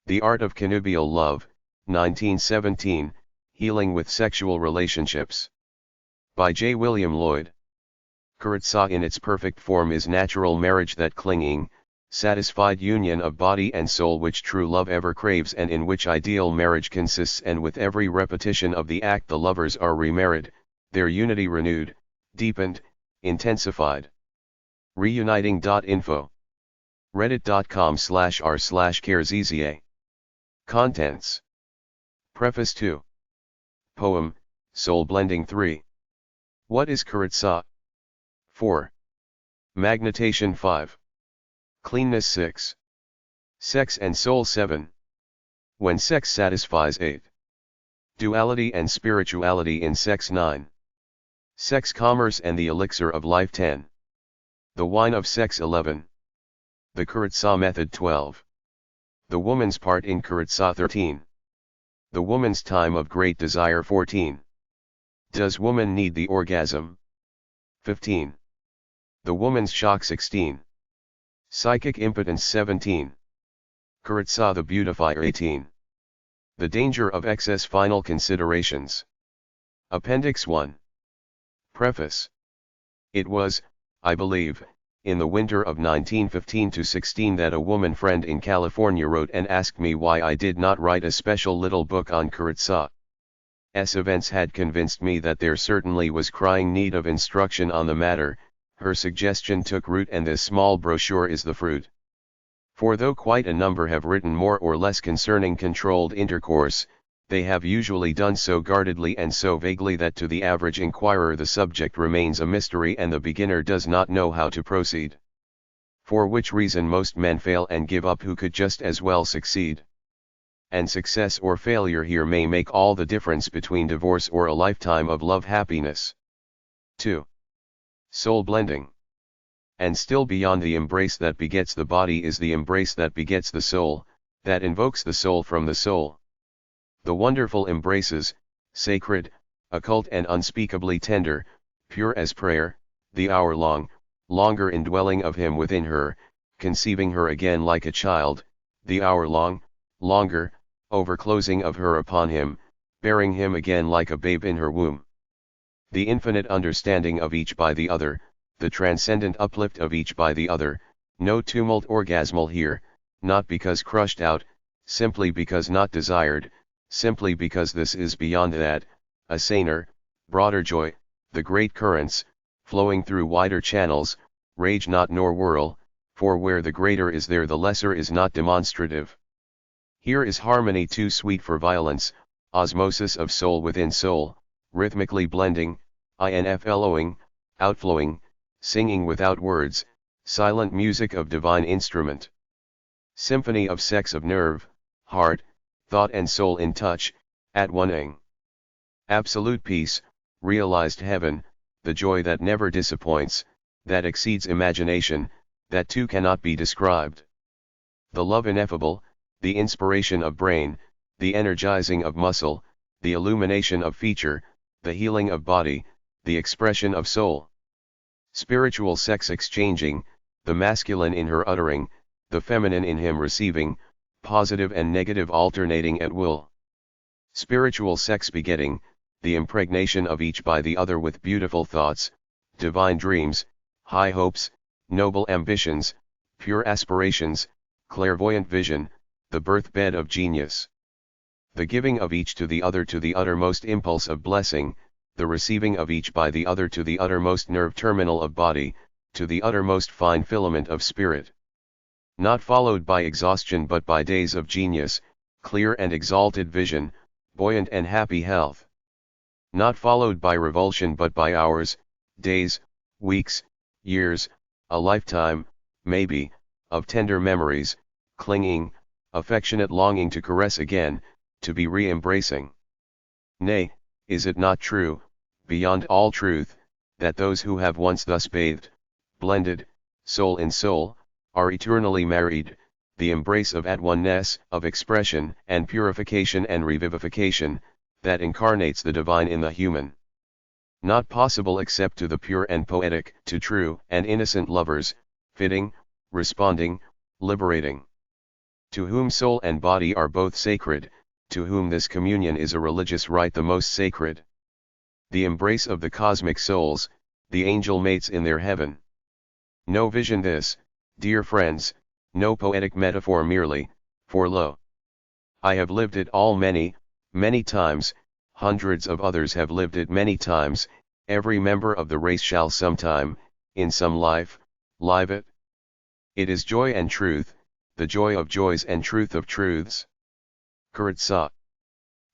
The Art of Connubial Love, 1917, Healing with Sexual Relationships. By J. William Lloyd. Kuratsa in its perfect form is natural marriage, that clinging, satisfied union of body and soul which true love ever craves, and in which ideal marriage consists, and with every repetition of the act the lovers are remarried, their unity renewed, deepened, intensified. Reuniting.info. reddit.com/r/caresizia. Contents. Preface 2. Poem, Soul Blending 3. What is Kuratsa? 4. Magnetation 5. Cleanness 6. Sex and Soul 7. When Sex Satisfies 8. Duality and Spirituality in Sex 9. Sex Commerce and the Elixir of Life 10. The Wine of Sex 11. The Kuratsa Method 12. The Woman's Part in Kuratsa 13. The Woman's Time of Great Desire 14. Does Woman Need the Orgasm? 15. The Woman's Shock 16. Psychic Impotence 17. Kuratsa the Beautifier 18. The Danger of Excess. Final Considerations. Appendix 1. Preface. It was, I believe, in the winter of 1915-16 that a woman friend in California wrote and asked me why I did not write a special little book on Kuratsa. Events had convinced me that there certainly was crying need of instruction on the matter. Her suggestion took root, and this small brochure is the fruit. For though quite a number have written more or less concerning controlled intercourse, they have usually done so guardedly and so vaguely that to the average inquirer the subject remains a mystery, and the beginner does not know how to proceed. For which reason most men fail and give up who could just as well succeed. And success or failure here may make all the difference between divorce or a lifetime of love happiness. 2. Soul blending. And still beyond the embrace that begets the body is the embrace that begets the soul, that invokes the soul from the soul. The wonderful embraces, sacred, occult and unspeakably tender, pure as prayer, the hour-long, longer indwelling of him within her, conceiving her again like a child, the hour-long, longer, overclosing of her upon him, bearing him again like a babe in her womb. The infinite understanding of each by the other, the transcendent uplift of each by the other, no tumult orgasmal here, not because crushed out, simply because not desired, simply because this is beyond that, a saner, broader joy, the great currents, flowing through wider channels, rage not nor whirl, for where the greater is there the lesser is not demonstrative. Here is harmony too sweet for violence, osmosis of soul within soul, rhythmically blending, inflowing, outflowing, singing without words, silent music of divine instrument. Symphony of sex, of nerve, heart, thought and soul in touch, at one-ing. Absolute peace, realized heaven, the joy that never disappoints, that exceeds imagination, that too cannot be described. The love ineffable, the inspiration of brain, the energizing of muscle, the illumination of feature, the healing of body, the expression of soul. Spiritual sex exchanging, the masculine in her uttering, the feminine in him receiving, positive and negative alternating at will. Spiritual sex begetting, the impregnation of each by the other with beautiful thoughts, divine dreams, high hopes, noble ambitions, pure aspirations, clairvoyant vision, the birthbed of genius. The giving of each to the uttermost impulse of blessing, the receiving of each by the other to the uttermost nerve terminal of body, to the uttermost fine filament of spirit. Not followed by exhaustion but by days of genius, clear and exalted vision, buoyant and happy health. Not followed by revulsion but by hours, days, weeks, years, a lifetime, maybe, of tender memories, clinging, affectionate longing to caress again, to be re-embracing. Nay, is it not true, beyond all truth, that those who have once thus bathed, blended, soul in soul, are eternally married, the embrace of at-oneness, of expression and purification and revivification, that incarnates the divine in the human. Not possible except to the pure and poetic, to true and innocent lovers, fitting, responding, liberating. To whom soul and body are both sacred, to whom this communion is a religious rite the most sacred. The embrace of the cosmic souls, the angel mates in their heaven. No vision this, dear friends, no poetic metaphor merely, for lo, I have lived it all many, many times, hundreds of others have lived it many times, every member of the race shall sometime, in some life, live it. It is joy and truth, the joy of joys and truth of truths. Kurat Sa.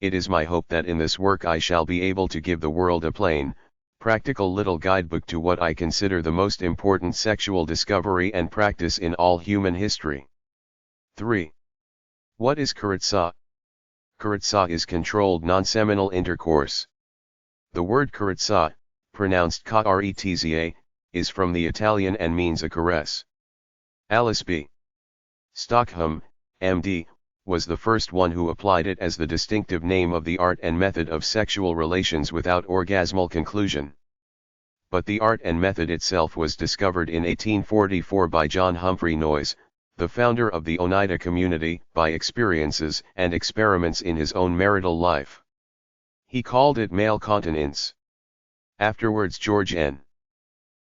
It is my hope that in this work I shall be able to give the world a plain, practical little guidebook to what I consider the most important sexual discovery and practice in all human history. 3. What is Kurat Sa? Kurat Sa is controlled non-seminal intercourse. The word Kurat Sa, pronounced Kretza, is from the Italian and means a caress. Alice B. Stockholm, M.D., was the first one who applied it as the distinctive name of the art and method of sexual relations without orgasmal conclusion. But the art and method itself was discovered in 1844 by John Humphrey Noyes, the founder of the Oneida community, by experiences and experiments in his own marital life. He called it male continence. Afterwards George N.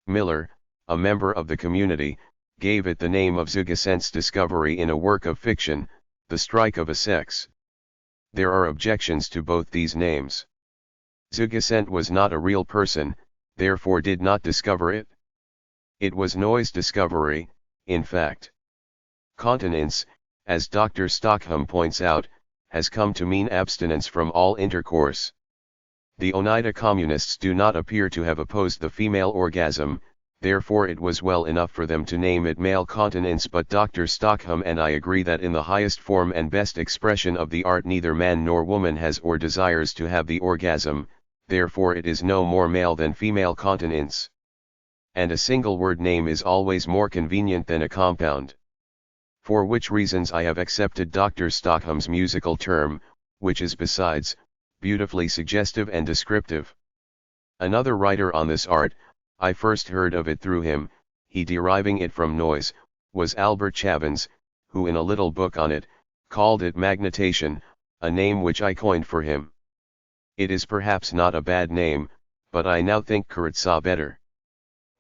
Miller, a member of the community, gave it the name of Zugassent's discovery in a work of fiction, The Strike of a Sex. There are objections to both these names. Zugassent was not a real person, therefore did not discover it. It was Noyes' discovery, in fact. Continence, as Dr. Stockholm points out, has come to mean abstinence from all intercourse. The Oneida communists do not appear to have opposed the female orgasm, therefore it was well enough for them to name it male continence, but Dr. Stockholm and I agree that in the highest form and best expression of the art neither man nor woman has or desires to have the orgasm, therefore it is no more male than female continence. And a single word name is always more convenient than a compound. For which reasons I have accepted Dr. Stockholm's musical term, which is besides, beautifully suggestive and descriptive. Another writer on this art, I first heard of it through him, he deriving it from Noyes, was Albert Chavins, who in a little book on it, called it magnetation, a name which I coined for him. It is perhaps not a bad name, but I now think Kurat Sa better.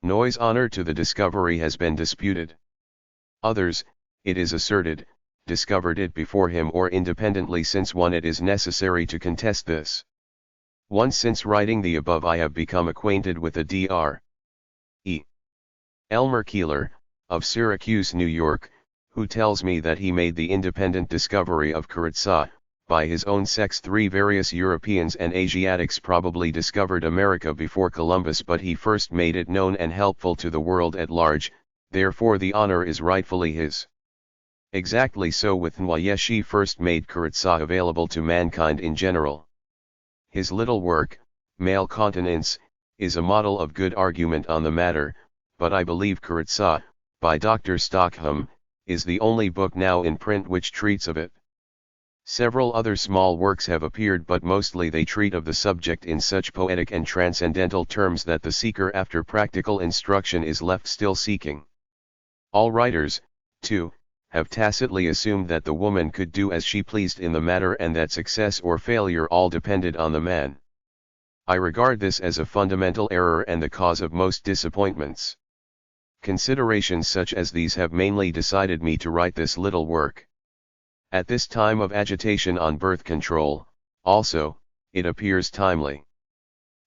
Noyes' honor to the discovery has been disputed. Others, it is asserted, discovered it before him or independently, since one it is necessary to contest this. Once since writing the above I have become acquainted with a Dr. E. Elmer Keeler, of Syracuse, New York, who tells me that he made the independent discovery of Kurat Sa, by his own sex. 3 various Europeans and Asiatics probably discovered America before Columbus, but he first made it known and helpful to the world at large, therefore the honor is rightfully his. Exactly so with Noyes, she first made Kurat Sa available to mankind in general. His little work, Male Continence, is a model of good argument on the matter, but I believe Kurat Sa, by Dr. Stockholm, is the only book now in print which treats of it. Several other small works have appeared, but mostly they treat of the subject in such poetic and transcendental terms that the seeker after practical instruction is left still seeking. All writers, too, have tacitly assumed that the woman could do as she pleased in the matter and that success or failure all depended on the man. I regard this as a fundamental error and the cause of most disappointments. Considerations such as these have mainly decided me to write this little work. At this time of agitation on birth control, also, it appears timely.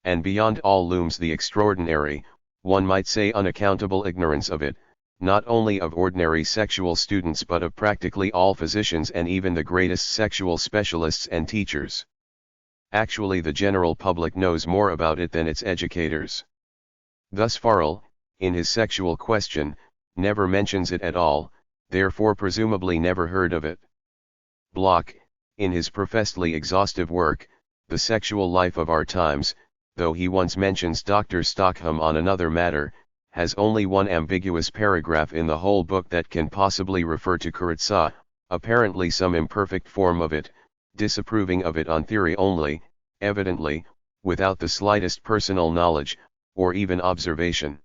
And beyond all looms the extraordinary, one might say unaccountable ignorance of it, not only of ordinary sexual students but of practically all physicians and even the greatest sexual specialists and teachers. Actually, the general public knows more about it than its educators. Thus Farrell, in his Sexual Question, never mentions it at all, therefore presumably never heard of it. Bloch, in his professedly exhaustive work, The Sexual Life of Our Times, though he once mentions Dr. Stockholm on another matter, has only one ambiguous paragraph in the whole book that can possibly refer to Kurat Sa, apparently some imperfect form of it, disapproving of it on theory only, evidently, without the slightest personal knowledge, or even observation.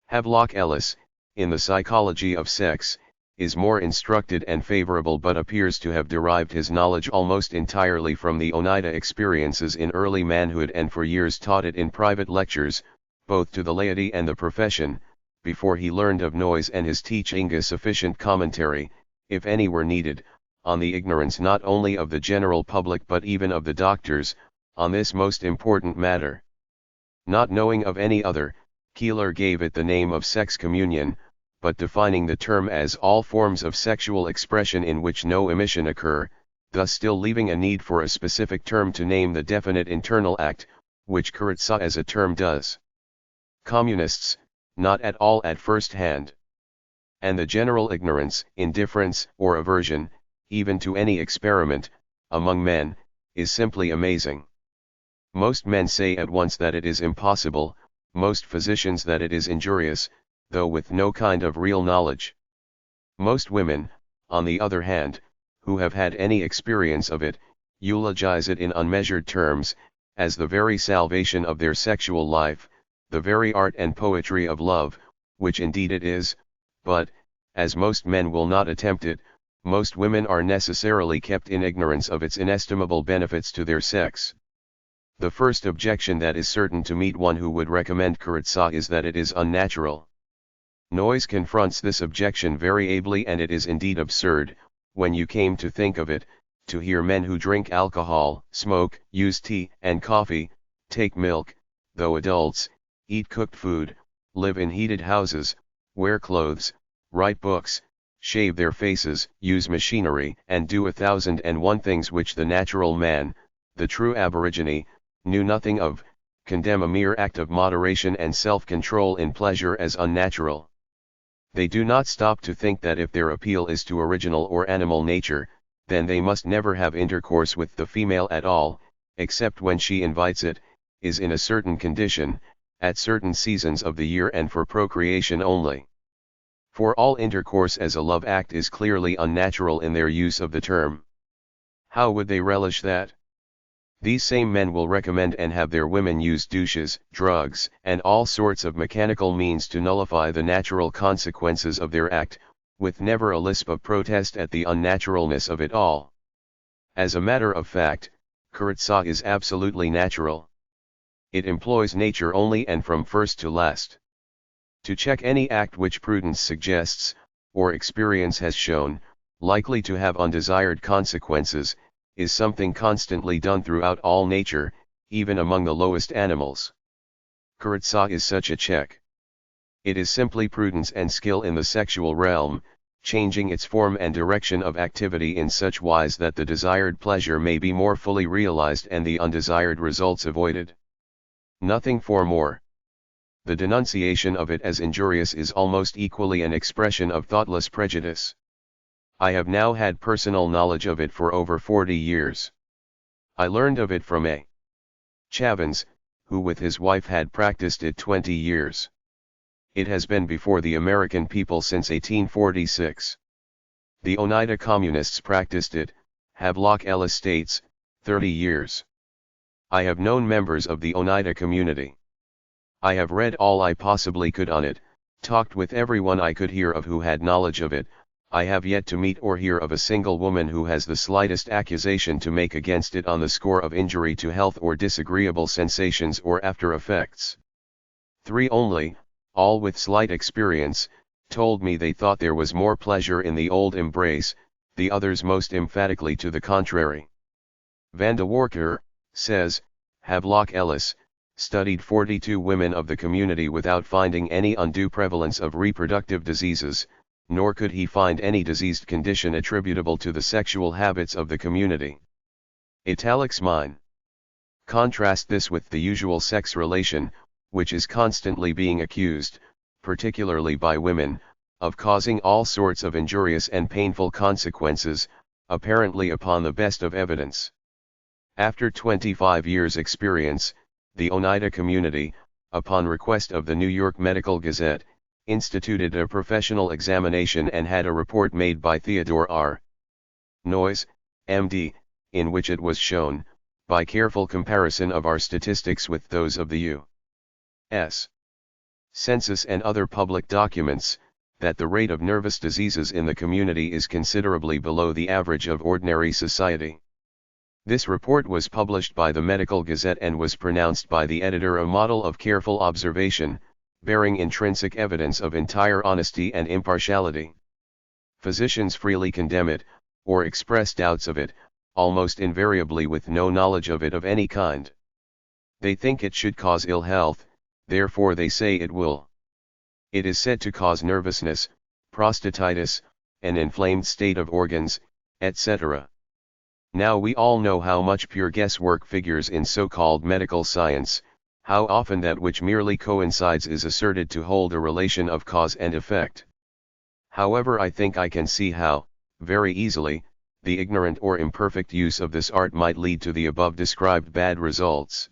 Havelock Ellis, in The Psychology of Sex, is more instructed and favorable, but appears to have derived his knowledge almost entirely from the Oneida experiences in early manhood, and for years taught it in private lectures, both to the laity and the profession, before he learned of Noyes and his teaching a sufficient commentary, if any were needed, on the ignorance not only of the general public but even of the doctors, on this most important matter. Not knowing of any other, Keeler gave it the name of sex communion, but defining the term as all forms of sexual expression in which no emission occur, thus still leaving a need for a specific term to name the definite internal act, which Kurt saw as a term does. Communists, not at all at first hand. And the general ignorance, indifference, or aversion, even to any experiment, among men, is simply amazing. Most men say at once that it is impossible, most physicians that it is injurious, though with no kind of real knowledge. Most women, on the other hand, who have had any experience of it, eulogize it in unmeasured terms, as the very salvation of their sexual life, the very art and poetry of love, which indeed it is, but, as most men will not attempt it, most women are necessarily kept in ignorance of its inestimable benefits to their sex. The first objection that is certain to meet one who would recommend Kuratsa is that it is unnatural. Noyes confronts this objection very ably, and it is indeed absurd, when you came to think of it, to hear men who drink alcohol, smoke, use tea and coffee, take milk, though adults, eat cooked food, live in heated houses, wear clothes, write books, shave their faces, use machinery, and do 1,001 things which the natural man, the true aborigine, knew nothing of, condemn a mere act of moderation and self-control in pleasure as unnatural. They do not stop to think that if their appeal is to original or animal nature, then they must never have intercourse with the female at all, except when she invites it, is in a certain condition, at certain seasons of the year, and for procreation only. For all intercourse as a love act is clearly unnatural in their use of the term. How would they relish that? These same men will recommend and have their women use douches, drugs, and all sorts of mechanical means to nullify the natural consequences of their act, with never a lisp of protest at the unnaturalness of it all. As a matter of fact, Kuratsa is absolutely natural. It employs nature only and from first to last. To check any act which prudence suggests, or experience has shown, likely to have undesired consequences, is something constantly done throughout all nature, even among the lowest animals. Kuratsa is such a check. It is simply prudence and skill in the sexual realm, changing its form and direction of activity in such wise that the desired pleasure may be more fully realized and the undesired results avoided. Nothing for more. The denunciation of it as injurious is almost equally an expression of thoughtless prejudice. I have now had personal knowledge of it for over 40 years. I learned of it from A. Chavins, who with his wife had practiced it 20 years. It has been before the American people since 1846. The Oneida communists practiced it, Havelock Ellis states, 30 years. I have known members of the Oneida community. I have read all I possibly could on it, talked with everyone I could hear of who had knowledge of it. I have yet to meet or hear of a single woman who has the slightest accusation to make against it on the score of injury to health or disagreeable sensations or after effects. 3 only, all with slight experience, told me they thought there was more pleasure in the old embrace, the others most emphatically to the contrary. Van de Worker says, Havelock Ellis studied 42 women of the community without finding any undue prevalence of reproductive diseases, nor could he find any diseased condition attributable to the sexual habits of the community. Italics mine. Contrast this with the usual sex relation, which is constantly being accused, particularly by women, of causing all sorts of injurious and painful consequences, apparently upon the best of evidence. After 25 years' experience, the Oneida community, upon request of the New York Medical Gazette, instituted a professional examination and had a report made by Theodore R. Noyes, M.D., in which it was shown, by careful comparison of our statistics with those of the U.S. Census and other public documents, that the rate of nervous diseases in the community is considerably below the average of ordinary society. This report was published by the Medical Gazette and was pronounced by the editor a model of careful observation, bearing intrinsic evidence of entire honesty and impartiality. Physicians freely condemn it, or express doubts of it, almost invariably with no knowledge of it of any kind. They think it should cause ill health, therefore they say it will. It is said to cause nervousness, prostatitis, an inflamed state of organs, etc. Now we all know how much pure guesswork figures in so-called medical science, how often that which merely coincides is asserted to hold a relation of cause and effect. However, I think I can see how, very easily, the ignorant or imperfect use of this art might lead to the above described bad results.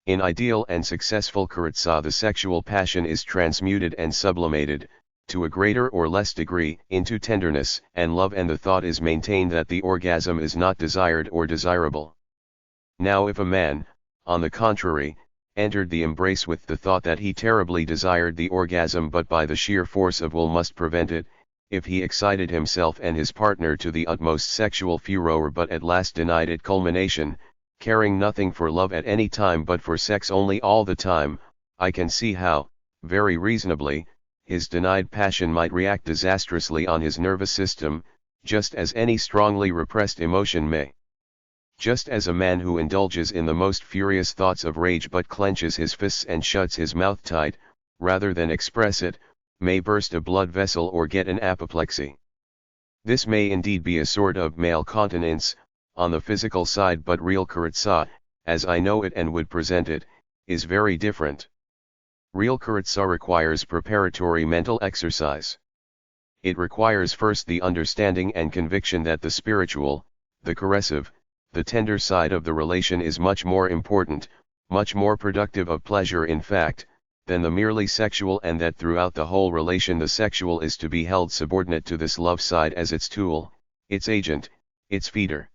In ideal and successful Kuratsa, the sexual passion is transmuted and sublimated, to a greater or less degree, into tenderness and love, and the thought is maintained that the orgasm is not desired or desirable. Now if a man, on the contrary, entered the embrace with the thought that he terribly desired the orgasm but by the sheer force of will must prevent it, if he excited himself and his partner to the utmost sexual furor but at last denied it culmination, caring nothing for love at any time but for sex only all the time, I can see how, very reasonably, his denied passion might react disastrously on his nervous system, just as any strongly repressed emotion may. Just as a man who indulges in the most furious thoughts of rage but clenches his fists and shuts his mouth tight, rather than express it, may burst a blood vessel or get an apoplexy. This may indeed be a sort of male continence, on the physical side, but real Kuratsa, as I know it and would present it, is very different. Real Kuratsa requires preparatory mental exercise. It requires first the understanding and conviction that the spiritual, the caressive, the tender side of the relation is much more important, much more productive of pleasure in fact, than the merely sexual, and that throughout the whole relation the sexual is to be held subordinate to this love side as its tool, its agent, its feeder.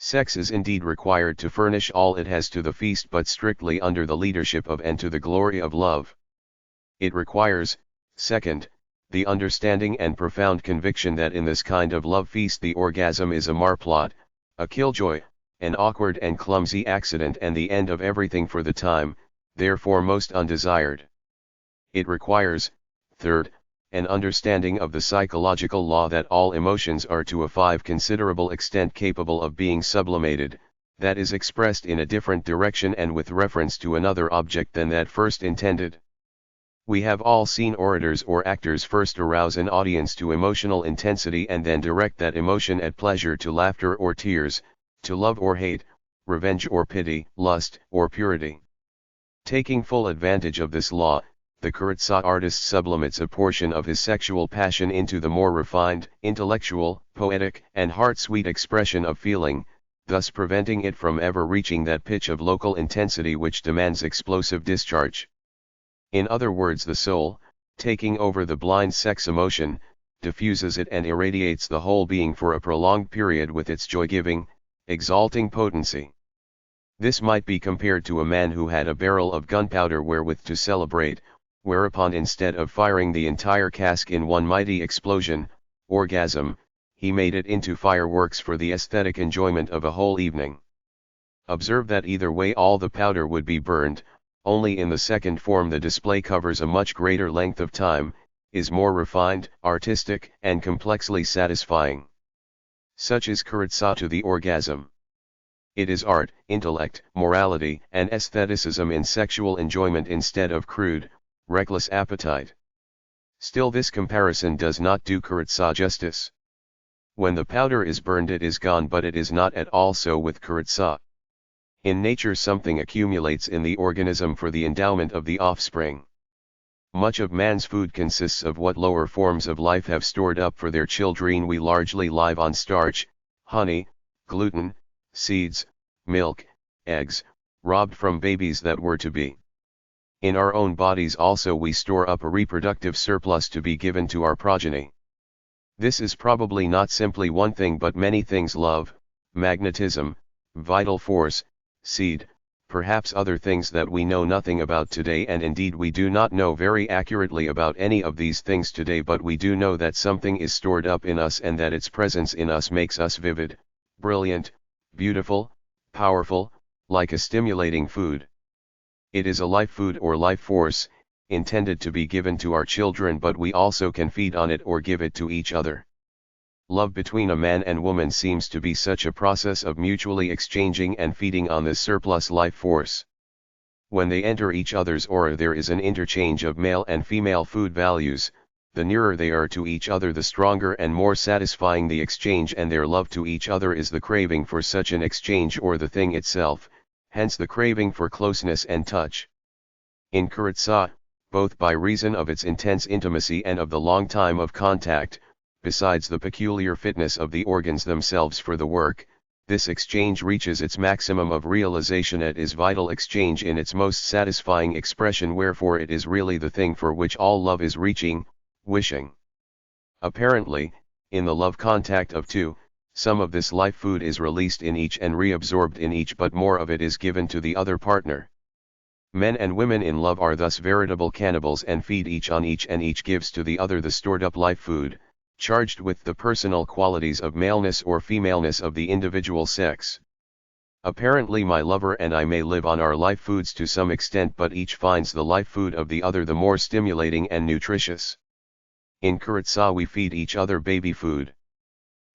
Sex is indeed required to furnish all it has to the feast, but strictly under the leadership of and to the glory of love. It requires, second, the understanding and profound conviction that in this kind of love feast the orgasm is a marplot, a killjoy, an awkward and clumsy accident and the end of everything for the time, therefore most undesired. It requires, third, an understanding of the psychological law that all emotions are to a considerable extent capable of being sublimated, that is expressed in a different direction and with reference to another object than that first intended. We have all seen orators or actors first arouse an audience to emotional intensity and then direct that emotion at pleasure, to laughter or tears, to love or hate, revenge or pity, lust or purity. Taking full advantage of this law, the Kuratsa artist sublimates a portion of his sexual passion into the more refined, intellectual, poetic, and heart-sweet expression of feeling, thus preventing it from ever reaching that pitch of local intensity which demands explosive discharge. In other words, the soul, taking over the blind sex emotion, diffuses it and irradiates the whole being for a prolonged period with its joy-giving, exalting potency. This might be compared to a man who had a barrel of gunpowder wherewith to celebrate, whereupon instead of firing the entire cask in one mighty explosion, orgasm, he made it into fireworks for the aesthetic enjoyment of a whole evening. Observe that either way all the powder would be burned, only in the second form the display covers a much greater length of time, is more refined, artistic, and complexly satisfying. Such is Kuratsa to the orgasm. It is art, intellect, morality, and aestheticism in sexual enjoyment instead of crude, reckless appetite. Still, this comparison does not do Kuratsa justice. When the powder is burned it is gone, but it is not at all so with Kuratsa. In nature something accumulates in the organism for the endowment of the offspring. Much of man's food consists of what lower forms of life have stored up for their children. We largely live on starch, honey, gluten, seeds, milk, eggs, robbed from babies that were to be. In our own bodies also we store up a reproductive surplus to be given to our progeny. This is probably not simply one thing but many things: love, magnetism, vital force, seed, perhaps other things that we know nothing about today, and indeed we do not know very accurately about any of these things today, but we do know that something is stored up in us and that its presence in us makes us vivid, brilliant, beautiful, powerful, like a stimulating food. It is a life food or life force, intended to be given to our children, but we also can feed on it or give it to each other. Love between a man and woman seems to be such a process of mutually exchanging and feeding on this surplus life force. When they enter each other's aura, there is an interchange of male and female food values. The nearer they are to each other, the stronger and more satisfying the exchange, and their love to each other is the craving for such an exchange or the thing itself, hence the craving for closeness and touch. In Kuritsa, both by reason of its intense intimacy and of the long time of contact, besides the peculiar fitness of the organs themselves for the work, this exchange reaches its maximum of realization at its vital exchange in its most satisfying expression, wherefore it is really the thing for which all love is reaching, wishing. Apparently, in the love contact of two, some of this life food is released in each and reabsorbed in each, but more of it is given to the other partner. Men and women in love are thus veritable cannibals and feed each on each, and each gives to the other the stored up life food, charged with the personal qualities of maleness or femaleness of the individual sex. Apparently my lover and I may live on our life foods to some extent, but each finds the life food of the other the more stimulating and nutritious. In Kuritsa we feed each other baby food.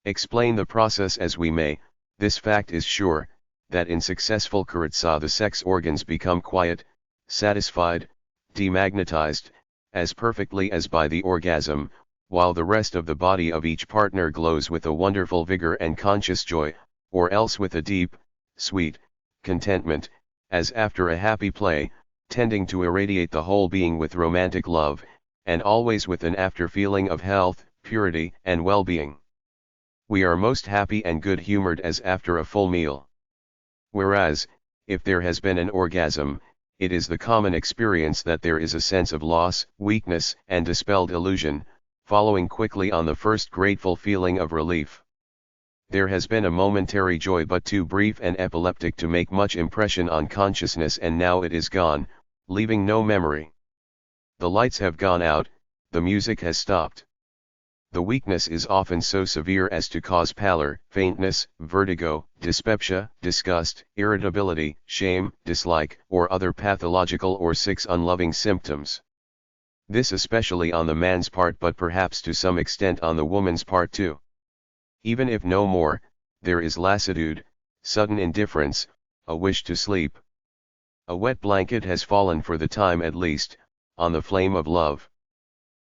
Explain the process as we may, this fact is sure, that in successful Kuritsa the sex organs become quiet, satisfied, demagnetized, as perfectly as by the orgasm, while the rest of the body of each partner glows with a wonderful vigor and conscious joy, or else with a deep, sweet, contentment, as after a happy play, tending to irradiate the whole being with romantic love, and always with an after feeling of health, purity, and well-being. We are most happy and good-humored as after a full meal. Whereas, if there has been an orgasm, it is the common experience that there is a sense of loss, weakness, and dispelled illusion, following quickly on the first grateful feeling of relief. There has been a momentary joy, but too brief and epileptic to make much impression on consciousness, and now it is gone, leaving no memory. The lights have gone out, the music has stopped. The weakness is often so severe as to cause pallor, faintness, vertigo, dyspepsia, disgust, irritability, shame, dislike, or other pathological or sick unloving symptoms. This especially on the man's part, but perhaps to some extent on the woman's part too. Even if no more, there is lassitude, sudden indifference, a wish to sleep. A wet blanket has fallen for the time at least, on the flame of love.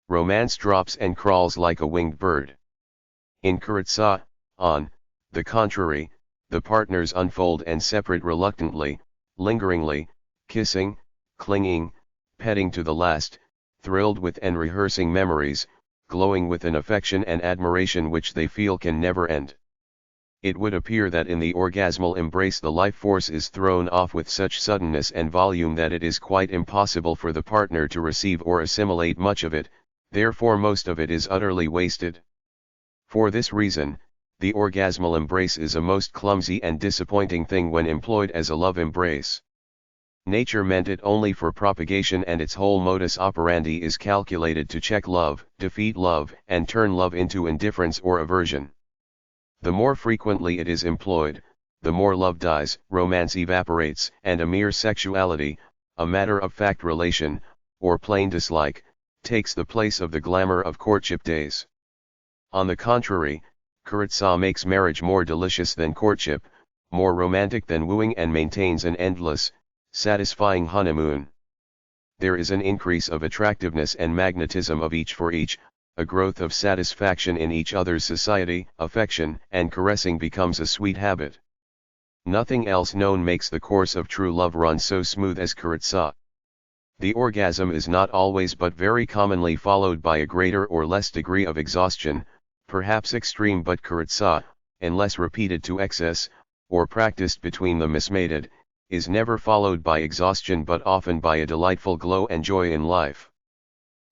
Romance drops and crawls like a winged bird. In Kuritsa, on the contrary, the partners unfold and separate reluctantly, lingeringly, kissing, clinging, petting to the last, thrilled with and rehearsing memories, glowing with an affection and admiration which they feel can never end. It would appear that in the orgasmal embrace the life force is thrown off with such suddenness and volume that it is quite impossible for the partner to receive or assimilate much of it, therefore most of it is utterly wasted. For this reason, the orgasmal embrace is a most clumsy and disappointing thing when employed as a love embrace. Nature meant it only for propagation, and its whole modus operandi is calculated to check love, defeat love, and turn love into indifference or aversion. The more frequently it is employed, the more love dies, romance evaporates, and a mere sexuality, a matter-of-fact relation, or plain dislike, takes the place of the glamour of courtship days. On the contrary, Kuritsa makes marriage more delicious than courtship, more romantic than wooing, and maintains an endless, satisfying honeymoon. There is an increase of attractiveness and magnetism of each for each, a growth of satisfaction in each other's society, affection and caressing becomes a sweet habit. Nothing else known makes the course of true love run so smooth as Kuritsa. The orgasm is not always but very commonly followed by a greater or less degree of exhaustion, perhaps extreme, but Kuritsa, unless repeated to excess, or practiced between the mismated, is never followed by exhaustion but often by a delightful glow and joy in life.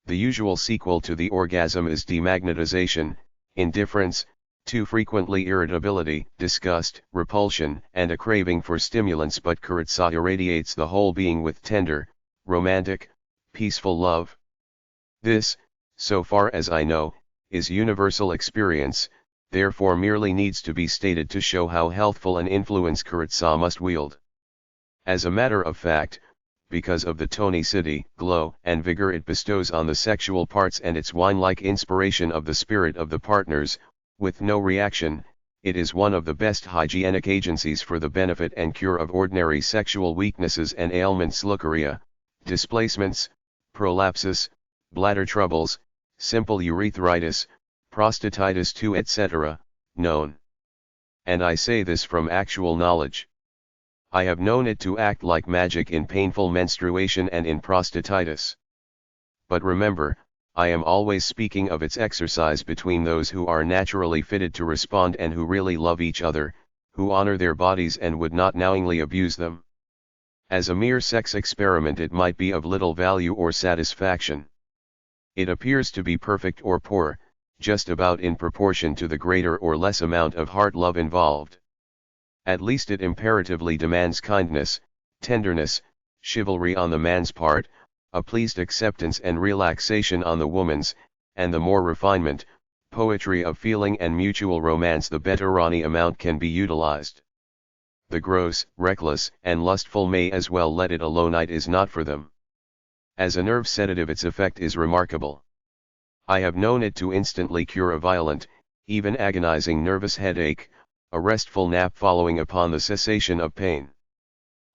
The usual sequel to the orgasm is demagnetization, indifference, Too frequently irritability, disgust, repulsion, and a craving for stimulants, but Kurosa irradiates the whole being with tender, romantic, peaceful love. This, so far as I know, is universal experience, therefore merely needs to be stated to show how healthful an influence Kurosa must wield. As a matter of fact, because of the tonicity, glow, and vigor it bestows on the sexual parts and its wine-like inspiration of the spirit of the partners, with no reaction, it is one of the best hygienic agencies for the benefit and cure of ordinary sexual weaknesses and ailments, leukorrhea, displacements, prolapsus, bladder troubles, simple urethritis, prostatitis too, etc., known. And I say this from actual knowledge. I have known it to act like magic in painful menstruation and in prostatitis. But remember, I am always speaking of its exercise between those who are naturally fitted to respond and who really love each other, who honor their bodies and would not knowingly abuse them. As a mere sex experiment it might be of little value or satisfaction. It appears to be perfect or poor, just about in proportion to the greater or less amount of heart love involved. At least it imperatively demands kindness, tenderness, chivalry on the man's part, a pleased acceptance and relaxation on the woman's, and the more refinement, poetry of feeling and mutual romance the better any amount can be utilized. The gross, reckless, and lustful may as well let it alone. It is not for them. As a nerve sedative its effect is remarkable. I have known it to instantly cure a violent, even agonizing nervous headache, a restful nap following upon the cessation of pain.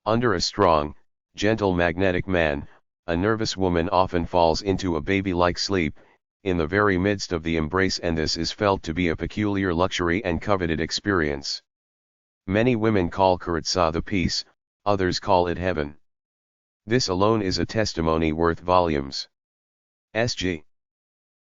Under a strong, gentle magnetic man, a nervous woman often falls into a baby-like sleep, in the very midst of the embrace, and this is felt to be a peculiar luxury and coveted experience. Many women call Kurosa the peace, others call it heaven. This alone is a testimony worth volumes. S.G.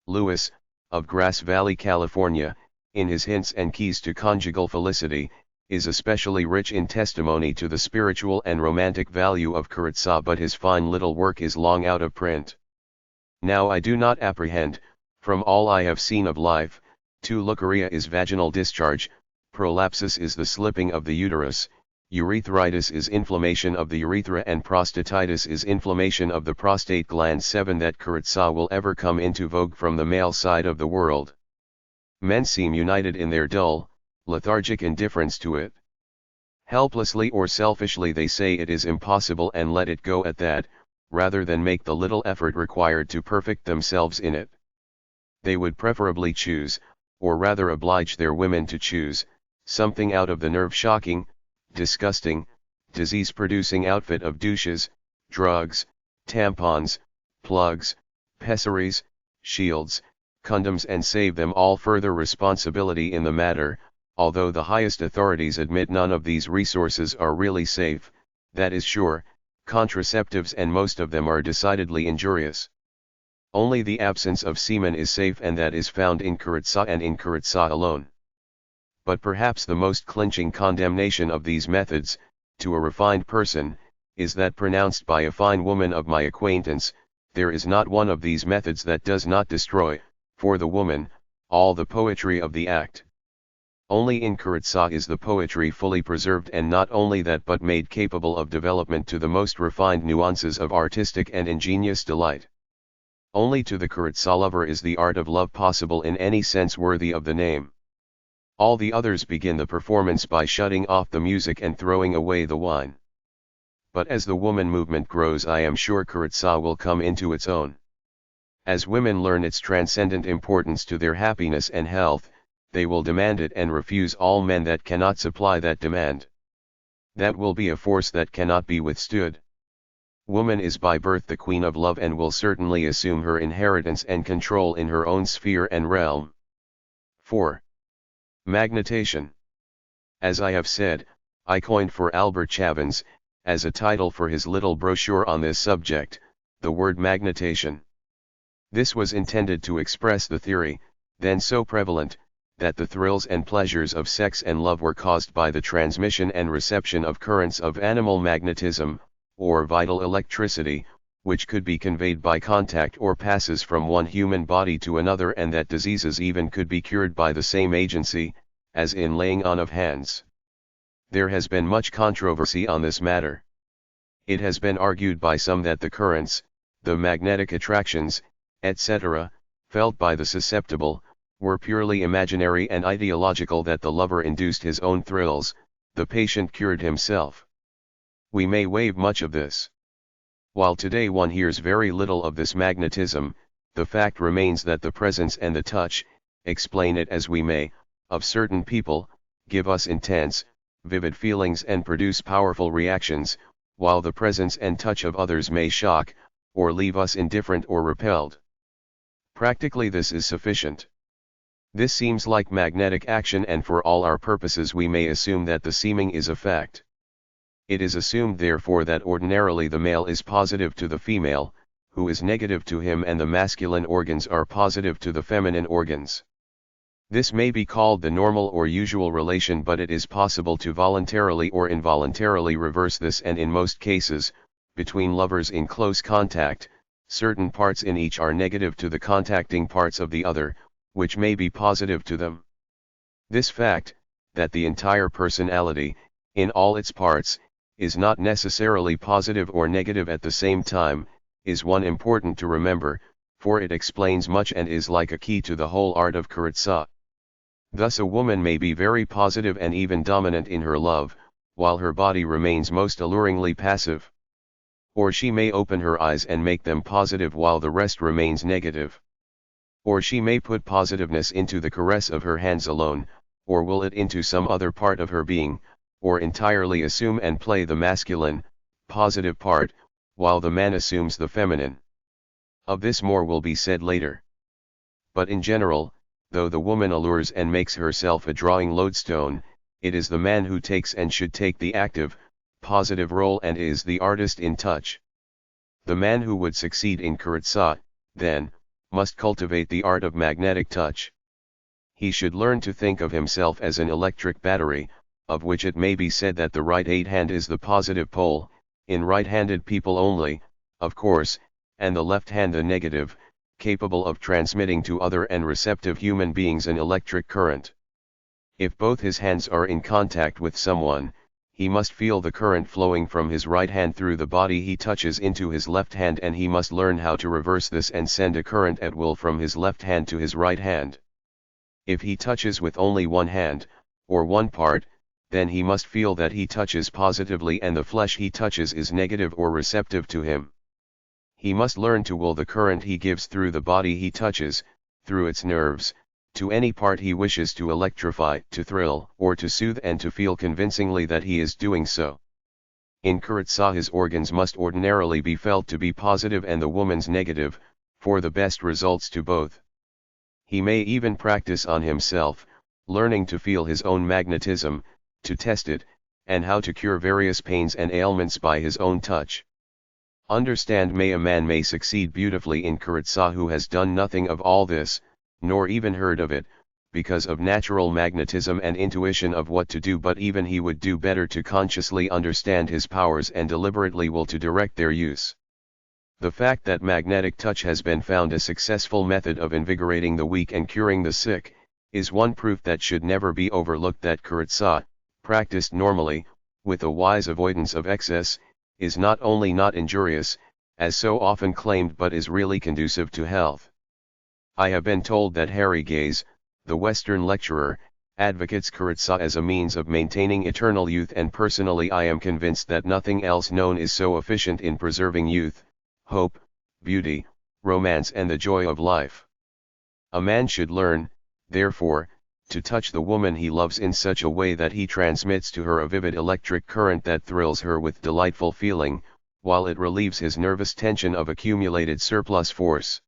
Lewis, of Grass Valley, California, in his Hints and Keys to Conjugal Felicity, is especially rich in testimony to the spiritual and romantic value of Kurosa, but his fine little work is long out of print. Now I do not apprehend, from all I have seen of life, leukorrhea is vaginal discharge, prolapsus is the slipping of the uterus, urethritis is inflammation of the urethra, and prostatitis is inflammation of the prostate gland. 7. That Kurosa will ever come into vogue from the male side of the world. Men seem united in their dull, lethargic indifference to it. Helplessly or selfishly they say it is impossible and let it go at that, rather than make the little effort required to perfect themselves in it. They would preferably choose, or rather oblige their women to choose, something out of the nerve-shocking, disgusting, disease-producing outfit of douches, drugs, tampons, plugs, pessaries, shields, condoms, and save them all further responsibility in the matter. Although the highest authorities admit none of these resources are really safe, that is sure, contraceptives and most of them are decidedly injurious. Only the absence of semen is safe, and that is found in Kurosa and in Kurosa alone. But perhaps the most clinching condemnation of these methods, to a refined person, is that pronounced by a fine woman of my acquaintance: there is not one of these methods that does not destroy, for the woman, all the poetry of the act. Only in Kurosa is the poetry fully preserved, and not only that but made capable of development to the most refined nuances of artistic and ingenious delight. Only to the Kurosa lover is the art of love possible in any sense worthy of the name. All the others begin the performance by shutting off the music and throwing away the wine. But as the woman movement grows, I am sure Kurosa will come into its own. As women learn its transcendent importance to their happiness and health, they will demand it and refuse all men that cannot supply that demand. That will be a force that cannot be withstood. Woman is by birth the queen of love, and will certainly assume her inheritance and control in her own sphere and realm. 4. Magnetation. As I have said, I coined for Albert Chavins, as a title for his little brochure on this subject, the word magnetation. This was intended to express the theory, then so prevalent, that the thrills and pleasures of sex and love were caused by the transmission and reception of currents of animal magnetism, or vital electricity, which could be conveyed by contact or passes from one human body to another, and that diseases even could be cured by the same agency, as in laying on of hands. There has been much controversy on this matter. It has been argued by some that the currents, the magnetic attractions, etc., felt by the susceptible, were purely imaginary and ideological, that the lover induced his own thrills, the patient cured himself. We may waive much of this. While today one hears very little of this magnetism, the fact remains that the presence and the touch, explain it as we may, of certain people, give us intense, vivid feelings and produce powerful reactions, while the presence and touch of others may shock, or leave us indifferent or repelled. Practically this is sufficient. This seems like magnetic action, and for all our purposes we may assume that the seeming is a fact. It is assumed therefore that ordinarily the male is positive to the female, who is negative to him, and the masculine organs are positive to the feminine organs. This may be called the normal or usual relation, but it is possible to voluntarily or involuntarily reverse this, and in most cases, between lovers in close contact, certain parts in each are negative to the contacting parts of the other, which may be positive to them. This fact, that the entire personality, in all its parts, is not necessarily positive or negative at the same time, is one important to remember, for it explains much and is like a key to the whole art of Kuritsa. Thus a woman may be very positive and even dominant in her love, while her body remains most alluringly passive. Or she may open her eyes and make them positive while the rest remains negative. Or she may put positiveness into the caress of her hands alone, or will it into some other part of her being, or entirely assume and play the masculine, positive part, while the man assumes the feminine. Of this more will be said later. But in general, though the woman allures and makes herself a drawing lodestone, it is the man who takes and should take the active, positive role and is the artist in touch. The man who would succeed in Kuritsa, then, must cultivate the art of magnetic touch. He should learn to think of himself as an electric battery, of which it may be said that the right aid hand is the positive pole, in right-handed people only, of course, and the left hand the negative, capable of transmitting to other and receptive human beings an electric current. If both his hands are in contact with someone, he must feel the current flowing from his right hand through the body he touches into his left hand, and he must learn how to reverse this and send a current at will from his left hand to his right hand. If he touches with only one hand, or one part, then he must feel that he touches positively and the flesh he touches is negative or receptive to him. He must learn to will the current he gives through the body he touches, through its nerves, to any part he wishes to electrify, to thrill, or to soothe, and to feel convincingly that he is doing so. In Kuritsa his organs must ordinarily be felt to be positive and the woman's negative, for the best results to both. He may even practice on himself, learning to feel his own magnetism, to test it, and how to cure various pains and ailments by his own touch. Understand, a man may succeed beautifully in Kuritsa who has done nothing of all this, nor even heard of it, because of natural magnetism and intuition of what to do, but even he would do better to consciously understand his powers and deliberately will to direct their use. The fact that magnetic touch has been found a successful method of invigorating the weak and curing the sick, is one proof that should never be overlooked that Kuritsa, practiced normally, with a wise avoidance of excess, is not only not injurious, as so often claimed, but is really conducive to health. I have been told that Harry Gaze, the Western lecturer, advocates Kuritsa as a means of maintaining eternal youth, and personally I am convinced that nothing else known is so efficient in preserving youth, hope, beauty, romance and the joy of life. A man should learn, therefore, to touch the woman he loves in such a way that he transmits to her a vivid electric current that thrills her with delightful feeling, while it relieves his nervous tension of accumulated surplus force.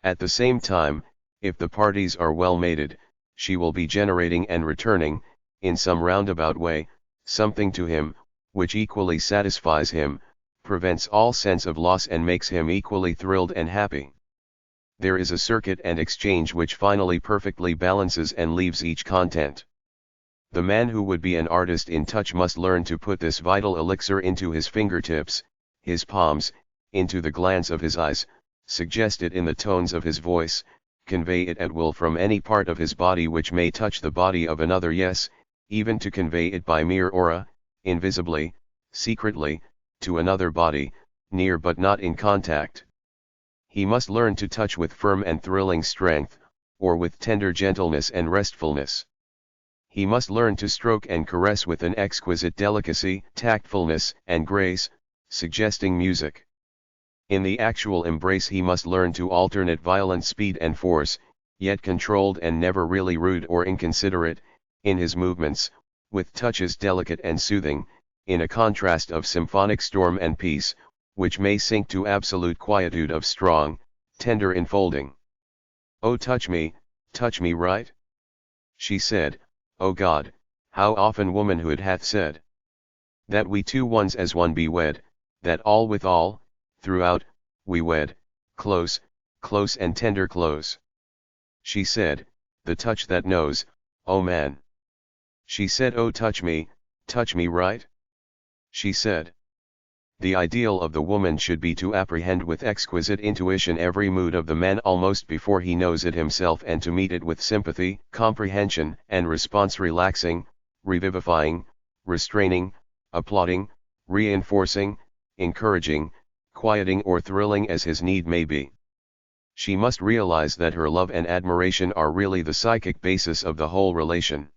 At the same time, if the parties are well mated, she will be generating and returning, in some roundabout way, something to him, which equally satisfies him, prevents all sense of loss and makes him equally thrilled and happy. There is a circuit and exchange which finally perfectly balances and leaves each content. The man who would be an artist in touch must learn to put this vital elixir into his fingertips, his palms, into the glance of his eyes, suggest it in the tones of his voice, convey it at will from any part of his body which may touch the body of another, yes, even to convey it by mere aura, invisibly, secretly, to another body, near but not in contact. He must learn to touch with firm and thrilling strength, or with tender gentleness and restfulness. He must learn to stroke and caress with an exquisite delicacy, tactfulness, and grace, suggesting music. In the actual embrace he must learn to alternate violent speed and force, yet controlled and never really rude or inconsiderate, in his movements, with touches delicate and soothing, in a contrast of symphonic storm and peace, which may sink to absolute quietude of strong, tender enfolding. "Oh, touch me right?" she said. "O God, how often womanhood hath said, that we two ones as one be wed, that all with all, throughout, we wed, close, close and tender close." She said, "The touch that knows, O man." She said, "Oh, touch me right?" She said. The ideal of the woman should be to apprehend with exquisite intuition every mood of the man almost before he knows it himself, and to meet it with sympathy, comprehension, and response, relaxing, revivifying, restraining, applauding, reinforcing, encouraging, quieting or thrilling as his need may be. She must realize that her love and admiration are really the psychic basis of the whole relation.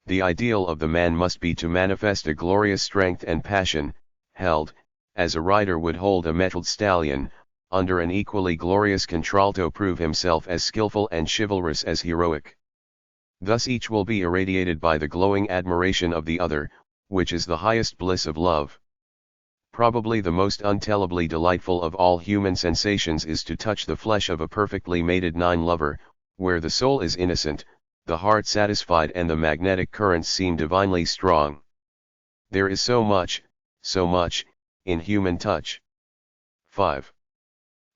The ideal of the man must be to manifest a glorious strength and passion, held, as a rider would hold a mettled stallion, under an equally glorious contralto, prove himself as skillful and chivalrous as heroic. Thus each will be irradiated by the glowing admiration of the other, which is the highest bliss of love. Probably the most untellably delightful of all human sensations is to touch the flesh of a perfectly mated lover, where the soul is innocent, the heart satisfied, and the magnetic currents seem divinely strong. There is so much, in human touch. 5.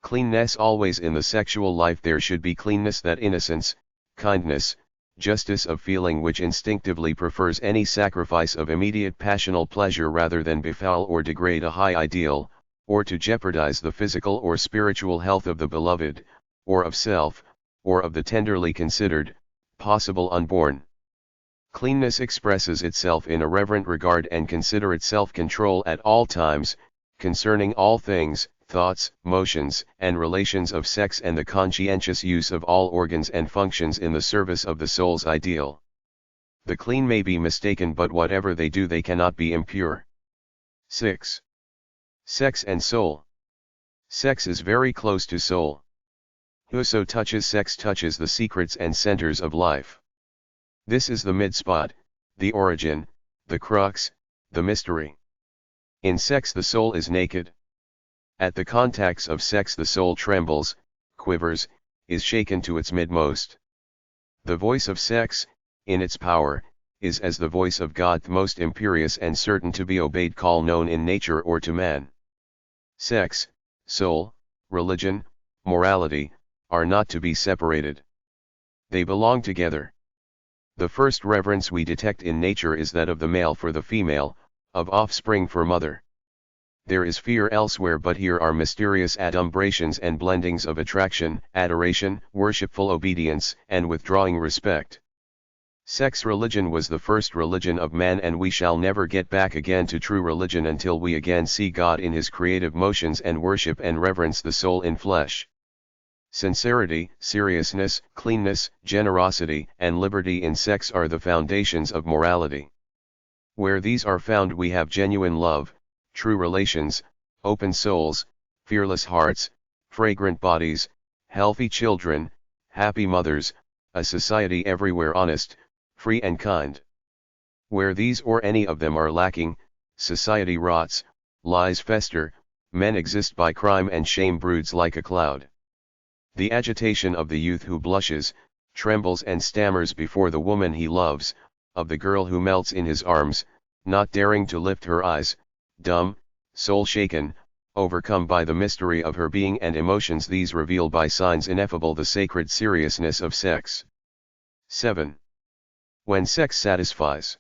Cleanness. Always in the sexual life there should be cleanness, that innocence, kindness, justice of feeling which instinctively prefers any sacrifice of immediate passional pleasure rather than befoul or degrade a high ideal, or to jeopardize the physical or spiritual health of the beloved, or of self, or of the tenderly considered, possible unborn. Cleanness expresses itself in a reverent regard and considerate self-control at all times, concerning all things, thoughts, motions, and relations of sex, and the conscientious use of all organs and functions in the service of the soul's ideal. The clean may be mistaken, but whatever they do they cannot be impure. 6. Sex and soul. Sex is very close to soul. Whoso touches sex touches the secrets and centers of life. This is the mid-spot, the origin, the crux, the mystery. In sex the soul is naked. At the contacts of sex the soul trembles, quivers, is shaken to its midmost. The voice of sex, in its power, is as the voice of God, the most imperious and certain to be obeyed call known in nature or to man. Sex, soul, religion, morality, are not to be separated. They belong together. The first reverence we detect in nature is that of the male for the female, of offspring for mother. There is fear elsewhere, but here are mysterious adumbrations and blendings of attraction, adoration, worshipful obedience, and withdrawing respect. Sex religion was the first religion of man, and we shall never get back again to true religion until we again see God in his creative motions and worship and reverence the soul in flesh. Sincerity, seriousness, cleanness, generosity, and liberty in sex are the foundations of morality. Where these are found we have genuine love, true relations, open souls, fearless hearts, fragrant bodies, healthy children, happy mothers, a society everywhere honest, free and kind. Where these or any of them are lacking, society rots, lies fester, men exist by crime, and shame broods like a cloud. The agitation of the youth who blushes, trembles and stammers before the woman he loves, of the girl who melts in his arms, not daring to lift her eyes, dumb, soul shaken, overcome by the mystery of her being and emotions, these reveal by signs ineffable the sacred seriousness of sex. 7. When sex satisfies.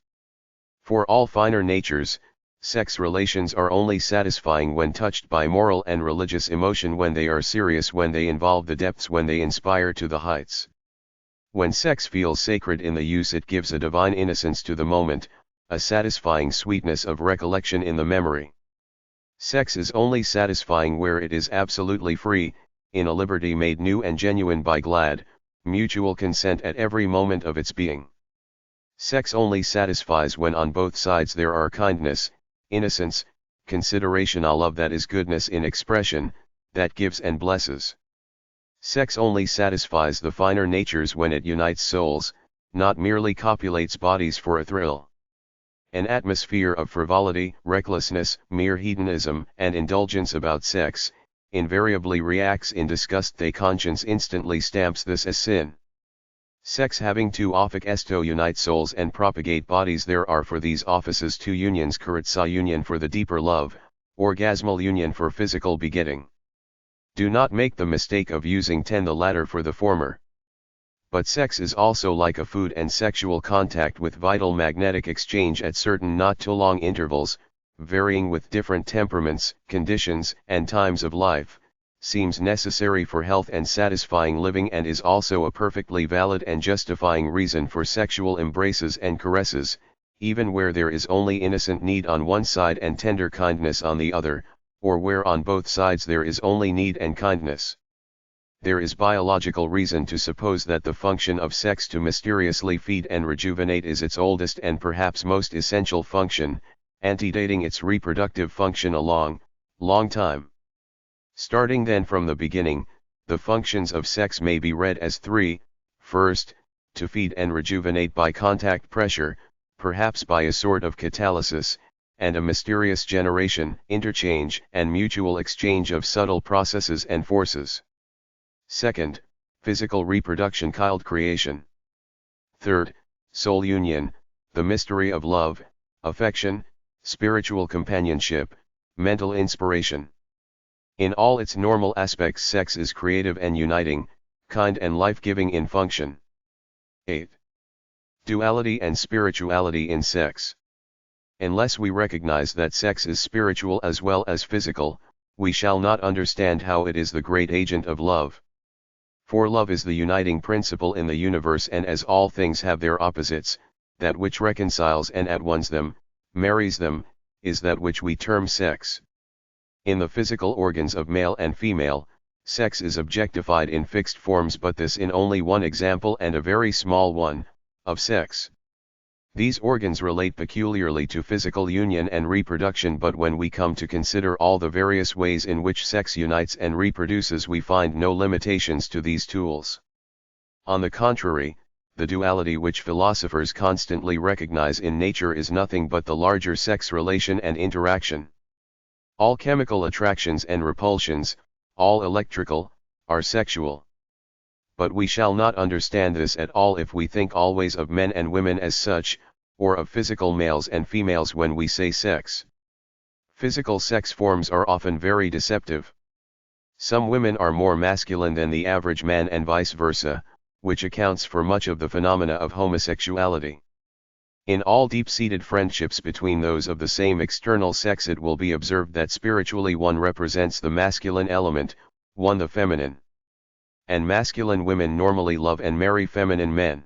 For all finer natures, Sex relations are only satisfying when touched by moral and religious emotion, when they are serious, when they involve the depths, when they inspire to the heights. When sex feels sacred in the use, it gives a divine innocence to the moment, a satisfying sweetness of recollection in the memory. Sex is only satisfying where it is absolutely free, in a liberty made new and genuine by glad, mutual consent at every moment of its being. Sex only satisfies when on both sides there are kindness, innocence, consideration, a love that is goodness in expression, that gives and blesses. Sex only satisfies the finer natures when it unites souls, not merely copulates bodies for a thrill. An atmosphere of frivolity, recklessness, mere hedonism, and indulgence about sex, invariably reacts in disgust. The conscience instantly stamps this as sin. Sex having two offices to unite souls and propagate bodies. There are for these offices two unions: karitsa union for the deeper love, orgasmal union for physical begetting. Do not make the mistake of using the latter for the former. But sex is also like a food, and sexual contact with vital magnetic exchange at certain not too long intervals, varying with different temperaments, conditions, and times of life, seems necessary for health and satisfying living, and is also a perfectly valid and justifying reason for sexual embraces and caresses, even where there is only innocent need on one side and tender kindness on the other, or where on both sides there is only need and kindness. There is biological reason to suppose that the function of sex to mysteriously feed and rejuvenate is its oldest and perhaps most essential function, antedating its reproductive function a long, long time. Starting then from the beginning, the functions of sex may be read as three: first, to feed and rejuvenate by contact pressure, perhaps by a sort of catalysis, and a mysterious generation, interchange, and mutual exchange of subtle processes and forces. Second, physical reproduction, child creation. Third, soul union, the mystery of love, affection, spiritual companionship, mental inspiration. In all its normal aspects, sex is creative and uniting, kind and life-giving in function. 8. Duality and spirituality in sex. Unless we recognize that sex is spiritual as well as physical, we shall not understand how it is the great agent of love. For love is the uniting principle in the universe, and as all things have their opposites, that which reconciles and at ones them, marries them, is that which we term sex. In the physical organs of male and female, sex is objectified in fixed forms, but this in only one example, and a very small one, of sex. These organs relate peculiarly to physical union and reproduction, but when we come to consider all the various ways in which sex unites and reproduces, we find no limitations to these tools. On the contrary, the duality which philosophers constantly recognize in nature is nothing but the larger sex relation and interaction. All chemical attractions and repulsions, all electrical, are sexual. But we shall not understand this at all if we think always of men and women as such, or of physical males and females when we say sex. Physical sex forms are often very deceptive. Some women are more masculine than the average man and vice versa, which accounts for much of the phenomena of homosexuality. In all deep-seated friendships between those of the same external sex, it will be observed that spiritually one represents the masculine element, one the feminine. And masculine women normally love and marry feminine men.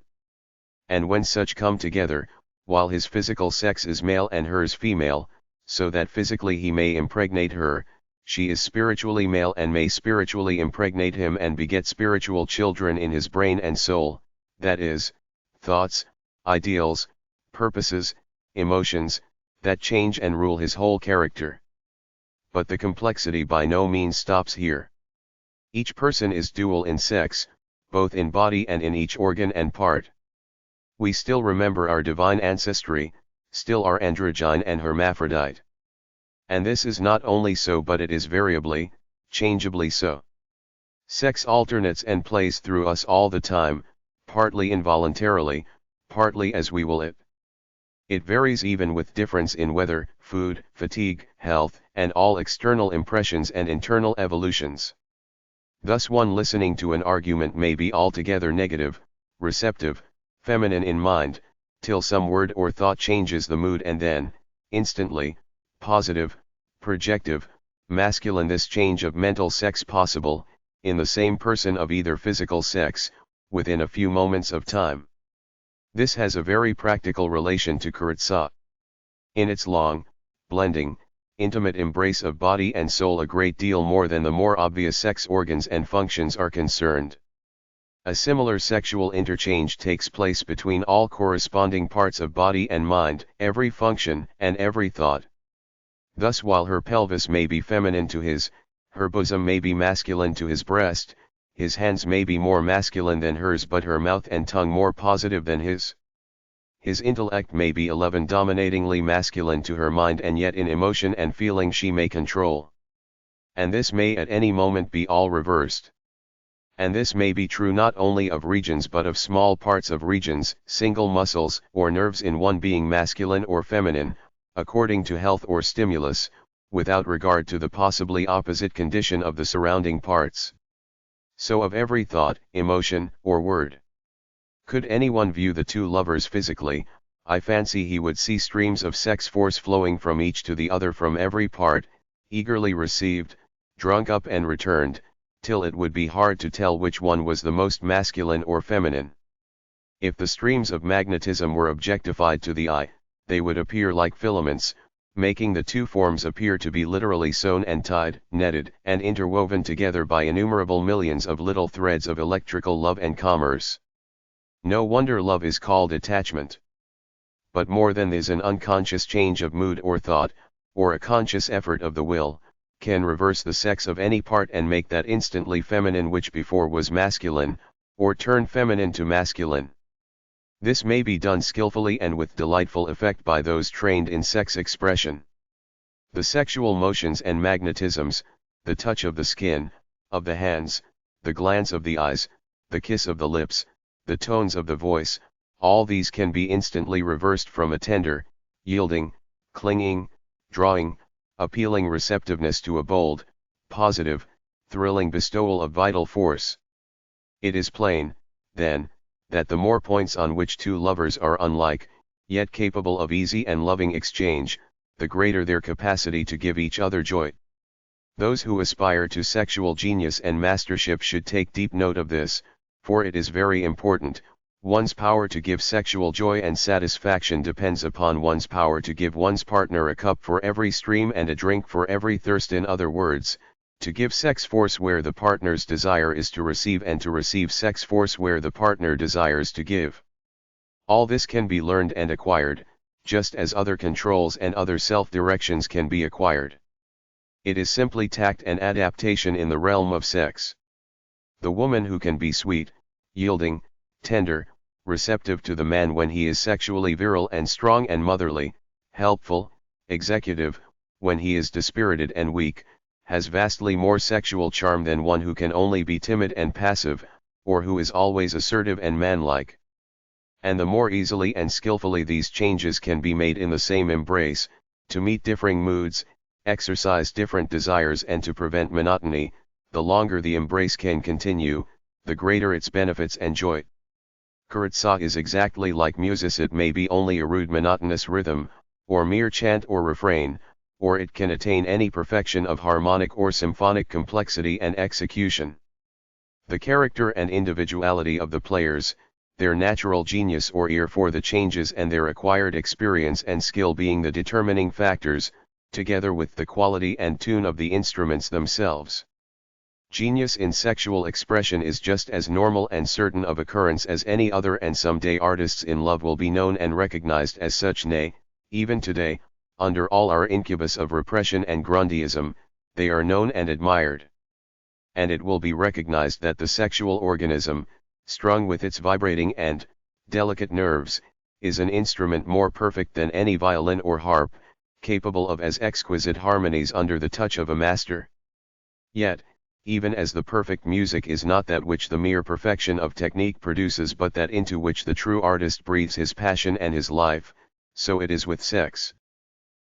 And when such come together, while his physical sex is male and hers female, so that physically he may impregnate her, she is spiritually male and may spiritually impregnate him and beget spiritual children in his brain and soul, that is, thoughts, ideals, purposes, emotions, that change and rule his whole character. But the complexity by no means stops here. Each person is dual in sex, both in body and in each organ and part. We still remember our divine ancestry, still are androgyne and hermaphrodite. And this is not only so, but it is variably, changeably so. Sex alternates and plays through us all the time, partly involuntarily, partly as we will it. It varies even with difference in weather, food, fatigue, health, and all external impressions and internal evolutions. Thus one listening to an argument may be altogether negative, receptive, feminine in mind, till some word or thought changes the mood, and then, instantly, positive, projective, masculine. This change of mental sex possible, in the same person of either physical sex, within a few moments of time. This has a very practical relation to Kuritsa. In its long, blending, intimate embrace of body and soul a great deal more than the more obvious sex organs and functions are concerned. A similar sexual interchange takes place between all corresponding parts of body and mind, every function and every thought. Thus while her pelvis may be feminine to his, her bosom may be masculine to his breast, his hands may be more masculine than hers but her mouth and tongue more positive than his. His intellect may be 11 dominatingly masculine to her mind and yet in emotion and feeling she may control. And this may at any moment be all reversed. And this may be true not only of regions but of small parts of regions, single muscles or nerves in one being masculine or feminine, according to health or stimulus, without regard to the possibly opposite condition of the surrounding parts. So of every thought, emotion, or word. Could anyone view the two lovers physically, I fancy he would see streams of sex force flowing from each to the other from every part, eagerly received, drunk up and returned, till it would be hard to tell which one was the most masculine or feminine. If the streams of magnetism were objectified to the eye, they would appear like filaments, making the two forms appear to be literally sewn and tied, netted, and interwoven together by innumerable millions of little threads of electrical love and commerce. No wonder love is called attachment. But more than this, an unconscious change of mood or thought, or a conscious effort of the will, can reverse the sex of any part and make that instantly feminine which before was masculine, or turn feminine to masculine. This may be done skillfully and with delightful effect by those trained in sex expression. The sexual motions and magnetisms, the touch of the skin, of the hands, the glance of the eyes, the kiss of the lips, the tones of the voice, all these can be instantly reversed from a tender, yielding, clinging, drawing, appealing receptiveness to a bold, positive, thrilling bestowal of vital force. It is plain, then, that the more points on which two lovers are unlike, yet capable of easy and loving exchange, the greater their capacity to give each other joy. Those who aspire to sexual genius and mastership should take deep note of this, for it is very important. One's power to give sexual joy and satisfaction depends upon one's power to give one's partner a cup for every stream and a drink for every thirst. In other words, to give sex force where the partner's desire is to receive and to receive sex force where the partner desires to give. All this can be learned and acquired, just as other controls and other self-directions can be acquired. It is simply tact and adaptation in the realm of sex. The woman who can be sweet, yielding, tender, receptive to the man when he is sexually virile and strong and motherly, helpful, executive, when he is dispirited and weak, has vastly more sexual charm than one who can only be timid and passive, or who is always assertive and manlike. And the more easily and skillfully these changes can be made in the same embrace, to meet differing moods, exercise different desires and to prevent monotony, the longer the embrace can continue, the greater its benefits and joy. Kuritsa is exactly like music. It may be only a rude monotonous rhythm, or mere chant or refrain, or it can attain any perfection of harmonic or symphonic complexity and execution. The character and individuality of the players, their natural genius or ear for the changes and their acquired experience and skill being the determining factors, together with the quality and tune of the instruments themselves. Genius in sexual expression is just as normal and certain of occurrence as any other, and someday artists in love will be known and recognized as such. Nay, even today, under all our incubus of repression and grundyism, they are known and admired. And it will be recognized that the sexual organism, strung with its vibrating and delicate nerves, is an instrument more perfect than any violin or harp, capable of as exquisite harmonies under the touch of a master. Yet, even as the perfect music is not that which the mere perfection of technique produces but that into which the true artist breathes his passion and his life, so it is with sex.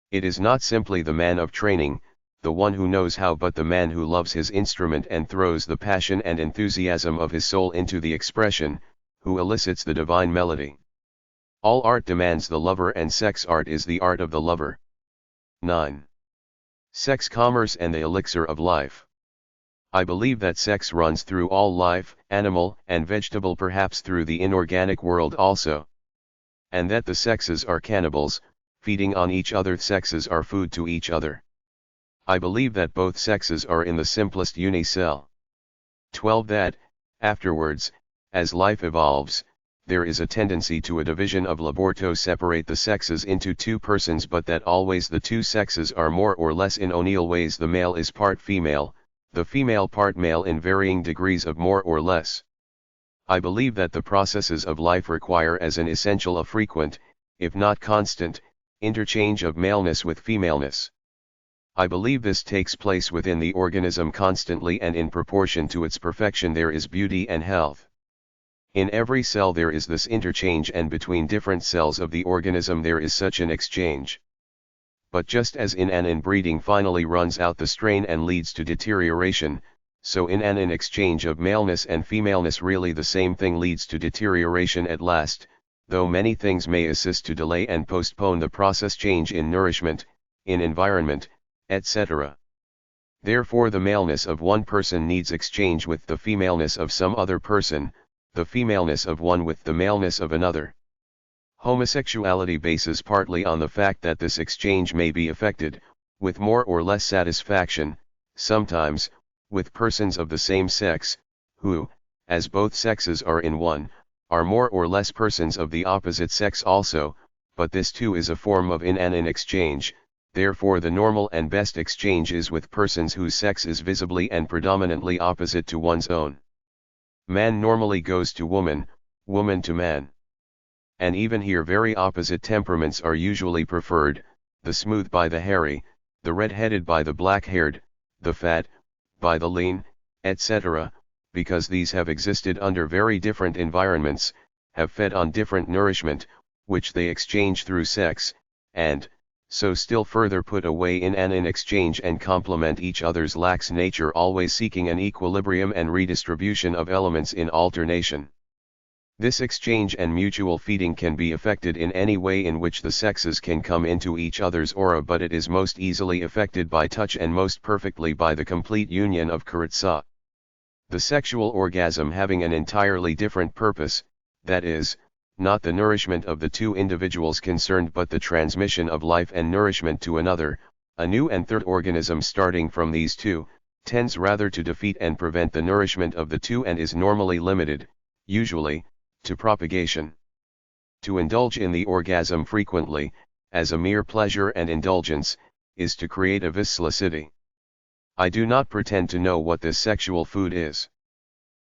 It is not simply the man of training, the one who knows how, but the man who loves his instrument and throws the passion and enthusiasm of his soul into the expression, who elicits the divine melody. All art demands the lover, and sex art is the art of the lover. 9. Sex commerce and the elixir of life. I believe that sex runs through all life, animal and vegetable, perhaps through the inorganic world also. And that the sexes are cannibals, feeding on each other. Sexes are food to each other. I believe that both sexes are in the simplest unicell. 12. That, afterwards, as life evolves, there is a tendency to a division of labor to separate the sexes into two persons, but that always the two sexes are more or less in O'Neill ways. The male is part female, the female part male in varying degrees of more or less. I believe that the processes of life require as an essential a frequent, if not constant, interchange of maleness with femaleness. I believe this takes place within the organism constantly, and in proportion to its perfection there is beauty and health. In every cell there is this interchange, and between different cells of the organism there is such an exchange. But just as in an inbreeding finally runs out the strain and leads to deterioration, so in an exchange of maleness and femaleness really the same thing leads to deterioration at last, though many things may assist to delay and postpone the process: change in nourishment, in environment, etc. Therefore the maleness of one person needs exchange with the femaleness of some other person, the femaleness of one with the maleness of another. Homosexuality bases partly on the fact that this exchange may be effected, with more or less satisfaction, sometimes, with persons of the same sex, who, as both sexes are in one, are more or less persons of the opposite sex also, but this too is a form of in an exchange. Therefore the normal and best exchange is with persons whose sex is visibly and predominantly opposite to one's own. Man normally goes to woman, woman to man. And even here very opposite temperaments are usually preferred, the smooth by the hairy, the red-headed by the black-haired, the fat by the lean, etc., because these have existed under very different environments, have fed on different nourishment, which they exchange through sex, and, so still further put away in an exchange and complement each other's lax nature, always seeking an equilibrium and redistribution of elements in alternation. This exchange and mutual feeding can be effected in any way in which the sexes can come into each other's aura, but it is most easily effected by touch and most perfectly by the complete union of karatsa. The sexual orgasm having an entirely different purpose, that is, not the nourishment of the two individuals concerned but the transmission of life and nourishment to another, a new and third organism starting from these two, tends rather to defeat and prevent the nourishment of the two, and is normally limited, usually, to propagation. To indulge in the orgasm frequently, as a mere pleasure and indulgence, is to create a viscosity. I do not pretend to know what this sexual food is.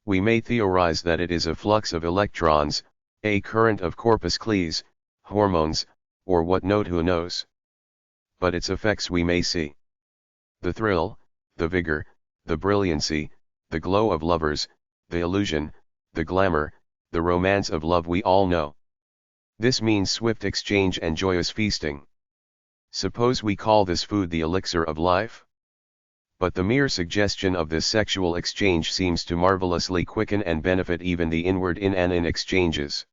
We may theorize that it is a flux of electrons, a current of corpus clis, hormones, or what not, who knows. But its effects we may see. The thrill, the vigor, the brilliancy, the glow of lovers, the illusion, the glamour, the romance of love we all know. This means swift exchange and joyous feasting. Suppose we call this food the elixir of life? But the mere suggestion of this sexual exchange seems to marvelously quicken and benefit even the inward in and in exchanges.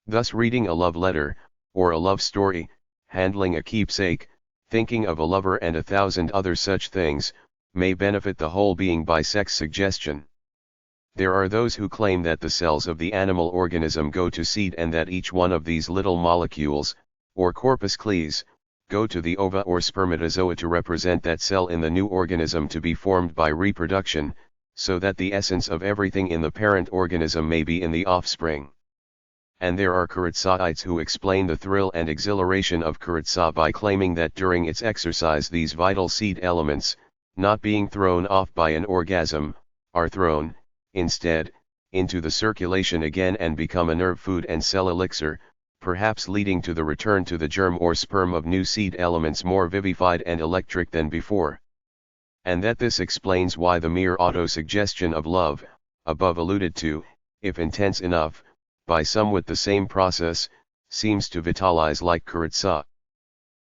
Thus reading a love letter, or a love story, handling a keepsake, thinking of a lover and 1,000 other such things, may benefit the whole being by sex suggestion. There are those who claim that the cells of the animal organism go to seed, and that each one of these little molecules, or corpus clis, go to the ova or spermatozoa to represent that cell in the new organism to be formed by reproduction, so that the essence of everything in the parent organism may be in the offspring. And there are karatsaites who explain the thrill and exhilaration of karatsa by claiming that during its exercise these vital seed elements, not being thrown off by an orgasm, are thrown, instead, into the circulation again and become a nerve food and cell elixir, perhaps leading to the return to the germ or sperm of new seed elements more vivified and electric than before. And that this explains why the mere auto-suggestion of love, above alluded to, if intense enough, by some with the same process, seems to vitalize like karatsa.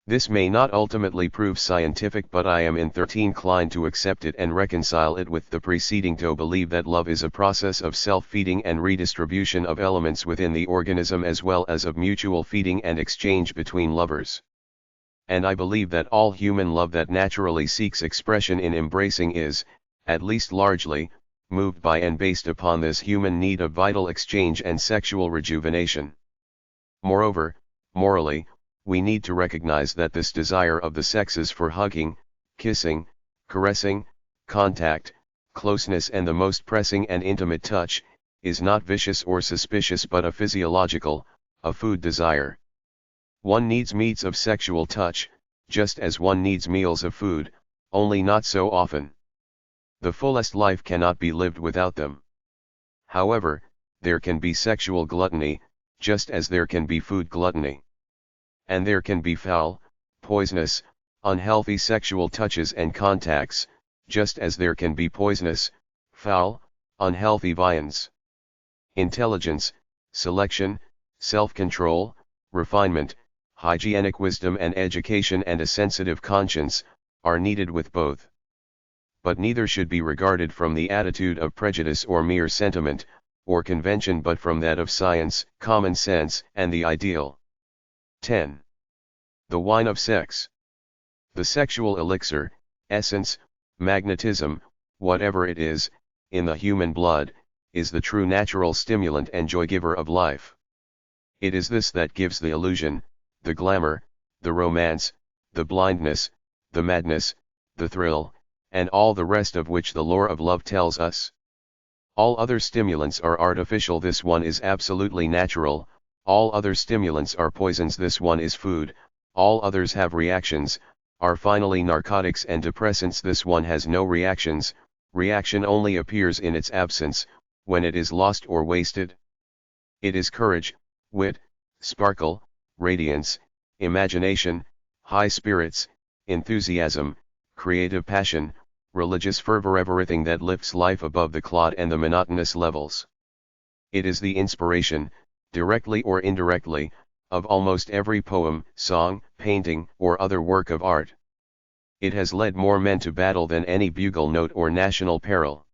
This may not ultimately prove scientific, but I am inclined to accept it and reconcile it with the preceding to believe that love is a process of self-feeding and redistribution of elements within the organism, as well as of mutual feeding and exchange between lovers. and I believe that all human love that naturally seeks expression in embracing is, at least largely, moved by and based upon this human need of vital exchange and sexual rejuvenation. Moreover, morally, we need to recognize that this desire of the sexes for hugging, kissing, caressing, contact, closeness and the most pressing and intimate touch, is not vicious or suspicious but a physiological, a food desire. One needs meats of sexual touch, just as one needs meals of food, only not so often. The fullest life cannot be lived without them. However, there can be sexual gluttony, just as there can be food gluttony. And there can be foul, poisonous, unhealthy sexual touches and contacts, just as there can be poisonous, foul, unhealthy viands. Intelligence, selection, self-control, refinement, hygienic wisdom and education and a sensitive conscience, are needed with both. But neither should be regarded from the attitude of prejudice or mere sentiment, or convention but from that of science, common sense and the ideal. 10. The wine of sex. The sexual elixir, essence, magnetism, whatever it is, in the human blood, is the true natural stimulant and joy-giver of life. It is this that gives the illusion, the glamour, the romance, the blindness, the madness, the thrill, and all the rest of which the lore of love tells us. All other stimulants are artificial, this one is absolutely natural. All other stimulants are poisons, this one is food. All others have reactions, are finally narcotics and depressants, this one has no reactions. Reaction only appears in its absence, when it is lost or wasted. It is courage, wit, sparkle, radiance, imagination, high spirits, enthusiasm, creative passion, religious fervor, everything that lifts life above the clod and the monotonous levels. It is the inspiration, directly or indirectly, of almost every poem, song, painting, or other work of art. It has led more men to battle than any bugle note or national peril.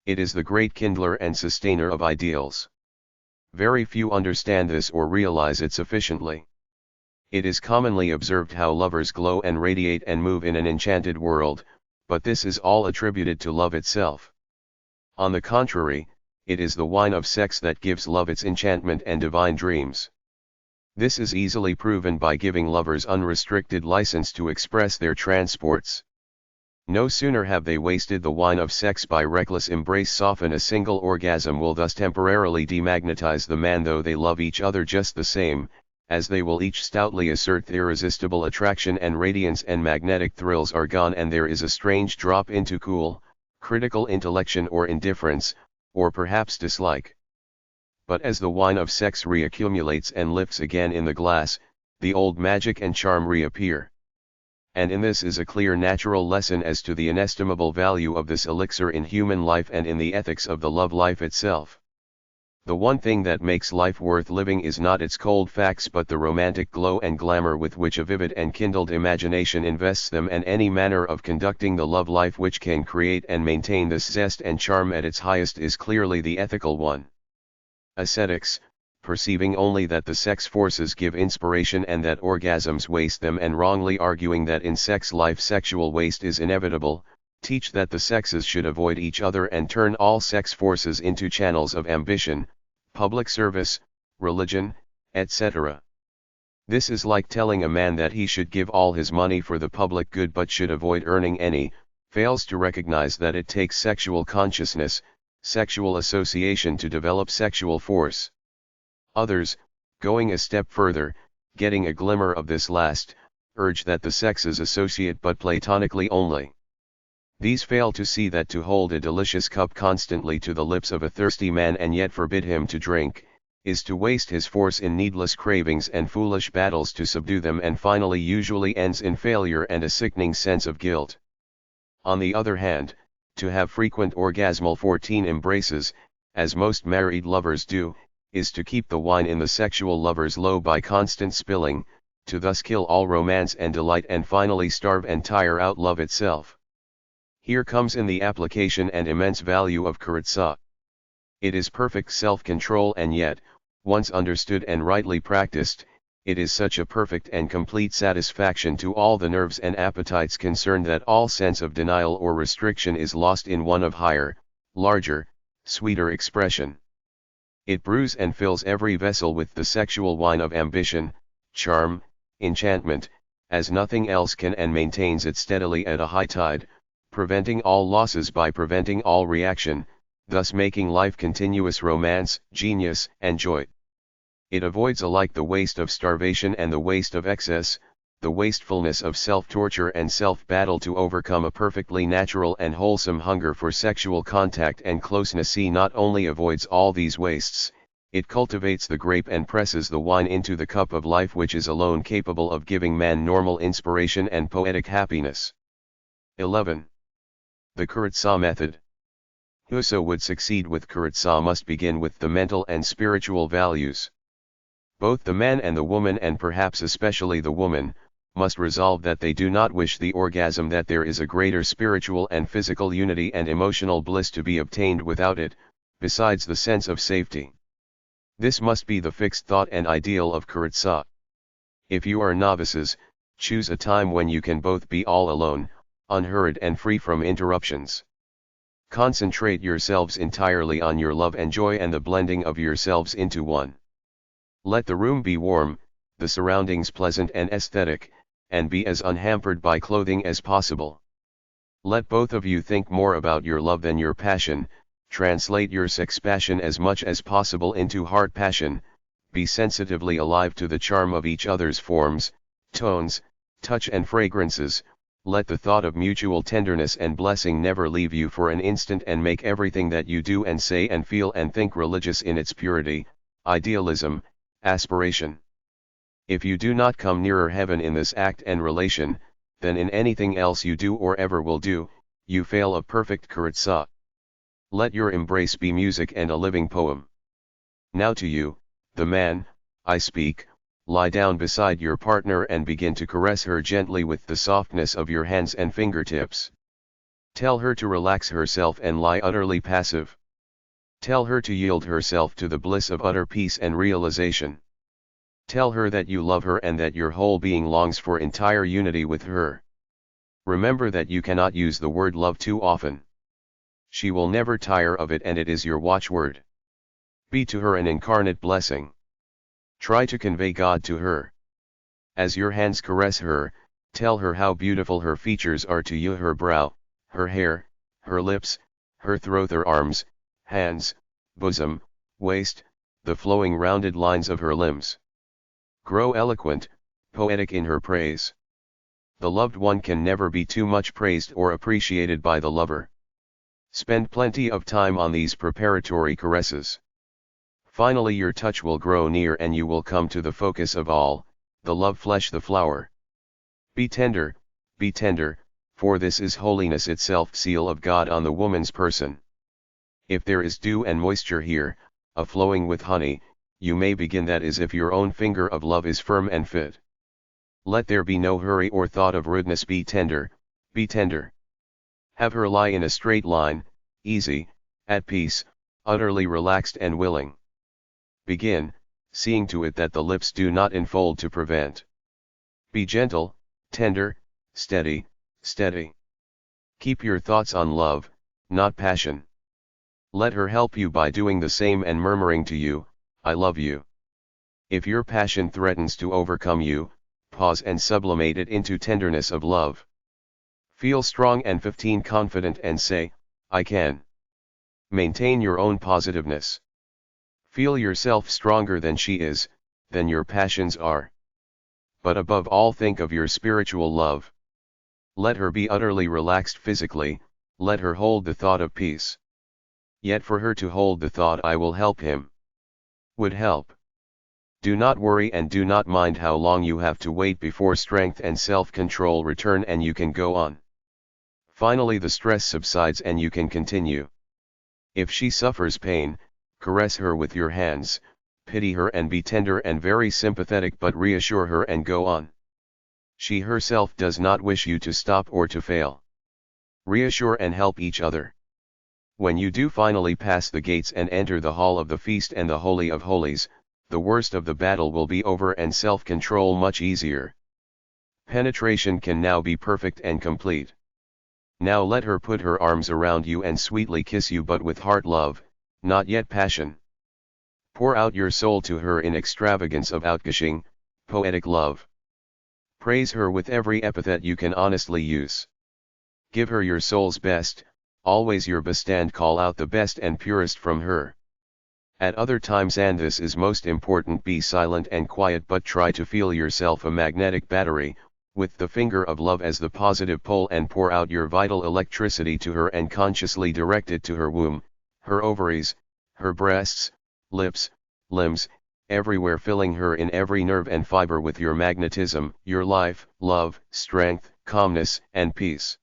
It is the great kindler and sustainer of ideals. Very few understand this or realize it sufficiently. It is commonly observed how lovers glow and radiate and move in an enchanted world, but this is all attributed to love itself. On the contrary, it is the wine of sex that gives love its enchantment and divine dreams. This is easily proven by giving lovers unrestricted license to express their transports. No sooner have they wasted the wine of sex by reckless embrace, soften a single orgasm will thus temporarily demagnetize the man, though they love each other just the same, as they will each stoutly assert the irresistible attraction and radiance and magnetic thrills are gone and there is a strange drop into cool, critical intellection or indifference, or perhaps dislike. But as the wine of sex reaccumulates and lifts again in the glass, the old magic and charm reappear. And in this is a clear natural lesson as to the inestimable value of this elixir in human life and in the ethics of the love life itself. The one thing that makes life worth living is not its cold facts but the romantic glow and glamour with which a vivid and kindled imagination invests them, and any manner of conducting the love life which can create and maintain this zest and charm at its highest is clearly the ethical one. Ascetics, perceiving only that the sex forces give inspiration and that orgasms waste them, and wrongly arguing that in sex life sexual waste is inevitable, teach that the sexes should avoid each other and turn all sex forces into channels of ambition, public service, religion, etc. This is like telling a man that he should give all his money for the public good but should avoid earning any, fails to recognize that it takes sexual consciousness, sexual association to develop sexual force. Others, going a step further, getting a glimmer of this last, urge that the sexes associate but platonically only. These fail to see that to hold a delicious cup constantly to the lips of a thirsty man and yet forbid him to drink, is to waste his force in needless cravings and foolish battles to subdue them, and finally usually ends in failure and a sickening sense of guilt. On the other hand, to have frequent orgasmal 14 embraces, as most married lovers do, is to keep the wine in the sexual lovers low by constant spilling, to thus kill all romance and delight and finally starve and tire out love itself. Here comes in the application and immense value of karatsa. It is perfect self-control, and yet, once understood and rightly practiced, It is such a perfect and complete satisfaction to all the nerves and appetites concerned that all sense of denial or restriction is lost in one of higher, larger, sweeter expression. It brews and fills every vessel with the sexual wine of ambition, charm, enchantment, as nothing else can, and maintains it steadily at a high tide, preventing all losses by preventing all reaction, thus making life continuous romance, genius, and joy. It avoids alike the waste of starvation and the waste of excess, the wastefulness of self-torture and self-battle to overcome a perfectly natural and wholesome hunger for sexual contact and closeness. He not only avoids all these wastes, it cultivates the grape and presses the wine into the cup of life, which is alone capable of giving man normal inspiration and poetic happiness. 11. The Kuratsa method. Whoso would succeed with Kuratsa must begin with the mental and spiritual values. Both the man and the woman, and perhaps especially the woman, must resolve that they do not wish the orgasm, that there is a greater spiritual and physical unity and emotional bliss to be obtained without it, besides the sense of safety. This must be the fixed thought and ideal of Kuratsa. If you are novices, choose a time when you can both be all alone, unhurried and free from interruptions. Concentrate yourselves entirely on your love and joy and the blending of yourselves into one. Let the room be warm, the surroundings pleasant and aesthetic, and be as unhampered by clothing as possible. Let both of you think more about your love than your passion, translate your sex passion as much as possible into heart passion, be sensitively alive to the charm of each other's forms, tones, touch and fragrances. Let the thought of mutual tenderness and blessing never leave you for an instant, and make everything that you do and say and feel and think religious in its purity, idealism, aspiration. If you do not come nearer heaven in this act and relation, than in anything else you do or ever will do, you fail of perfect Kuratsa. Let your embrace be music and a living poem. Now to you, the man, I speak. Lie down beside your partner and begin to caress her gently with the softness of your hands and fingertips. Tell her to relax herself and lie utterly passive. Tell her to yield herself to the bliss of utter peace and realization. Tell her that you love her and that your whole being longs for entire unity with her. Remember that you cannot use the word love too often. She will never tire of it, and it is your watchword. Be to her an incarnate blessing. Try to convey God to her. As your hands caress her, tell her how beautiful her features are to you, her brow, her hair, her lips, her throat, her arms, hands, bosom, waist, the flowing rounded lines of her limbs. Grow eloquent, poetic in her praise. The loved one can never be too much praised or appreciated by the lover. Spend plenty of time on these preparatory caresses. Finally your touch will grow near and you will come to the focus of all, the love flesh, the flower. Be tender, for this is holiness itself, seal of God on the woman's person. If there is dew and moisture here, a flowing with honey, you may begin, that is if your own finger of love is firm and fit. Let there be no hurry or thought of rudeness. Be tender. Have her lie in a straight line, easy, at peace, utterly relaxed and willing. Begin, seeing to it that the lips do not enfold to prevent. Be gentle, tender, steady. Keep your thoughts on love, not passion. Let her help you by doing the same and murmuring to you, I love you. If your passion threatens to overcome you, pause and sublimate it into tenderness of love. Feel strong and confident and say, I can. Maintain your own positiveness. Feel yourself stronger than she is, than your passions are. But above all, think of your spiritual love. Let her be utterly relaxed physically, let her hold the thought of peace. Yet for her to hold the thought, I will help him, would help. Do not worry and do not mind how long you have to wait before strength and self-control return and you can go on. Finally the stress subsides and you can continue. If she suffers pain, caress her with your hands, pity her and be tender and very sympathetic, but reassure her and go on. She herself does not wish you to stop or to fail. Reassure and help each other. When you do finally pass the gates and enter the hall of the feast and the Holy of Holies, the worst of the battle will be over and self-control much easier. Penetration can now be perfect and complete. Now let her put her arms around you and sweetly kiss you, but with heart love, not yet passion. Pour out your soul to her in extravagance of outgushing, poetic love. Praise her with every epithet you can honestly use. Give her your soul's best, always your best, and call out the best and purest from her. At other times, and this is most important, be silent and quiet, but try to feel yourself a magnetic battery, with the finger of love as the positive pole, and pour out your vital electricity to her and consciously direct it to her womb, her ovaries, her breasts, lips, limbs, everywhere, filling her in every nerve and fiber with your magnetism, your life, love, strength, calmness, and peace.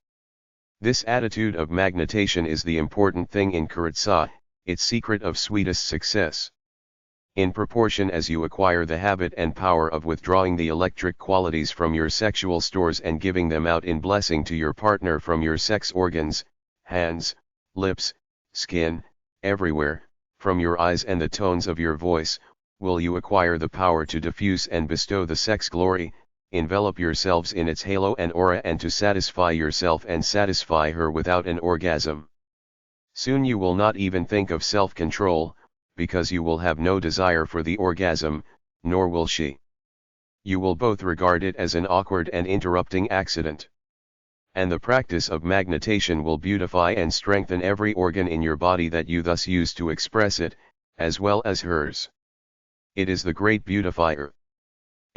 This attitude of magnetation is the important thing in Karatsa, its secret of sweetest success. In proportion as you acquire the habit and power of withdrawing the electric qualities from your sexual stores and giving them out in blessing to your partner from your sex organs, hands, lips, skin, everywhere, from your eyes and the tones of your voice, will you acquire the power to diffuse and bestow the sex glory, envelop yourselves in its halo and aura, and to satisfy yourself and satisfy her without an orgasm. Soon you will not even think of self-control, because you will have no desire for the orgasm, nor will she. You will both regard it as an awkward and interrupting accident. And the practice of magnetation will beautify and strengthen every organ in your body that you thus use to express it, as well as hers. It is the great beautifier.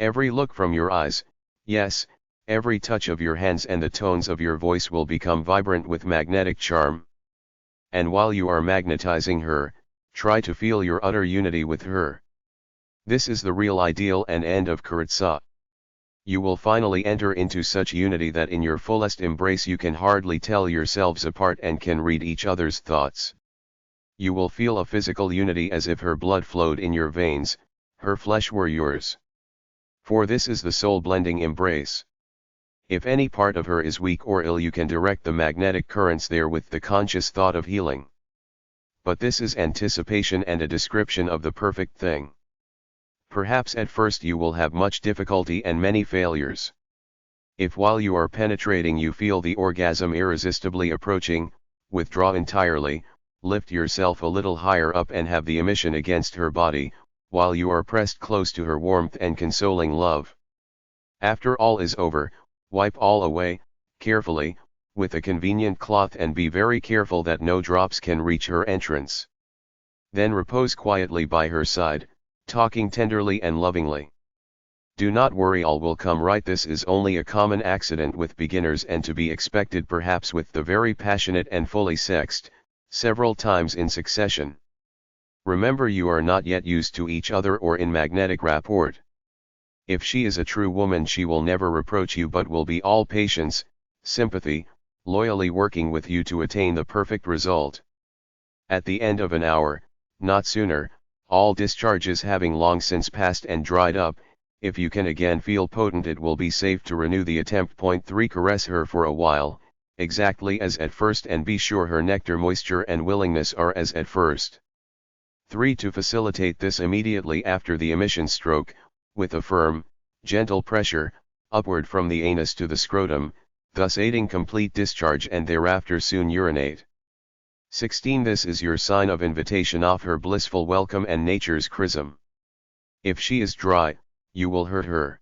Every look from your eyes, yes, every touch of your hands and the tones of your voice will become vibrant with magnetic charm. And while you are magnetizing her, try to feel your utter unity with her. This is the real ideal and end of Karatsa. You will finally enter into such unity that in your fullest embrace you can hardly tell yourselves apart and can read each other's thoughts. You will feel a physical unity as if her blood flowed in your veins, her flesh were yours. For this is the soul-blending embrace. If any part of her is weak or ill, you can direct the magnetic currents there with the conscious thought of healing. But this is anticipation and a description of the perfect thing. Perhaps at first you will have much difficulty and many failures. If while you are penetrating you feel the orgasm irresistibly approaching, withdraw entirely, lift yourself a little higher up and have the emission against her body, while you are pressed close to her warmth and consoling love. After all is over, wipe all away, carefully, with a convenient cloth, and be very careful that no drops can reach her entrance. Then repose quietly by her side, talking tenderly and lovingly. Do not worry, all will come right. This is only a common accident with beginners and to be expected perhaps with the very passionate and fully sexed, several times in succession. Remember, you are not yet used to each other or in magnetic rapport. If she is a true woman, she will never reproach you but will be all patience, sympathy, loyally working with you to attain the perfect result. At the end of an hour, not sooner, all discharges having long since passed and dried up, if you can again feel potent, it will be safe to renew the attempt. Point 3. Caress her for a while, exactly as at first, and be sure her nectar, moisture and willingness are as at first. 3. To facilitate this, immediately after the emission stroke, with a firm, gentle pressure, upward from the anus to the scrotum, thus aiding complete discharge, and thereafter soon urinate. 16. This is your sign of invitation off her blissful welcome and nature's chrism. If she is dry, you will hurt her.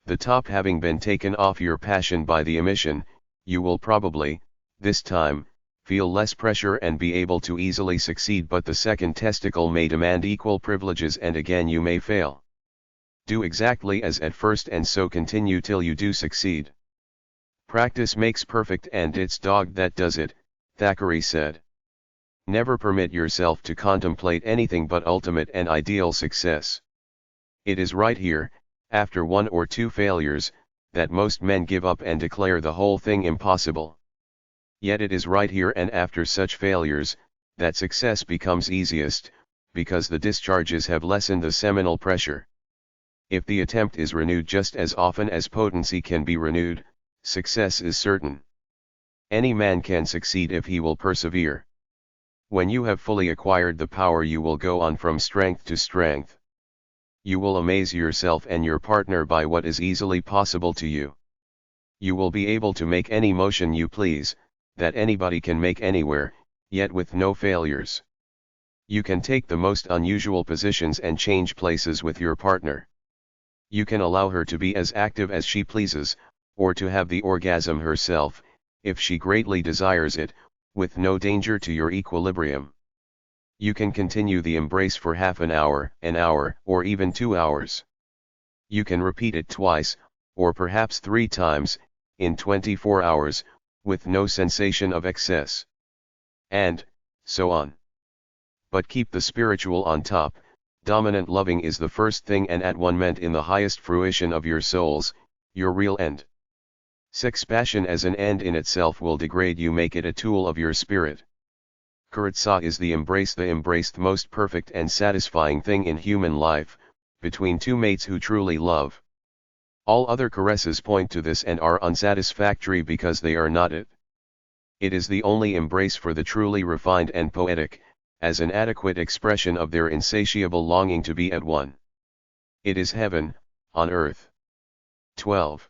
The top having been taken off your passion by the emission, you will probably, this time, feel less pressure and be able to easily succeed, but the second testicle may demand equal privileges and again you may fail. Do exactly as at first and so continue till you do succeed. Practice makes perfect, and it's dog that does it, Thackeray said. Never permit yourself to contemplate anything but ultimate and ideal success. It is right here, after 1 or 2 failures, that most men give up and declare the whole thing impossible. Yet it is right here and after such failures, that success becomes easiest, because the discharges have lessened the seminal pressure. If the attempt is renewed just as often as potency can be renewed, success is certain. Any man can succeed if he will persevere. When you have fully acquired the power, you will go on from strength to strength. You will amaze yourself and your partner by what is easily possible to you. You will be able to make any motion you please, that anybody can make anywhere, yet with no failures. You can take the most unusual positions and change places with your partner. You can allow her to be as active as she pleases, or to have the orgasm herself, if she greatly desires it, with no danger to your equilibrium. You can continue the embrace for half an hour, or even 2 hours. You can repeat it twice, or perhaps 3 times, in 24 hours, with no sensation of excess. And so on. But keep the spiritual on top. Dominant loving is the first thing and at one meant in the highest fruition of your souls, your real end. Sex passion as an end in itself will degrade you, make it a tool of your spirit. Kuritsa is the embraced most perfect and satisfying thing in human life, between two mates who truly love. All other caresses point to this and are unsatisfactory because they are not it. It is the only embrace for the truly refined and poetic, as an adequate expression of their insatiable longing to be at one. It is heaven, on earth. 12.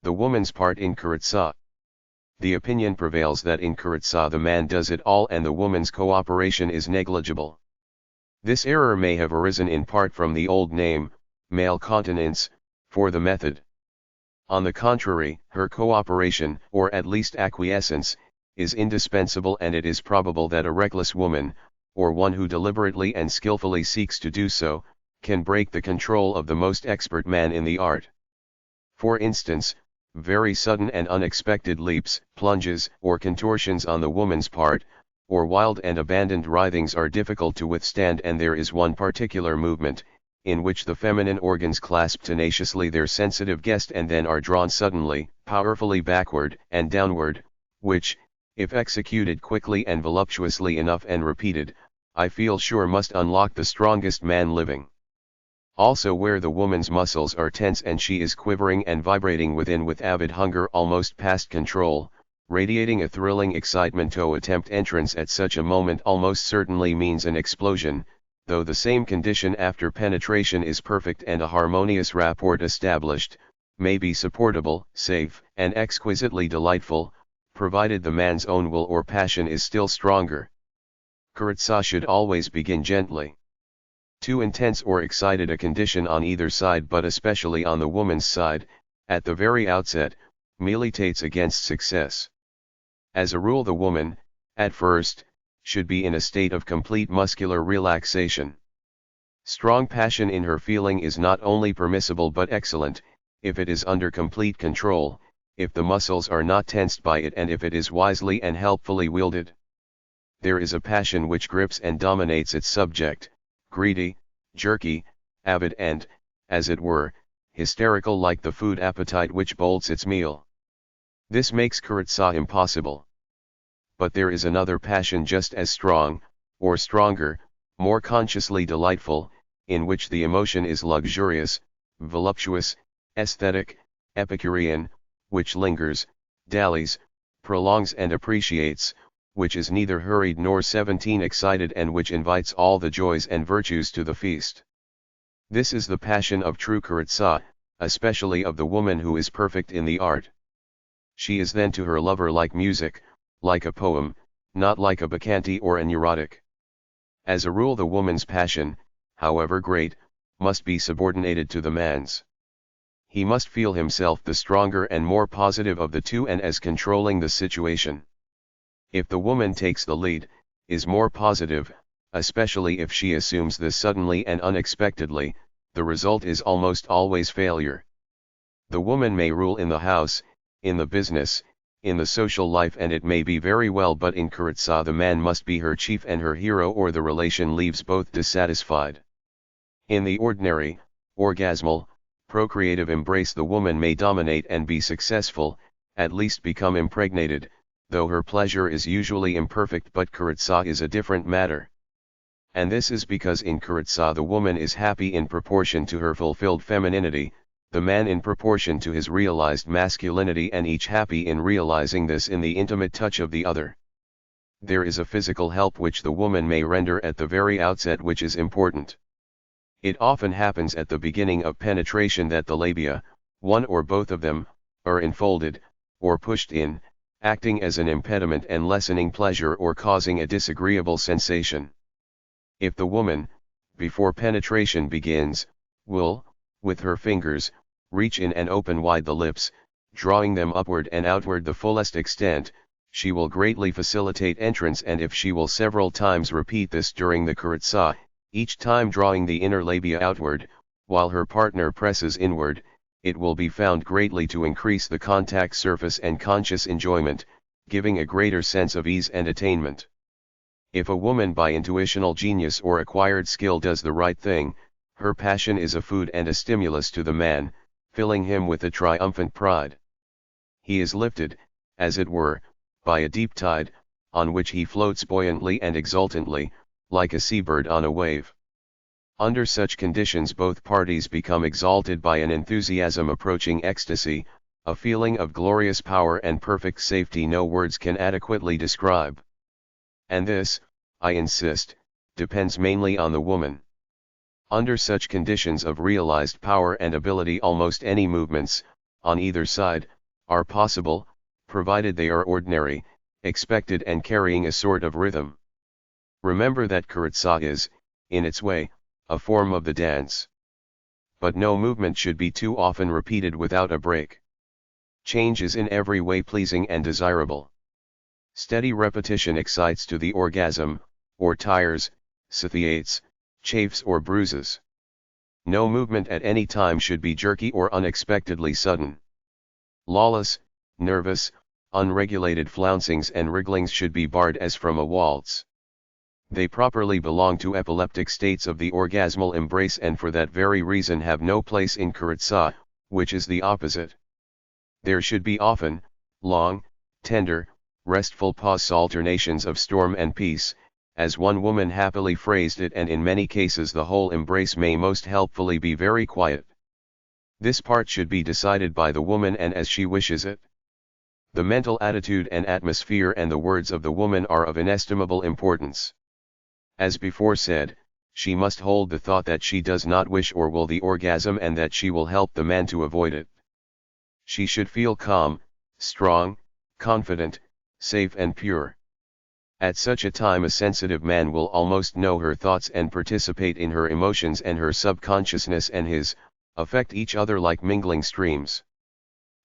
The woman's part in Kuritsa. The opinion prevails that in Kuritsa the man does it all and the woman's cooperation is negligible. This error may have arisen in part from the old name, male continence, for the method. On the contrary, her cooperation, or at least acquiescence, is indispensable, and it is probable that a reckless woman, or one who deliberately and skillfully seeks to do so, can break the control of the most expert man in the art. For instance, very sudden and unexpected leaps, plunges, or contortions on the woman's part, or wild and abandoned writhings are difficult to withstand, and there is one particular movement, in which the feminine organs clasp tenaciously their sensitive guest and then are drawn suddenly, powerfully backward and downward, which, if executed quickly and voluptuously enough and repeated, I feel sure must unlock the strongest man living. Also where the woman's muscles are tense and she is quivering and vibrating within with avid hunger almost past control, radiating a thrilling excitement, to attempt entrance at such a moment almost certainly means an explosion, though the same condition after penetration is perfect and a harmonious rapport established, may be supportable, safe, and exquisitely delightful, provided the man's own will or passion is still stronger. Kuritsa should always begin gently. Too intense or excited a condition on either side, but especially on the woman's side, at the very outset, militates against success. As a rule the woman, at first, should be in a state of complete muscular relaxation. Strong passion in her feeling is not only permissible but excellent, if it is under complete control, if the muscles are not tensed by it, and if it is wisely and helpfully wielded. There is a passion which grips and dominates its subject, greedy, jerky, avid and, as it were, hysterical, like the food appetite which bolts its meal. This makes Kuritsa impossible. But there is another passion just as strong, or stronger, more consciously delightful, in which the emotion is luxurious, voluptuous, aesthetic, Epicurean, which lingers, dallies, prolongs and appreciates, which is neither hurried nor 17 excited, and which invites all the joys and virtues to the feast. This is the passion of true Kuritsa, especially of the woman who is perfect in the art. She is then to her lover like music, like a poem, not like a bacchante or an erotic. As a rule the woman's passion, however great, must be subordinated to the man's. He must feel himself the stronger and more positive of the two and as controlling the situation. If the woman takes the lead, is more positive, especially if she assumes this suddenly and unexpectedly, the result is almost always failure. The woman may rule in the house, in the business, in the social life, and it may be very well, but in Kuritsa the man must be her chief and her hero, or the relation leaves both dissatisfied. In the ordinary, orgasmal, procreative embrace the woman may dominate and be successful, at least become impregnated, though her pleasure is usually imperfect, but Kuritsa is a different matter. And this is because in Kuritsa the woman is happy in proportion to her fulfilled femininity, the man in proportion to his realized masculinity, and each happy in realizing this in the intimate touch of the other. There is a physical help which the woman may render at the very outset which is important. It often happens at the beginning of penetration that the labia, one or both of them, are enfolded, or pushed in, acting as an impediment and lessening pleasure or causing a disagreeable sensation. If the woman, before penetration begins, will, with her fingers, reach in and open wide the lips, drawing them upward and outward the fullest extent, she will greatly facilitate entrance, and if she will several times repeat this during the kuritsa, each time drawing the inner labia outward, while her partner presses inward, it will be found greatly to increase the contact surface and conscious enjoyment, giving a greater sense of ease and attainment. If a woman by intuitional genius or acquired skill does the right thing, her passion is a food and a stimulus to the man, filling him with a triumphant pride. He is lifted, as it were, by a deep tide, on which he floats buoyantly and exultantly, like a seabird on a wave. Under such conditions both parties become exalted by an enthusiasm approaching ecstasy, a feeling of glorious power and perfect safety no words can adequately describe. And this, I insist, depends mainly on the woman. Under such conditions of realized power and ability almost any movements, on either side, are possible, provided they are ordinary, expected and carrying a sort of rhythm. Remember that kuritsa is, in its way, a form of the dance. But no movement should be too often repeated without a break. Change is in every way pleasing and desirable. Steady repetition excites to the orgasm, or tires, satiates, chafes or bruises. No movement at any time should be jerky or unexpectedly sudden. Lawless, nervous, unregulated flouncings and wrigglings should be barred as from a waltz. They properly belong to epileptic states of the orgasmal embrace, and for that very reason have no place in kuritsa, which is the opposite. There should be often, long, tender, restful pause alternations of storm and peace, as one woman happily phrased it, and in many cases the whole embrace may most helpfully be very quiet. This part should be decided by the woman and as she wishes it. The mental attitude and atmosphere and the words of the woman are of inestimable importance. As before said, she must hold the thought that she does not wish or will the orgasm and that she will help the man to avoid it. She should feel calm, strong, confident, safe and pure. At such a time a sensitive man will almost know her thoughts and participate in her emotions, and her subconsciousness and his, affect each other like mingling streams.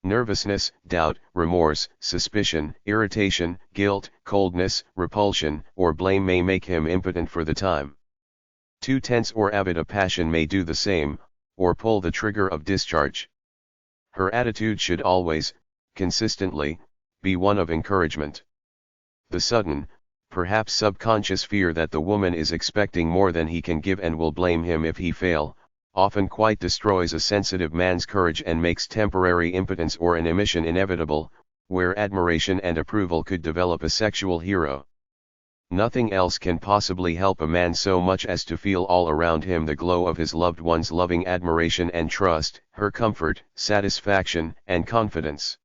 Nervousness, doubt, remorse, suspicion, irritation, guilt, coldness, repulsion, or blame may make him impotent for the time. Too tense or avid a passion may do the same, or pull the trigger of discharge. Her attitude should always, consistently, be one of encouragement. The sudden, perhaps subconscious fear that the woman is expecting more than he can give and will blame him if he fail, often quite destroys a sensitive man's courage and makes temporary impotence or an emission inevitable, where admiration and approval could develop a sexual hero. Nothing else can possibly help a man so much as to feel all around him the glow of his loved one's loving admiration and trust, her comfort, satisfaction, and confidence.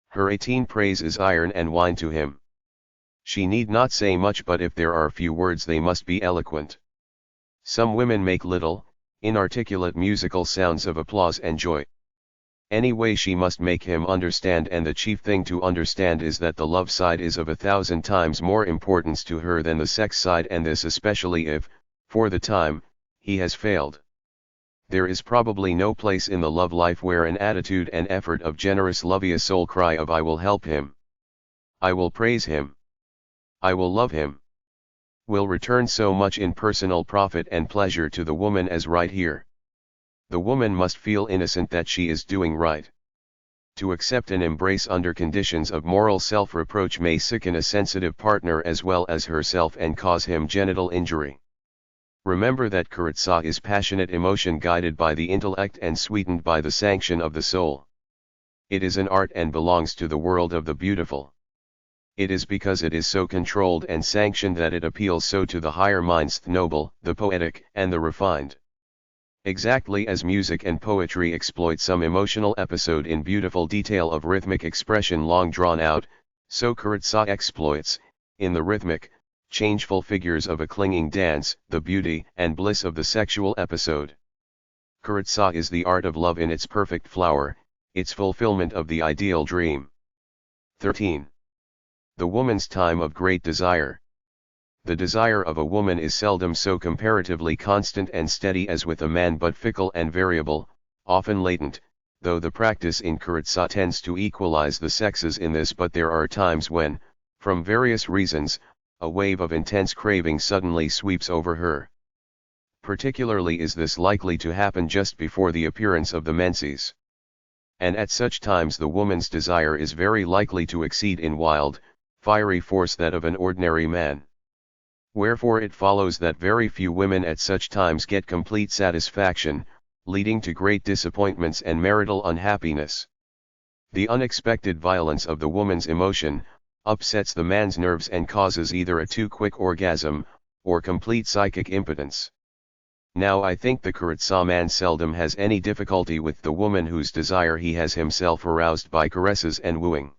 Her 18 praise is iron and wine to him. She need not say much, but if there are few words they must be eloquent. Some women make little, inarticulate musical sounds of applause and joy. Anyway, she must make him understand, and the chief thing to understand is that the love side is of 1,000 times more importance to her than the sex side, and this especially if, for the time, he has failed. There is probably no place in the love life where an attitude and effort of generous love, a soul cry of I will help him, I will praise him, I will love him, will return so much in personal profit and pleasure to the woman as right here. The woman must feel innocent that she is doing right. To accept an embrace under conditions of moral self-reproach may sicken a sensitive partner as well as herself and cause him genital injury. Remember that kuritsa is passionate emotion guided by the intellect and sweetened by the sanction of the soul. It is an art and belongs to the world of the beautiful. It is because it is so controlled and sanctioned that it appeals so to the higher minds, the noble, the poetic, and the refined. Exactly as music and poetry exploit some emotional episode in beautiful detail of rhythmic expression long drawn out, so kuritsa exploits, in the rhythmic, changeful figures of a clinging dance, the beauty and bliss of the sexual episode. Kuritsa is the art of love in its perfect flower, its fulfillment of the ideal dream. 13. The woman's time of great desire. The desire of a woman is seldom so comparatively constant and steady as with a man, but fickle and variable, often latent, though the practice in Kuritsa tends to equalize the sexes in this, but there are times when, from various reasons, a wave of intense craving suddenly sweeps over her. Particularly is this likely to happen just before the appearance of the menses. And at such times the woman's desire is very likely to exceed in wild, fiery force that of an ordinary man. Wherefore it follows that very few women at such times get complete satisfaction, leading to great disappointments and marital unhappiness. The unexpected violence of the woman's emotion upsets the man's nerves and causes either a too quick orgasm, or complete psychic impotence. Now I think the Kuritsa man seldom has any difficulty with the woman whose desire he has himself aroused by caresses and wooing.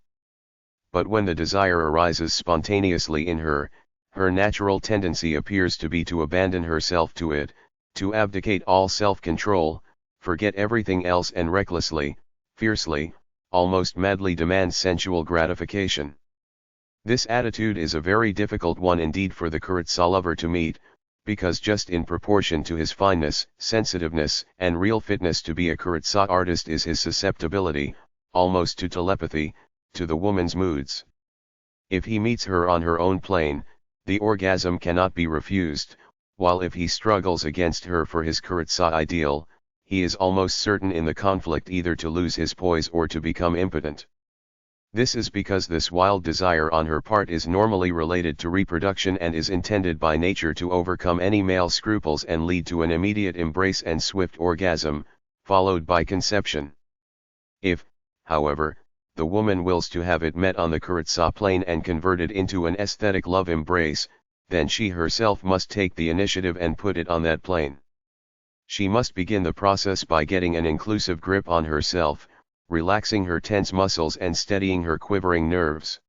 But when the desire arises spontaneously in her, her natural tendency appears to be to abandon herself to it, to abdicate all self-control, forget everything else, and recklessly, fiercely, almost madly demand sensual gratification. This attitude is a very difficult one indeed for the Kuritsa lover to meet, because just in proportion to his fineness, sensitiveness, and real fitness to be a Kuritsa artist is his susceptibility, almost to telepathy, to the woman's moods. If he meets her on her own plane, the orgasm cannot be refused, while if he struggles against her for his Kuritsa ideal, he is almost certain in the conflict either to lose his poise or to become impotent. This is because this wild desire on her part is normally related to reproduction and is intended by nature to overcome any male scruples and lead to an immediate embrace and swift orgasm, followed by conception. If, however, the woman wills to have it met on the Kuritsa plane and converted into an aesthetic love embrace, then she herself must take the initiative and put it on that plane. She must begin the process by getting an inclusive grip on herself, relaxing her tense muscles and steadying her quivering nerves.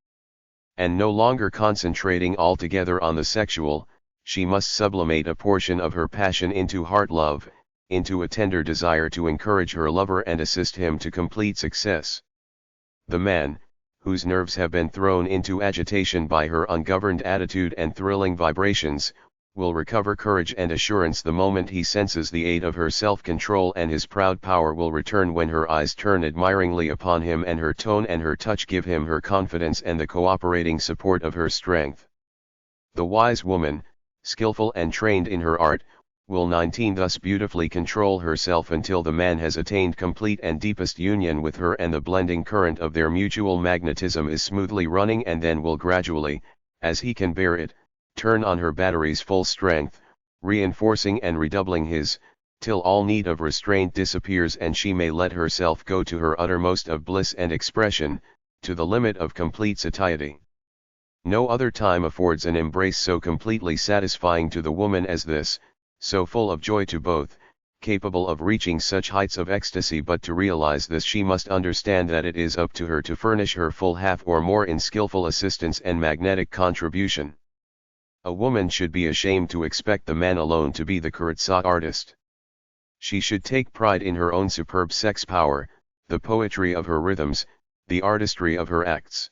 And no longer concentrating altogether on the sexual, she must sublimate a portion of her passion into heart love, into a tender desire to encourage her lover and assist him to complete success. The man, whose nerves have been thrown into agitation by her ungoverned attitude and thrilling vibrations, will recover courage and assurance the moment he senses the aid of her self-control, and his proud power will return when her eyes turn admiringly upon him and her tone and her touch give him her confidence and the cooperating support of her strength. The wise woman, skillful and trained in her art, will 19 thus beautifully control herself until the man has attained complete and deepest union with her and the blending current of their mutual magnetism is smoothly running, and then will gradually, as he can bear it, turn on her batteries full strength, reinforcing and redoubling his, till all need of restraint disappears and she may let herself go to her uttermost of bliss and expression, to the limit of complete satiety. No other time affords an embrace so completely satisfying to the woman as this, so full of joy to both, capable of reaching such heights of ecstasy. But to realize this she must understand that it is up to her to furnish her full half or more in skillful assistance and magnetic contribution. A woman should be ashamed to expect the man alone to be the Kuritsa artist. She should take pride in her own superb sex power, the poetry of her rhythms, the artistry of her acts.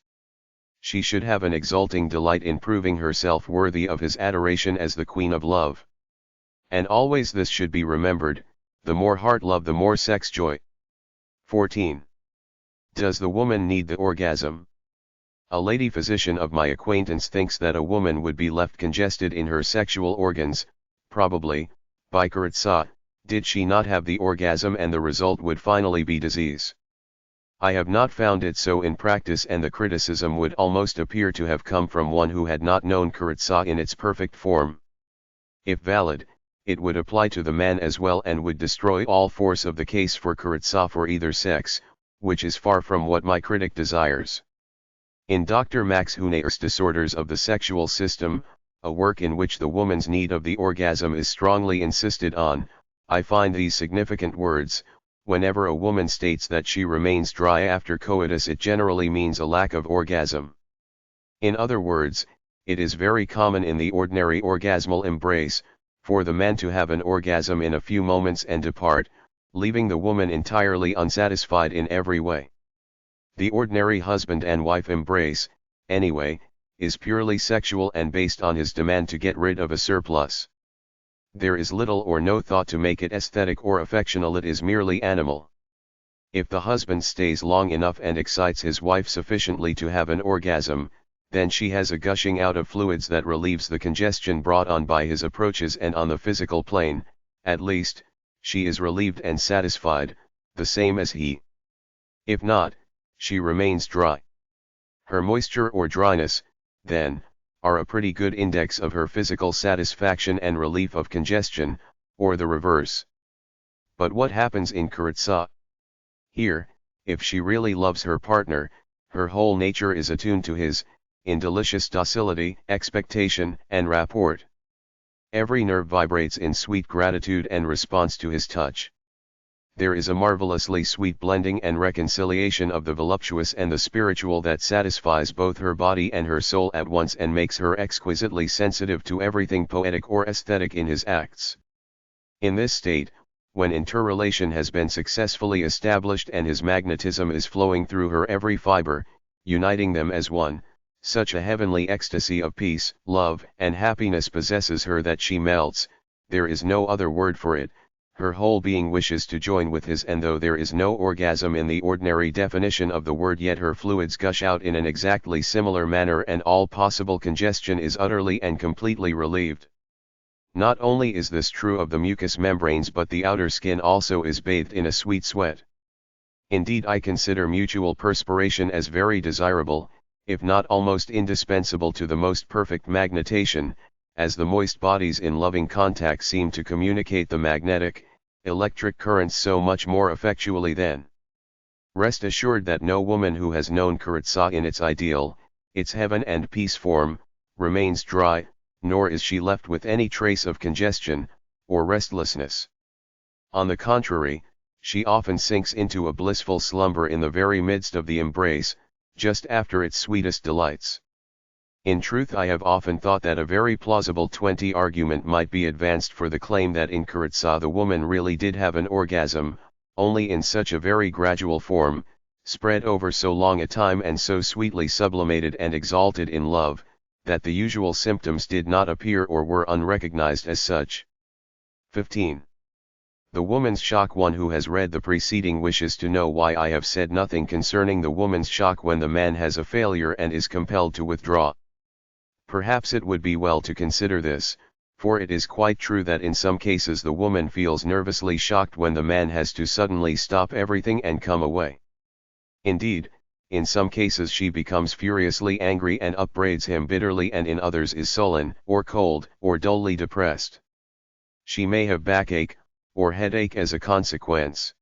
She should have an exulting delight in proving herself worthy of his adoration as the queen of love. And always this should be remembered: the more heart love, the more sex joy. 14. Does the woman need the orgasm? A lady physician of my acquaintance thinks that a woman would be left congested in her sexual organs, probably, by Kuritsa, did she not have the orgasm, and the result would finally be disease. I have not found it so in practice, and the criticism would almost appear to have come from one who had not known Kuritsa in its perfect form. If valid, it would apply to the man as well and would destroy all force of the case for Kuritsa for either sex, which is far from what my critic desires. In Dr. Max Huneer's Disorders of the Sexual System, a work in which the woman's need of the orgasm is strongly insisted on, I find these significant words: whenever a woman states that she remains dry after coitus, it generally means a lack of orgasm. In other words, it is very common in the ordinary orgasmal embrace, for the man to have an orgasm in a few moments and depart, leaving the woman entirely unsatisfied in every way. The ordinary husband and wife embrace, anyway, is purely sexual and based on his demand to get rid of a surplus. There is little or no thought to make it aesthetic or affectional, it is merely animal. If the husband stays long enough and excites his wife sufficiently to have an orgasm, then she has a gushing out of fluids that relieves the congestion brought on by his approaches, and on the physical plane, at least, she is relieved and satisfied, the same as he. If not, she remains dry. Her moisture or dryness, then, are a pretty good index of her physical satisfaction and relief of congestion, or the reverse. But what happens in Kuritsa? Here, if she really loves her partner, her whole nature is attuned to his, in delicious docility, expectation, and rapport. Every nerve vibrates in sweet gratitude and response to his touch. There is a marvelously sweet blending and reconciliation of the voluptuous and the spiritual that satisfies both her body and her soul at once and makes her exquisitely sensitive to everything poetic or aesthetic in his acts. In this state, when interrelation has been successfully established and his magnetism is flowing through her every fiber, uniting them as one, such a heavenly ecstasy of peace, love, and happiness possesses her that she melts, there is no other word for it, her whole being wishes to join with his, and though there is no orgasm in the ordinary definition of the word, yet her fluids gush out in an exactly similar manner and all possible congestion is utterly and completely relieved. Not only is this true of the mucous membranes, but the outer skin also is bathed in a sweet sweat. Indeed, I consider mutual perspiration as very desirable, if not almost indispensable to the most perfect magnetation, as the moist bodies in loving contact seem to communicate the magnetic, electric currents so much more effectually than. Rest assured that no woman who has known Kuritsa in its ideal, its heaven and peace form, remains dry, nor is she left with any trace of congestion, or restlessness. On the contrary, she often sinks into a blissful slumber in the very midst of the embrace, just after its sweetest delights. In truth, I have often thought that a very plausible 20 argument might be advanced for the claim that in Kuritsa the woman really did have an orgasm, only in such a very gradual form, spread over so long a time and so sweetly sublimated and exalted in love, that the usual symptoms did not appear or were unrecognized as such. 15. The woman's shock. One who has read the preceding wishes to know why I have said nothing concerning the woman's shock when the man has a failure and is compelled to withdraw. Perhaps it would be well to consider this, for it is quite true that in some cases the woman feels nervously shocked when the man has to suddenly stop everything and come away. Indeed, in some cases she becomes furiously angry and upbraids him bitterly, and in others is sullen, or cold, or dully depressed. She may have backache, or headache as a consequence.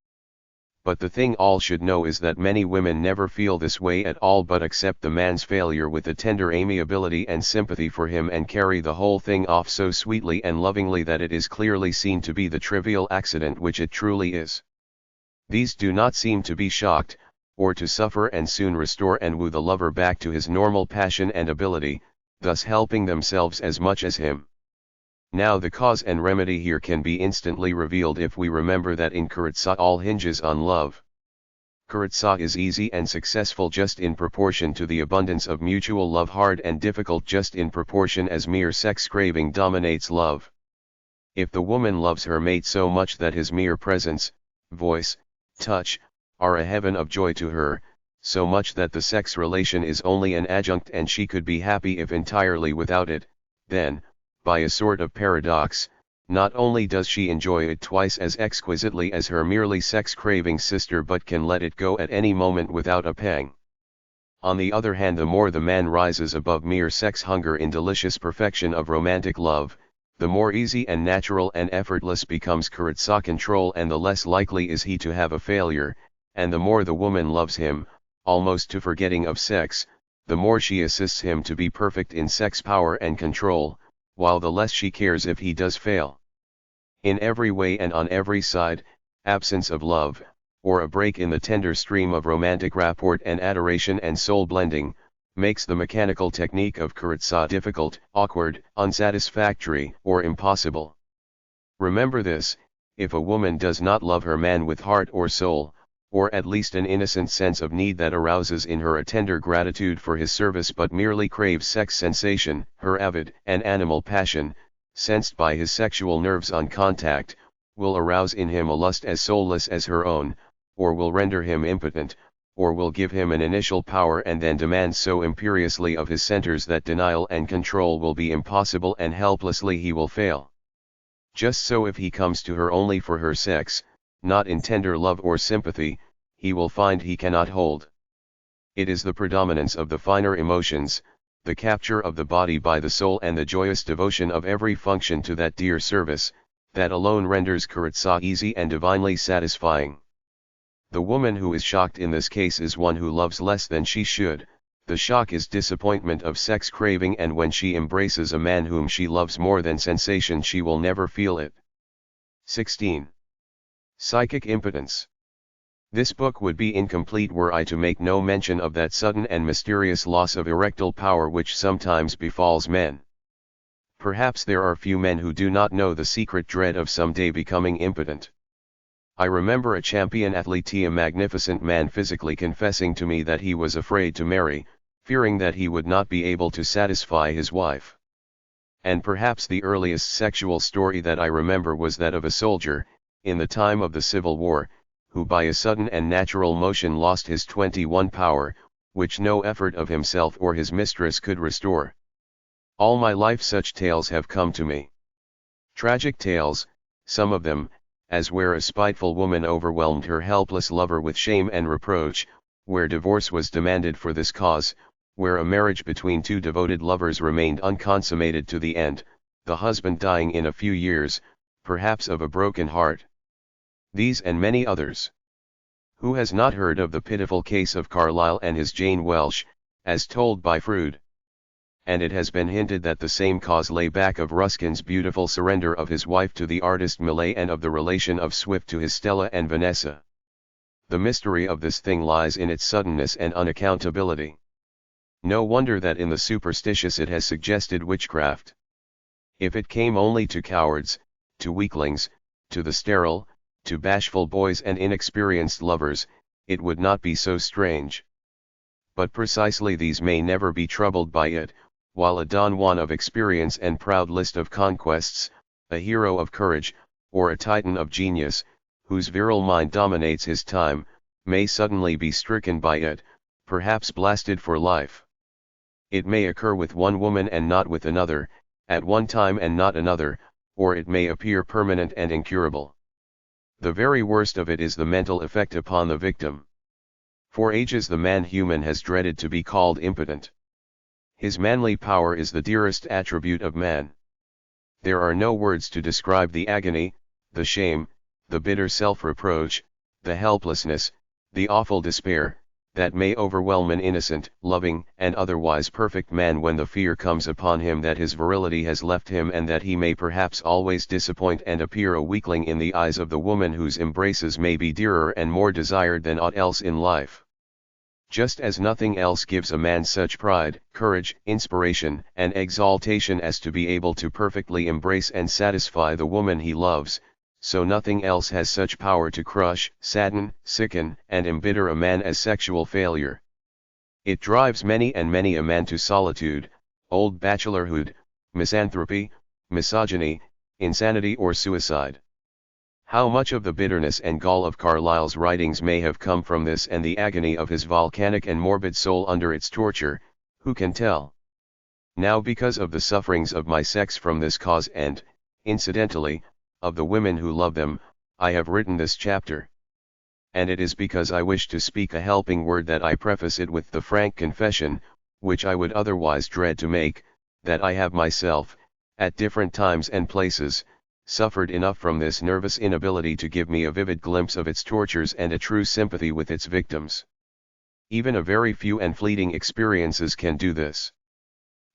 But the thing all should know is that many women never feel this way at all, but accept the man's failure with a tender amiability and sympathy for him, and carry the whole thing off so sweetly and lovingly that it is clearly seen to be the trivial accident which it truly is. These do not seem to be shocked, or to suffer, and soon restore and woo the lover back to his normal passion and ability, thus helping themselves as much as him. Now the cause and remedy here can be instantly revealed if we remember that in Kuritsa all hinges on love. Kuritsa is easy and successful just in proportion to the abundance of mutual love, hard and difficult just in proportion as mere sex craving dominates love. If the woman loves her mate so much that his mere presence, voice, touch, are a heaven of joy to her, so much that the sex relation is only an adjunct and she could be happy if entirely without it, then, by a sort of paradox, not only does she enjoy it twice as exquisitely as her merely sex-craving sister, but can let it go at any moment without a pang. On the other hand, the more the man rises above mere sex hunger in delicious perfection of romantic love, the more easy and natural and effortless becomes Kuritsa control, and the less likely is he to have a failure, and the more the woman loves him, almost to forgetting of sex, the more she assists him to be perfect in sex power and control, while the less she cares if he does fail. In every way and on every side, absence of love, or a break in the tender stream of romantic rapport and adoration and soul blending, makes the mechanical technique of Kuritsa difficult, awkward, unsatisfactory, or impossible. Remember this: if a woman does not love her man with heart or soul, or at least an innocent sense of need that arouses in her a tender gratitude for his service, but merely craves sex sensation, her avid and animal passion, sensed by his sexual nerves on contact, will arouse in him a lust as soulless as her own, or will render him impotent, or will give him an initial power and then demand so imperiously of his centers that denial and control will be impossible and helplessly he will fail. Just so if he comes to her only for her sex, not in tender love or sympathy, he will find he cannot hold. It is the predominance of the finer emotions, the capture of the body by the soul and the joyous devotion of every function to that dear service, that alone renders Kuritsa easy and divinely satisfying. The woman who is shocked in this case is one who loves less than she should. The shock is disappointment of sex craving, and when she embraces a man whom she loves more than sensation she will never feel it. 16. Psychic impotence. This book would be incomplete were I to make no mention of that sudden and mysterious loss of erectile power which sometimes befalls men. Perhaps there are few men who do not know the secret dread of some day becoming impotent. I remember a champion athlete, a magnificent man, physically confessing to me that he was afraid to marry, fearing that he would not be able to satisfy his wife. And perhaps the earliest sexual story that I remember was that of a soldier, in the time of the Civil War, who by a sudden and natural motion lost his 21 power, which no effort of himself or his mistress could restore. All my life such tales have come to me. Tragic tales, some of them, as where a spiteful woman overwhelmed her helpless lover with shame and reproach, where divorce was demanded for this cause, where a marriage between two devoted lovers remained unconsummated to the end, the husband dying in a few years, perhaps of a broken heart. These and many others. Who has not heard of the pitiful case of Carlyle and his Jane Welsh, as told by Froude? And it has been hinted that the same cause lay back of Ruskin's beautiful surrender of his wife to the artist Millais, and of the relation of Swift to his Stella and Vanessa. The mystery of this thing lies in its suddenness and unaccountability. No wonder that in the superstitious it has suggested witchcraft. If it came only to cowards, to weaklings, to the sterile, to bashful boys and inexperienced lovers, it would not be so strange. But precisely these may never be troubled by it, while a Don Juan of experience and proud list of conquests, a hero of courage, or a titan of genius, whose virile mind dominates his time, may suddenly be stricken by it, perhaps blasted for life. It may occur with one woman and not with another, at one time and not another, or it may appear permanent and incurable. The very worst of it is the mental effect upon the victim. For ages the man human has dreaded to be called impotent. His manly power is the dearest attribute of man. There are no words to describe the agony, the shame, the bitter self-reproach, the helplessness, the awful despair, that may overwhelm an innocent, loving, and otherwise perfect man when the fear comes upon him that his virility has left him, and that he may perhaps always disappoint and appear a weakling in the eyes of the woman whose embraces may be dearer and more desired than aught else in life. Just as nothing else gives a man such pride, courage, inspiration, and exaltation as to be able to perfectly embrace and satisfy the woman he loves, so nothing else has such power to crush, sadden, sicken, and embitter a man as sexual failure. It drives many and many a man to solitude, old bachelorhood, misanthropy, misogyny, insanity, or suicide. How much of the bitterness and gall of Carlyle's writings may have come from this and the agony of his volcanic and morbid soul under its torture, who can tell? Now, because of the sufferings of my sex from this cause and, incidentally, of the women who love them, I have written this chapter. And it is because I wish to speak a helping word that I preface it with the frank confession, which I would otherwise dread to make, that I have myself, at different times and places, suffered enough from this nervous inability to give me a vivid glimpse of its tortures and a true sympathy with its victims. Even a very few and fleeting experiences can do this.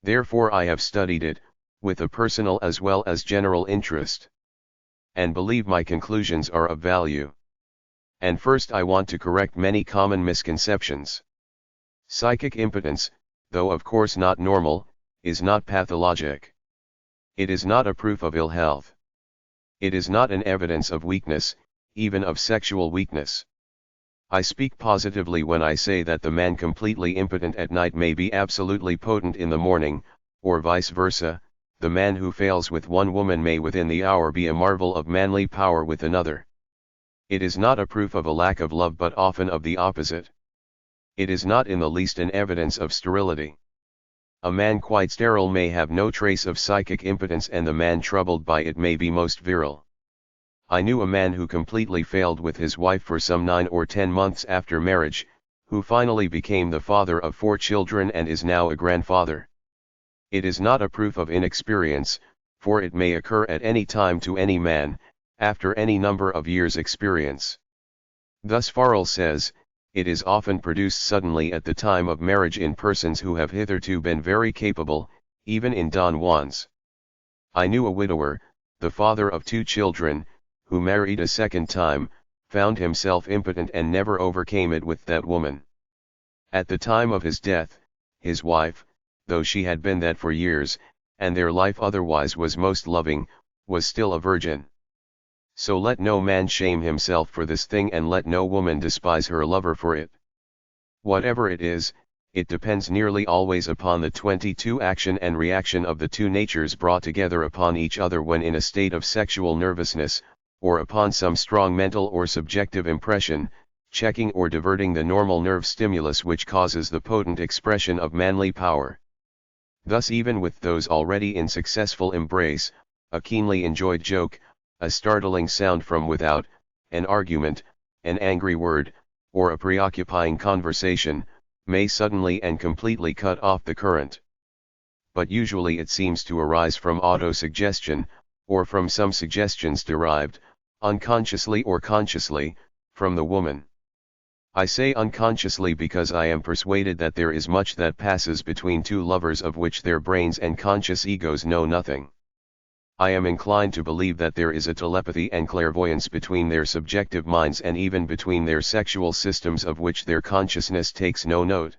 Therefore I have studied it, with a personal as well as general interest. And believe my conclusions are of value. And first I want to correct many common misconceptions. Psychic impotence, though of course not normal, is not pathologic. It is not a proof of ill health. It is not an evidence of weakness, even of sexual weakness. I speak positively when I say that the man completely impotent at night may be absolutely potent in the morning, or vice versa. The man who fails with one woman may within the hour be a marvel of manly power with another. It is not a proof of a lack of love but often of the opposite. It is not in the least an evidence of sterility. A man quite sterile may have no trace of psychic impotence and the man troubled by it may be most virile. I knew a man who completely failed with his wife for some 9 or 10 months after marriage, who finally became the father of 4 children and is now a grandfather. It is not a proof of inexperience, for it may occur at any time to any man, after any number of years' experience. Thus Farrell says, it is often produced suddenly at the time of marriage in persons who have hitherto been very capable, even in Don Juans. I knew a widower, the father of 2 children, who married a second time, found himself impotent and never overcame it with that woman. At the time of his death, his wife, though she had been that for years, and their life otherwise was most loving, was still a virgin. So let no man shame himself for this thing and let no woman despise her lover for it. Whatever it is, it depends nearly always upon the 22 action and reaction of the 2 natures brought together upon each other when in a state of sexual nervousness, or upon some strong mental or subjective impression, checking or diverting the normal nerve stimulus which causes the potent expression of manly power. Thus even with those already in successful embrace, a keenly enjoyed joke, a startling sound from without, an argument, an angry word, or a preoccupying conversation, may suddenly and completely cut off the current. But usually it seems to arise from autosuggestion, or from some suggestions derived, unconsciously or consciously, from the woman. I say unconsciously because I am persuaded that there is much that passes between 2 lovers of which their brains and conscious egos know nothing. I am inclined to believe that there is a telepathy and clairvoyance between their subjective minds and even between their sexual systems of which their consciousness takes no note.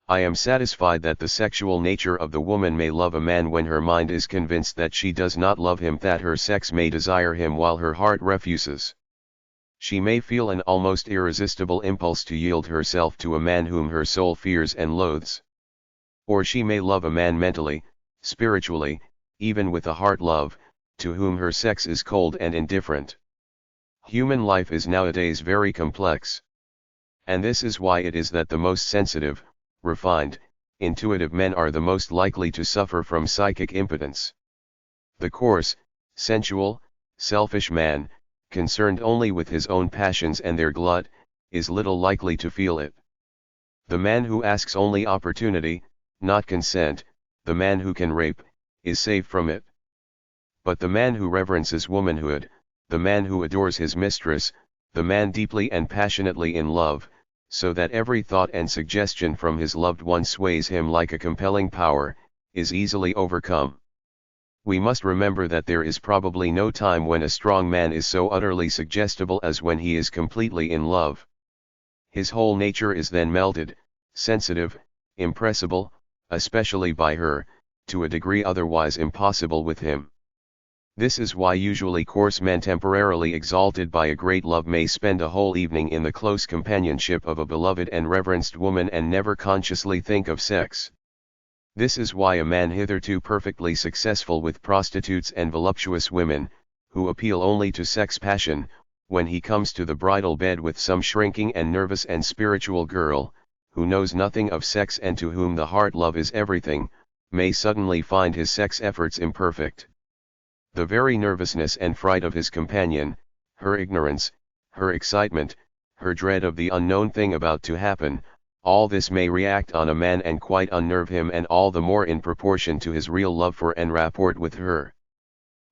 I am satisfied that the sexual nature of the woman may love a man when her mind is convinced that she does not love him, that her sex may desire him while her heart refuses. She may feel an almost irresistible impulse to yield herself to a man whom her soul fears and loathes. Or she may love a man mentally, spiritually, even with a heart love, to whom her sex is cold and indifferent. Human life is nowadays very complex. And this is why it is that the most sensitive, refined, intuitive men are the most likely to suffer from psychic impotence. The coarse, sensual, selfish man, concerned only with his own passions and their glut, is little likely to feel it. The man who asks only opportunity, not consent, the man who can rape, is safe from it. But the man who reverences womanhood, the man who adores his mistress, the man deeply and passionately in love, so that every thought and suggestion from his loved one sways him like a compelling power, is easily overcome. We must remember that there is probably no time when a strong man is so utterly suggestible as when he is completely in love. His whole nature is then melted, sensitive, impressible, especially by her, to a degree otherwise impossible with him. This is why usually coarse men temporarily exalted by a great love may spend a whole evening in the close companionship of a beloved and reverenced woman and never consciously think of sex. This is why a man hitherto perfectly successful with prostitutes and voluptuous women, who appeal only to sex passion, when he comes to the bridal bed with some shrinking and nervous and spiritual girl, who knows nothing of sex and to whom the heart love is everything, may suddenly find his sex efforts imperfect. The very nervousness and fright of his companion, her ignorance, her excitement, her dread of the unknown thing about to happen, all this may react on a man and quite unnerve him, and all the more in proportion to his real love for and rapport with her.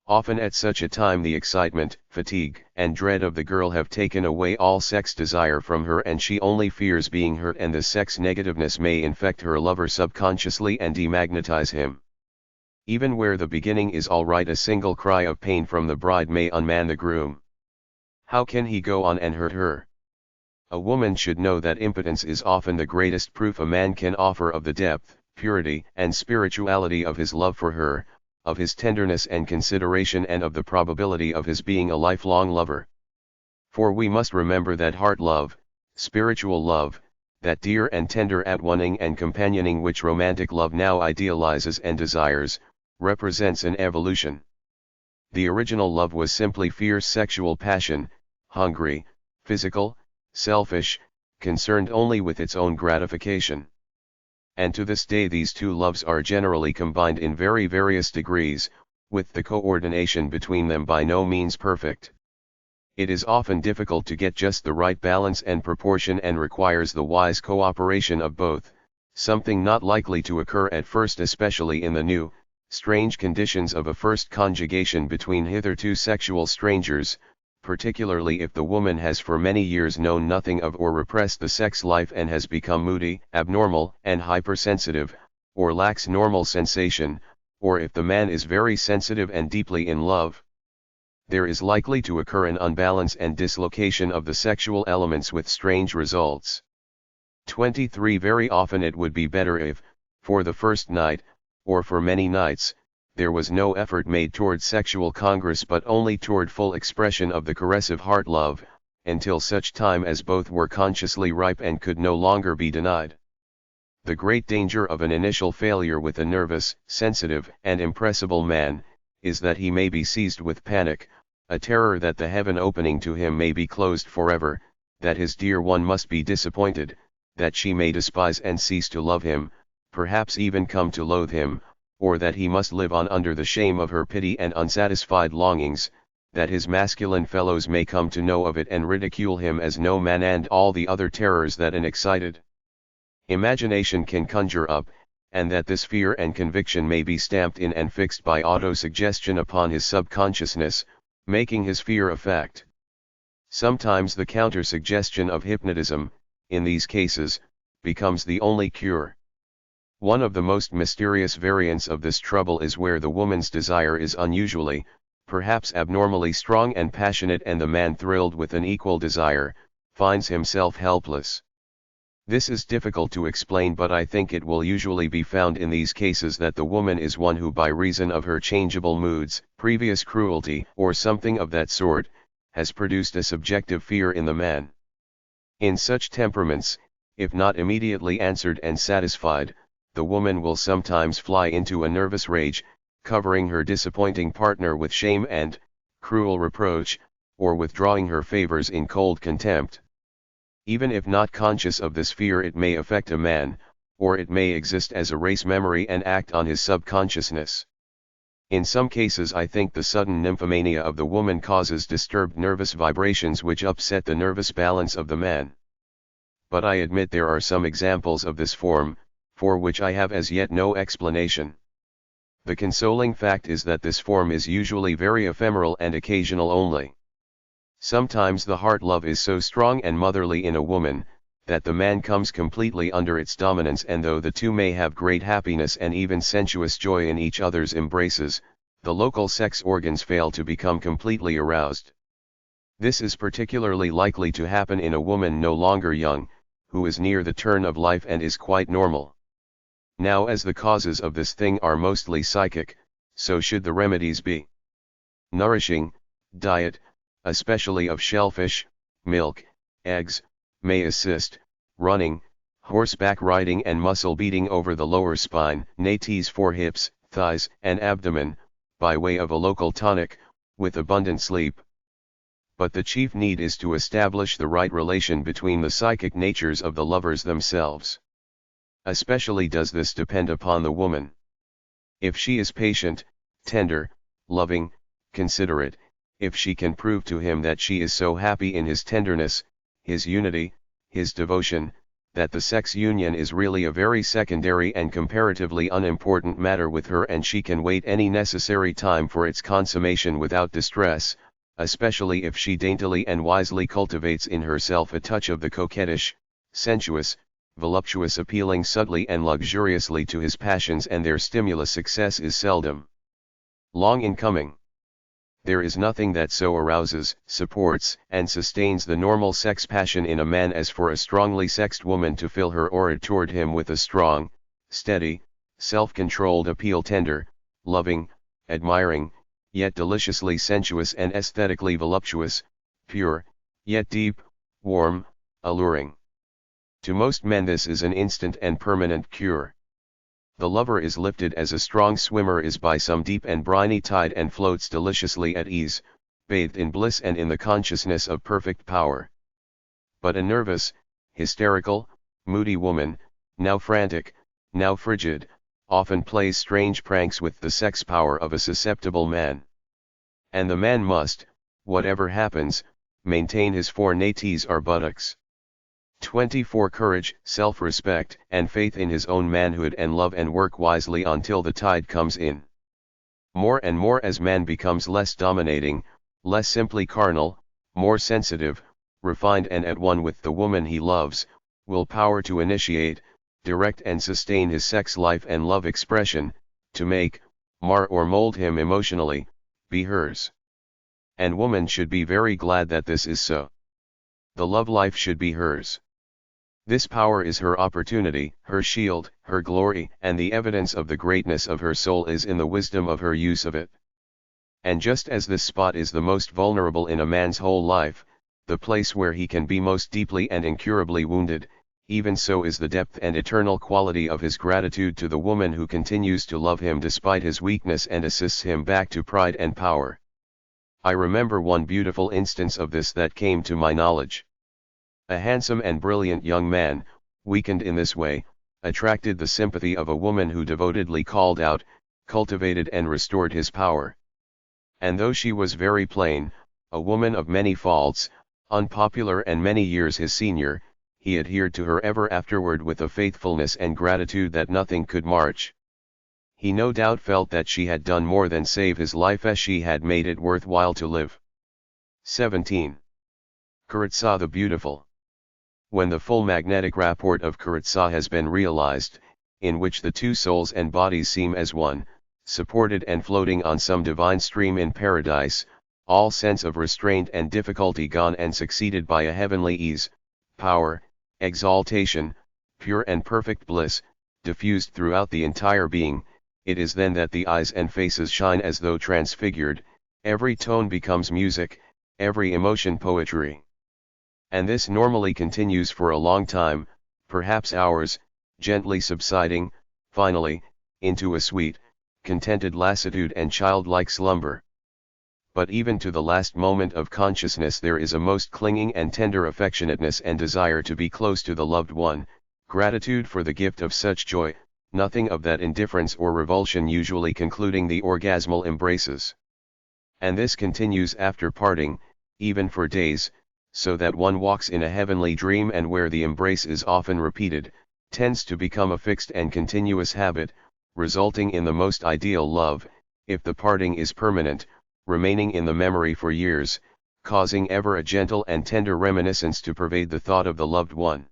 Often at such a time the excitement, fatigue, and dread of the girl have taken away all sex desire from her, and she only fears being hurt, and the sex negativeness may infect her lover subconsciously and demagnetize him. Even where the beginning is all right, a single cry of pain from the bride may unman the groom. How can he go on and hurt her? A woman should know that impotence is often the greatest proof a man can offer of the depth, purity, and spirituality of his love for her, of his tenderness and consideration, and of the probability of his being a lifelong lover. For we must remember that heart love, spiritual love, that dear and tender at-oneing and companioning which romantic love now idealizes and desires, represents an evolution. The original love was simply fierce sexual passion, hungry, physical, selfish, concerned only with its own gratification. And to this day these two loves are generally combined in very various degrees, with the coordination between them by no means perfect. It is often difficult to get just the right balance and proportion, and requires the wise cooperation of both, something not likely to occur at first, especially in the new, strange conditions of a first conjugation between hitherto sexual strangers, particularly if the woman has for many years known nothing of or repressed the sex life and has become moody, abnormal, and hypersensitive, or lacks normal sensation, or if the man is very sensitive and deeply in love. There is likely to occur an unbalance and dislocation of the sexual elements with strange results. 23. Very often it would be better if, for the first night, or for many nights, there was no effort made toward sexual congress but only toward full expression of the caressive heart love, until such time as both were consciously ripe and could no longer be denied. The great danger of an initial failure with a nervous, sensitive, and impressible man, is that he may be seized with panic, a terror that the heaven opening to him may be closed forever, that his dear one must be disappointed, that she may despise and cease to love him, perhaps even come to loathe him, or that he must live on under the shame of her pity and unsatisfied longings, that his masculine fellows may come to know of it and ridicule him as no man, and all the other terrors that an excited imagination can conjure up, and that this fear and conviction may be stamped in and fixed by auto-suggestion upon his subconsciousness, making his fear a fact. Sometimes the counter-suggestion of hypnotism, in these cases, becomes the only cure. One of the most mysterious variants of this trouble is where the woman's desire is unusually, perhaps abnormally strong and passionate, and the man, thrilled with an equal desire, finds himself helpless. This is difficult to explain, but I think it will usually be found in these cases that the woman is one who, by reason of her changeable moods, previous cruelty, or something of that sort, has produced a subjective fear in the man. In such temperaments, if not immediately answered and satisfied, the woman will sometimes fly into a nervous rage, covering her disappointing partner with shame and cruel reproach, or withdrawing her favors in cold contempt. Even if not conscious of this fear, it may affect a man, or it may exist as a race memory and act on his subconsciousness. In some cases I think the sudden nymphomania of the woman causes disturbed nervous vibrations which upset the nervous balance of the man. But I admit there are some examples of this form, for which I have as yet no explanation. The consoling fact is that this form is usually very ephemeral and occasional only. Sometimes the heart love is so strong and motherly in a woman, that the man comes completely under its dominance, and though the two may have great happiness and even sensuous joy in each other's embraces, the local sex organs fail to become completely aroused. This is particularly likely to happen in a woman no longer young, who is near the turn of life and is quite normal. Now, as the causes of this thing are mostly psychic, so should the remedies be. Nourishing diet, especially of shellfish, milk, eggs, may assist. Running, horseback riding, and muscle beating over the lower spine, nates for hips, thighs, and abdomen, by way of a local tonic, with abundant sleep. But the chief need is to establish the right relation between the psychic natures of the lovers themselves. Especially does this depend upon the woman. If she is patient, tender, loving, considerate, if she can prove to him that she is so happy in his tenderness, his unity, his devotion, that the sex union is really a very secondary and comparatively unimportant matter with her, and she can wait any necessary time for its consummation without distress, especially if she daintily and wisely cultivates in herself a touch of the coquettish, sensuous, voluptuous, appealing subtly and luxuriously to his passions, and their stimulus, success is seldom long in coming. There is nothing that so arouses, supports, and sustains the normal sex passion in a man as for a strongly sexed woman to fill her aura toward him with a strong, steady, self-controlled appeal, tender, loving, admiring, yet deliciously sensuous and aesthetically voluptuous, pure, yet deep, warm, alluring. To most men this is an instant and permanent cure. The lover is lifted as a strong swimmer is by some deep and briny tide and floats deliciously at ease, bathed in bliss and in the consciousness of perfect power. But a nervous, hysterical, moody woman, now frantic, now frigid, often plays strange pranks with the sex power of a susceptible man. And the man must, whatever happens, maintain his four nates or buttocks. 24 Courage, self-respect, and faith in his own manhood, and love and work wisely until the tide comes in. More and more as man becomes less dominating, less simply carnal, more sensitive, refined and at one with the woman he loves, will power to initiate, direct and sustain his sex life and love expression, to make, mar or mold him emotionally, be hers. And woman should be very glad that this is so. The love life should be hers. This power is her opportunity, her shield, her glory, and the evidence of the greatness of her soul is in the wisdom of her use of it. And just as this spot is the most vulnerable in a man's whole life, the place where he can be most deeply and incurably wounded, even so is the depth and eternal quality of his gratitude to the woman who continues to love him despite his weakness and assists him back to pride and power. I remember one beautiful instance of this that came to my knowledge. A handsome and brilliant young man, weakened in this way, attracted the sympathy of a woman who devotedly called out, cultivated and restored his power. And though she was very plain, a woman of many faults, unpopular and many years his senior, he adhered to her ever afterward with a faithfulness and gratitude that nothing could match. He no doubt felt that she had done more than save his life, as she had made it worth while to live. 17. Kuratsa the Beautiful. When the full magnetic rapport of Kuratsa has been realized, in which the two souls and bodies seem as one, supported and floating on some divine stream in paradise, all sense of restraint and difficulty gone and succeeded by a heavenly ease, power, exaltation, pure and perfect bliss, diffused throughout the entire being, it is then that the eyes and faces shine as though transfigured, every tone becomes music, every emotion poetry. And this normally continues for a long time, perhaps hours, gently subsiding, finally, into a sweet, contented lassitude and childlike slumber. But even to the last moment of consciousness there is a most clinging and tender affectionateness and desire to be close to the loved one, gratitude for the gift of such joy, nothing of that indifference or revulsion usually concluding the orgasmal embraces. And this continues after parting, even for days, so that one walks in a heavenly dream, and where the embrace is often repeated, tends to become a fixed and continuous habit, resulting in the most ideal love, if the parting is permanent, remaining in the memory for years, causing ever a gentle and tender reminiscence to pervade the thought of the loved one.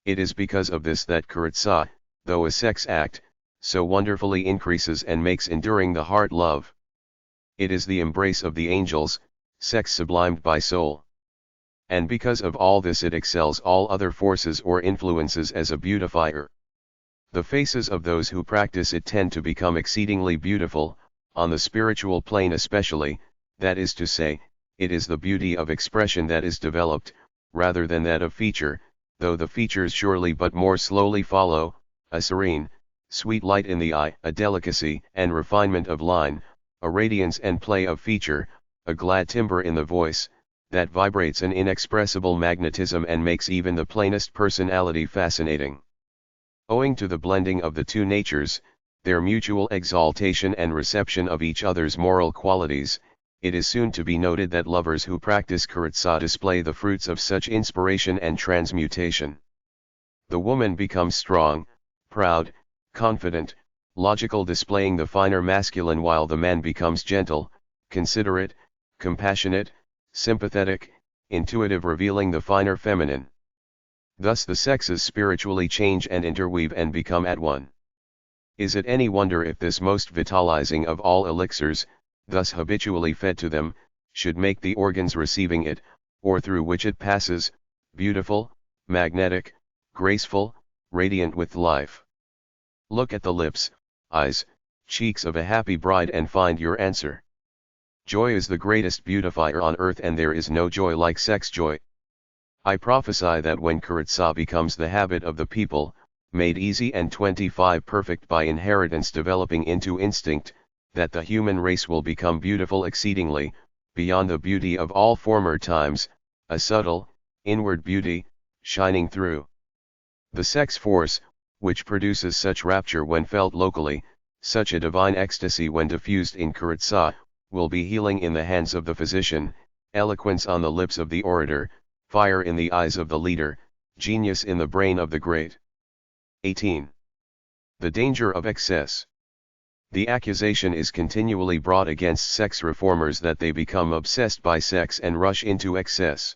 It is because of this that Kuratsa, though a sex act, so wonderfully increases and makes enduring the heart love. It is the embrace of the angels, sex sublimed by soul. And because of all this it excels all other forces or influences as a beautifier. The faces of those who practice it tend to become exceedingly beautiful, on the spiritual plane especially, that is to say, it is the beauty of expression that is developed, rather than that of feature, though the features surely but more slowly follow, a serene, sweet light in the eye, a delicacy and refinement of line, a radiance and play of feature, a glad timbre in the voice, that vibrates an inexpressible magnetism and makes even the plainest personality fascinating. Owing to the blending of the two natures, their mutual exaltation and reception of each other's moral qualities, it is soon to be noted that lovers who practice Kuratsa display the fruits of such inspiration and transmutation. The woman becomes strong, proud, confident, logical, displaying the finer masculine, while the man becomes gentle, considerate, compassionate, sympathetic, intuitive, revealing the finer feminine. Thus the sexes spiritually change and interweave and become at one. Is it any wonder if this most vitalizing of all elixirs, thus habitually fed to them, should make the organs receiving it, or through which it passes, beautiful, magnetic, graceful, radiant with life. Look at the lips, eyes, cheeks of a happy bride and find your answer. Joy is the greatest beautifier on earth, and there is no joy like sex joy. I prophesy that when Karatsa becomes the habit of the people, made easy and 25 perfect by inheritance developing into instinct, that the human race will become beautiful exceedingly, beyond the beauty of all former times, a subtle, inward beauty, shining through. The sex force, which produces such rapture when felt locally, such a divine ecstasy when diffused in Karatsa, will be healing in the hands of the physician, eloquence on the lips of the orator, fire in the eyes of the leader, genius in the brain of the great. 18. The danger of excess. The accusation is continually brought against sex reformers that they become obsessed by sex and rush into excess.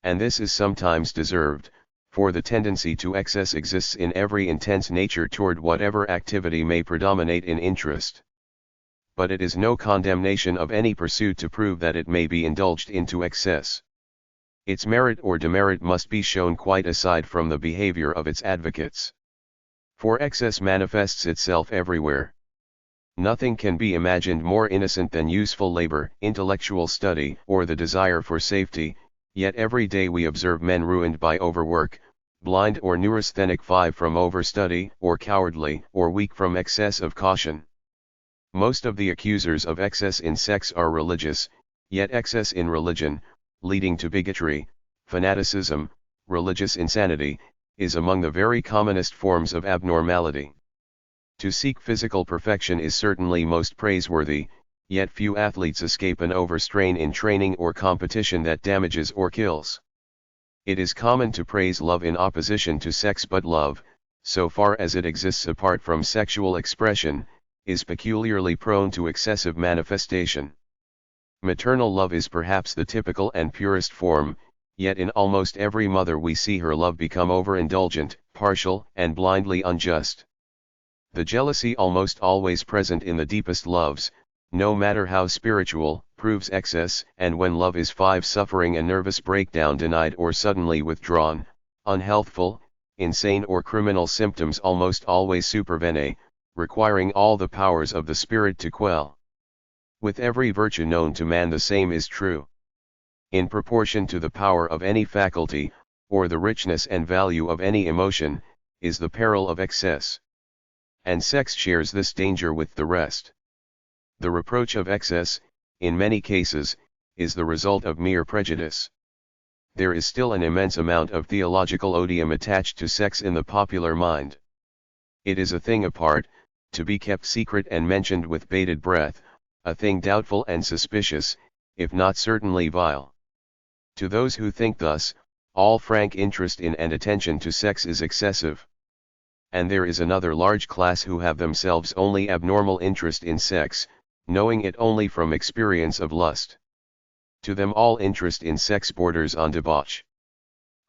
And this is sometimes deserved, for the tendency to excess exists in every intense nature toward whatever activity may predominate in interest. But it is no condemnation of any pursuit to prove that it may be indulged into excess. Its merit or demerit must be shown quite aside from the behavior of its advocates. For excess manifests itself everywhere. Nothing can be imagined more innocent than useful labor, intellectual study, or the desire for safety, yet every day we observe men ruined by overwork, blind or neurasthenic from overstudy, or cowardly or weak from excess of caution. Most of the accusers of excess in sex are religious, yet excess in religion, leading to bigotry, fanaticism, religious insanity, is among the very commonest forms of abnormality. To seek physical perfection is certainly most praiseworthy, yet few athletes escape an overstrain in training or competition that damages or kills. It is common to praise love in opposition to sex, but love, so far as it exists apart from sexual expression, is peculiarly prone to excessive manifestation. Maternal love is perhaps the typical and purest form, yet in almost every mother we see her love become overindulgent, partial, and blindly unjust. The jealousy almost always present in the deepest loves, no matter how spiritual, proves excess, and when love is suffering a nervous breakdown denied or suddenly withdrawn, unhealthful, insane or criminal symptoms almost always supervene, requiring all the powers of the spirit to quell. With every virtue known to man the same is true. In proportion to the power of any faculty, or the richness and value of any emotion, is the peril of excess. And sex shares this danger with the rest. The reproach of excess, in many cases, is the result of mere prejudice. There is still an immense amount of theological odium attached to sex in the popular mind. It is a thing apart, to be kept secret and mentioned with bated breath, a thing doubtful and suspicious, if not certainly vile. To those who think thus, all frank interest in and attention to sex is excessive. And there is another large class who have themselves only abnormal interest in sex, knowing it only from experience of lust. To them all interest in sex borders on debauch.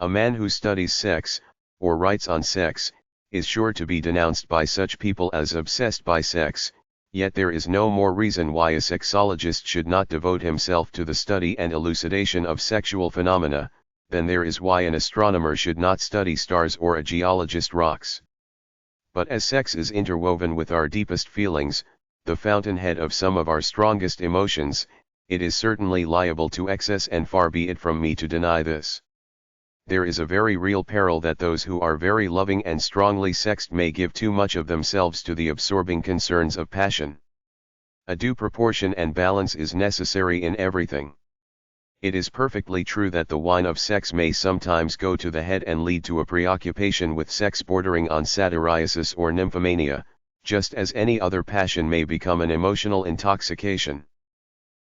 A man who studies sex, or writes on sex, is sure to be denounced by such people as obsessed by sex, yet there is no more reason why a sexologist should not devote himself to the study and elucidation of sexual phenomena, than there is why an astronomer should not study stars or a geologist rocks. But as sex is interwoven with our deepest feelings, the fountainhead of some of our strongest emotions, it is certainly liable to excess, and far be it from me to deny this. There is a very real peril that those who are very loving and strongly sexed may give too much of themselves to the absorbing concerns of passion. A due proportion and balance is necessary in everything. It is perfectly true that the wine of sex may sometimes go to the head and lead to a preoccupation with sex bordering on satyriasis or nymphomania, just as any other passion may become an emotional intoxication.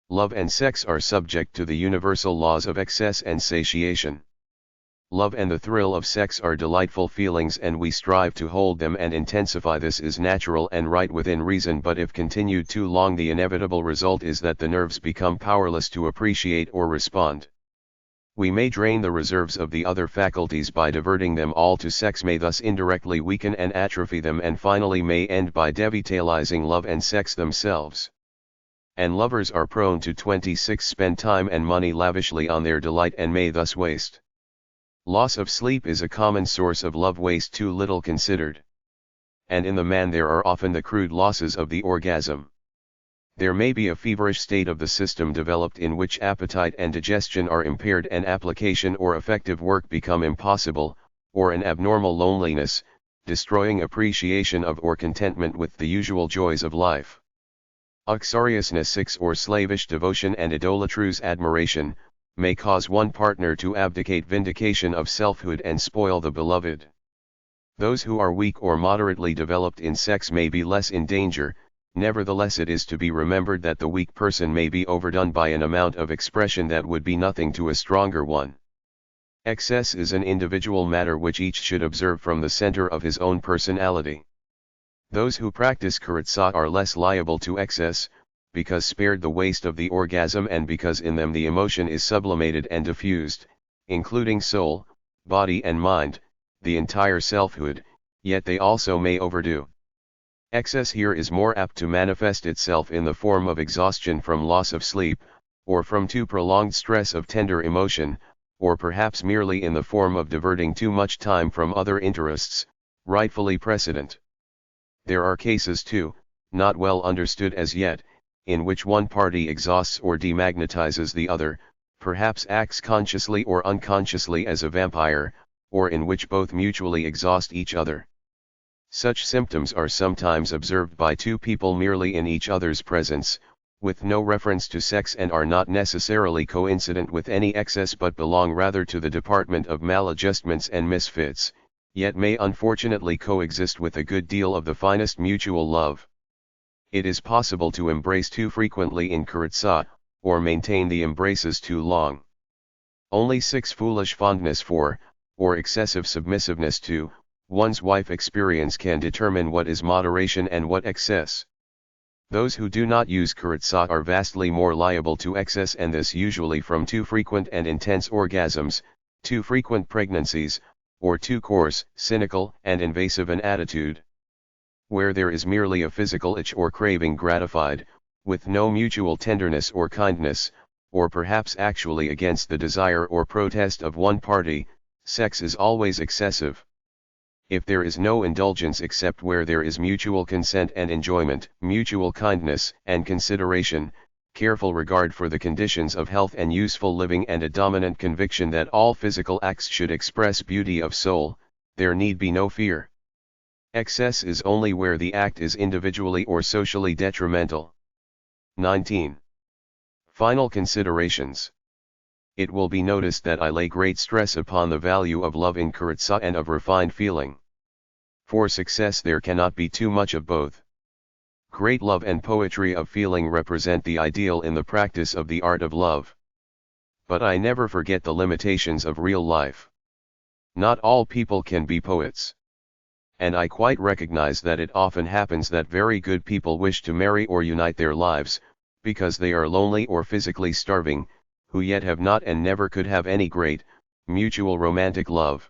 Love and sex are subject to the universal laws of excess and satiation. Love and the thrill of sex are delightful feelings, and we strive to hold them and intensify. This is natural and right within reason, but if continued too long, the inevitable result is that the nerves become powerless to appreciate or respond. We may drain the reserves of the other faculties by diverting them all to sex, may thus indirectly weaken and atrophy them, and finally may end by devitalizing love and sex themselves. And lovers are prone to 26 spend time and money lavishly on their delight and may thus waste. Loss of sleep is a common source of love waste too little considered. And in the man there are often the crude losses of the orgasm. There may be a feverish state of the system developed in which appetite and digestion are impaired and application or effective work become impossible, or an abnormal loneliness, destroying appreciation of or contentment with the usual joys of life. Uxoriousness 6 or slavish devotion and idolatrous admiration, may cause one partner to abdicate vindication of selfhood and spoil the beloved. Those who are weak or moderately developed in sex may be less in danger. Nevertheless, it is to be remembered that the weak person may be overdone by an amount of expression that would be nothing to a stronger one. Excess is an individual matter which each should observe from the center of his own personality. Those who practice kuritsa are less liable to excess, because spared the waste of the orgasm and because in them the emotion is sublimated and diffused, including soul, body and mind, the entire selfhood, yet they also may overdo. Excess here is more apt to manifest itself in the form of exhaustion from loss of sleep, or from too prolonged stress of tender emotion, or perhaps merely in the form of diverting too much time from other interests, rightfully precedent. There are cases too, not well understood as yet, in which one party exhausts or demagnetizes the other, perhaps acts consciously or unconsciously as a vampire, or in which both mutually exhaust each other. Such symptoms are sometimes observed by two people merely in each other's presence, with no reference to sex and are not necessarily coincident with any excess but belong rather to the department of maladjustments and misfits, yet may unfortunately coexist with a good deal of the finest mutual love. It is possible to embrace too frequently in kuritsa, or maintain the embraces too long. Only 6 foolish fondness for, or excessive submissiveness to, one's wife experience can determine what is moderation and what excess. Those who do not use kuritsa are vastly more liable to excess, and this usually from too frequent and intense orgasms, too frequent pregnancies, or too coarse, cynical, and invasive an attitude. Where there is merely a physical itch or craving gratified, with no mutual tenderness or kindness, or perhaps actually against the desire or protest of one party, sex is always excessive. If there is no indulgence except where there is mutual consent and enjoyment, mutual kindness and consideration, careful regard for the conditions of health and useful living, and a dominant conviction that all physical acts should express beauty of soul, there need be no fear. Excess is only where the act is individually or socially detrimental. 19. Final considerations. It will be noticed that I lay great stress upon the value of love in kuritsa and of refined feeling. For success there cannot be too much of both. Great love and poetry of feeling represent the ideal in the practice of the art of love. But I never forget the limitations of real life. Not all people can be poets. And I quite recognize that it often happens that very good people wish to marry or unite their lives, because they are lonely or physically starving, who yet have not and never could have any great, mutual romantic love.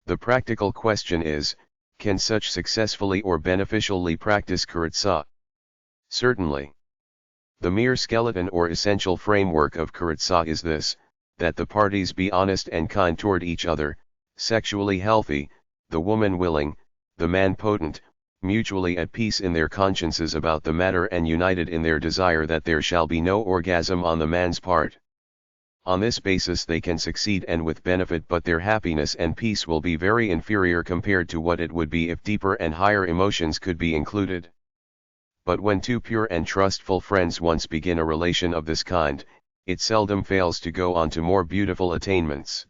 The practical question is, can such successfully or beneficially practice kuritsa? Certainly. The mere skeleton or essential framework of kuritsa is this, that the parties be honest and kind toward each other, sexually healthy, the woman willing, the man potent, mutually at peace in their consciences about the matter and united in their desire that there shall be no orgasm on the man's part. On this basis they can succeed and with benefit, but their happiness and peace will be very inferior compared to what it would be if deeper and higher emotions could be included. But when two pure and trustful friends once begin a relation of this kind, it seldom fails to go on to more beautiful attainments.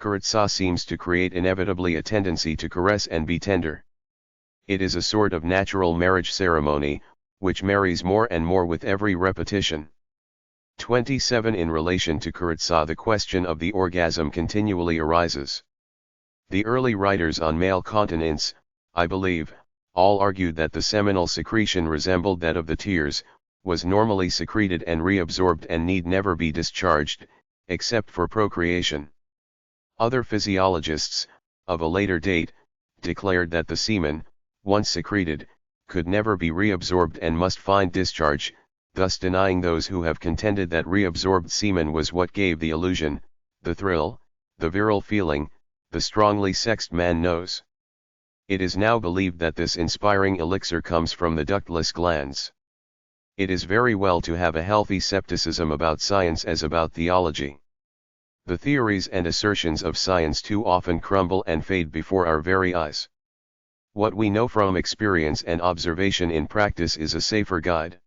Kuritsa seems to create inevitably a tendency to caress and be tender. It is a sort of natural marriage ceremony, which marries more and more with every repetition. 27. In relation to kuritsa, the question of the orgasm continually arises. The early writers on male continence, I believe, all argued that the seminal secretion resembled that of the tears, was normally secreted and reabsorbed and need never be discharged, except for procreation. Other physiologists, of a later date, declared that the semen, once secreted, could never be reabsorbed and must find discharge, thus denying those who have contended that reabsorbed semen was what gave the illusion, the thrill, the virile feeling, the strongly sexed man knows. It is now believed that this inspiring elixir comes from the ductless glands. It is very well to have a healthy skepticism about science as about theology. The theories and assertions of science too often crumble and fade before our very eyes. What we know from experience and observation in practice is a safer guide.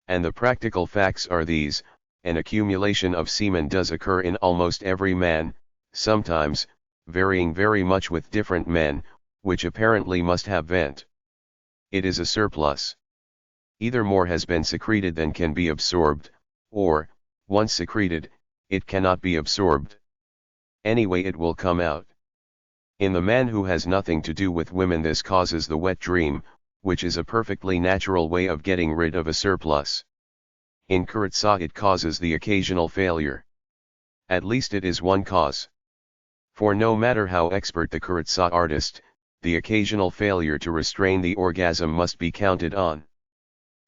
And the practical facts are these: an accumulation of semen does occur in almost every man, sometimes, varying very much with different men, which apparently must have vent. It is a surplus. Either more has been secreted than can be absorbed, or, once secreted, it cannot be absorbed. Anyway, it will come out. In the man who has nothing to do with women, this causes the wet dream, which is a perfectly natural way of getting rid of a surplus. In Kuratsa it causes the occasional failure. At least it is one cause. For no matter how expert the Kuratsa artist, the occasional failure to restrain the orgasm must be counted on.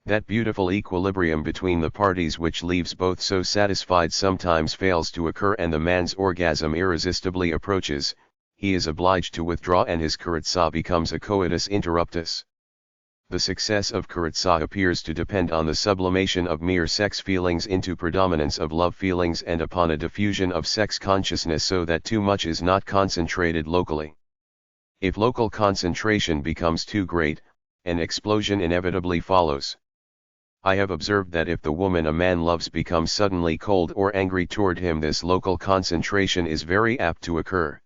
That beautiful equilibrium between the parties which leaves both so satisfied sometimes fails to occur, and the man's orgasm irresistibly approaches. He is obliged to withdraw and his Kuratsa becomes a coitus interruptus. The success of Kuratsa appears to depend on the sublimation of mere sex feelings into predominance of love feelings and upon a diffusion of sex consciousness so that too much is not concentrated locally. If local concentration becomes too great, an explosion inevitably follows. I have observed that if the woman a man loves becomes suddenly cold or angry toward him, this local concentration is very apt to occur.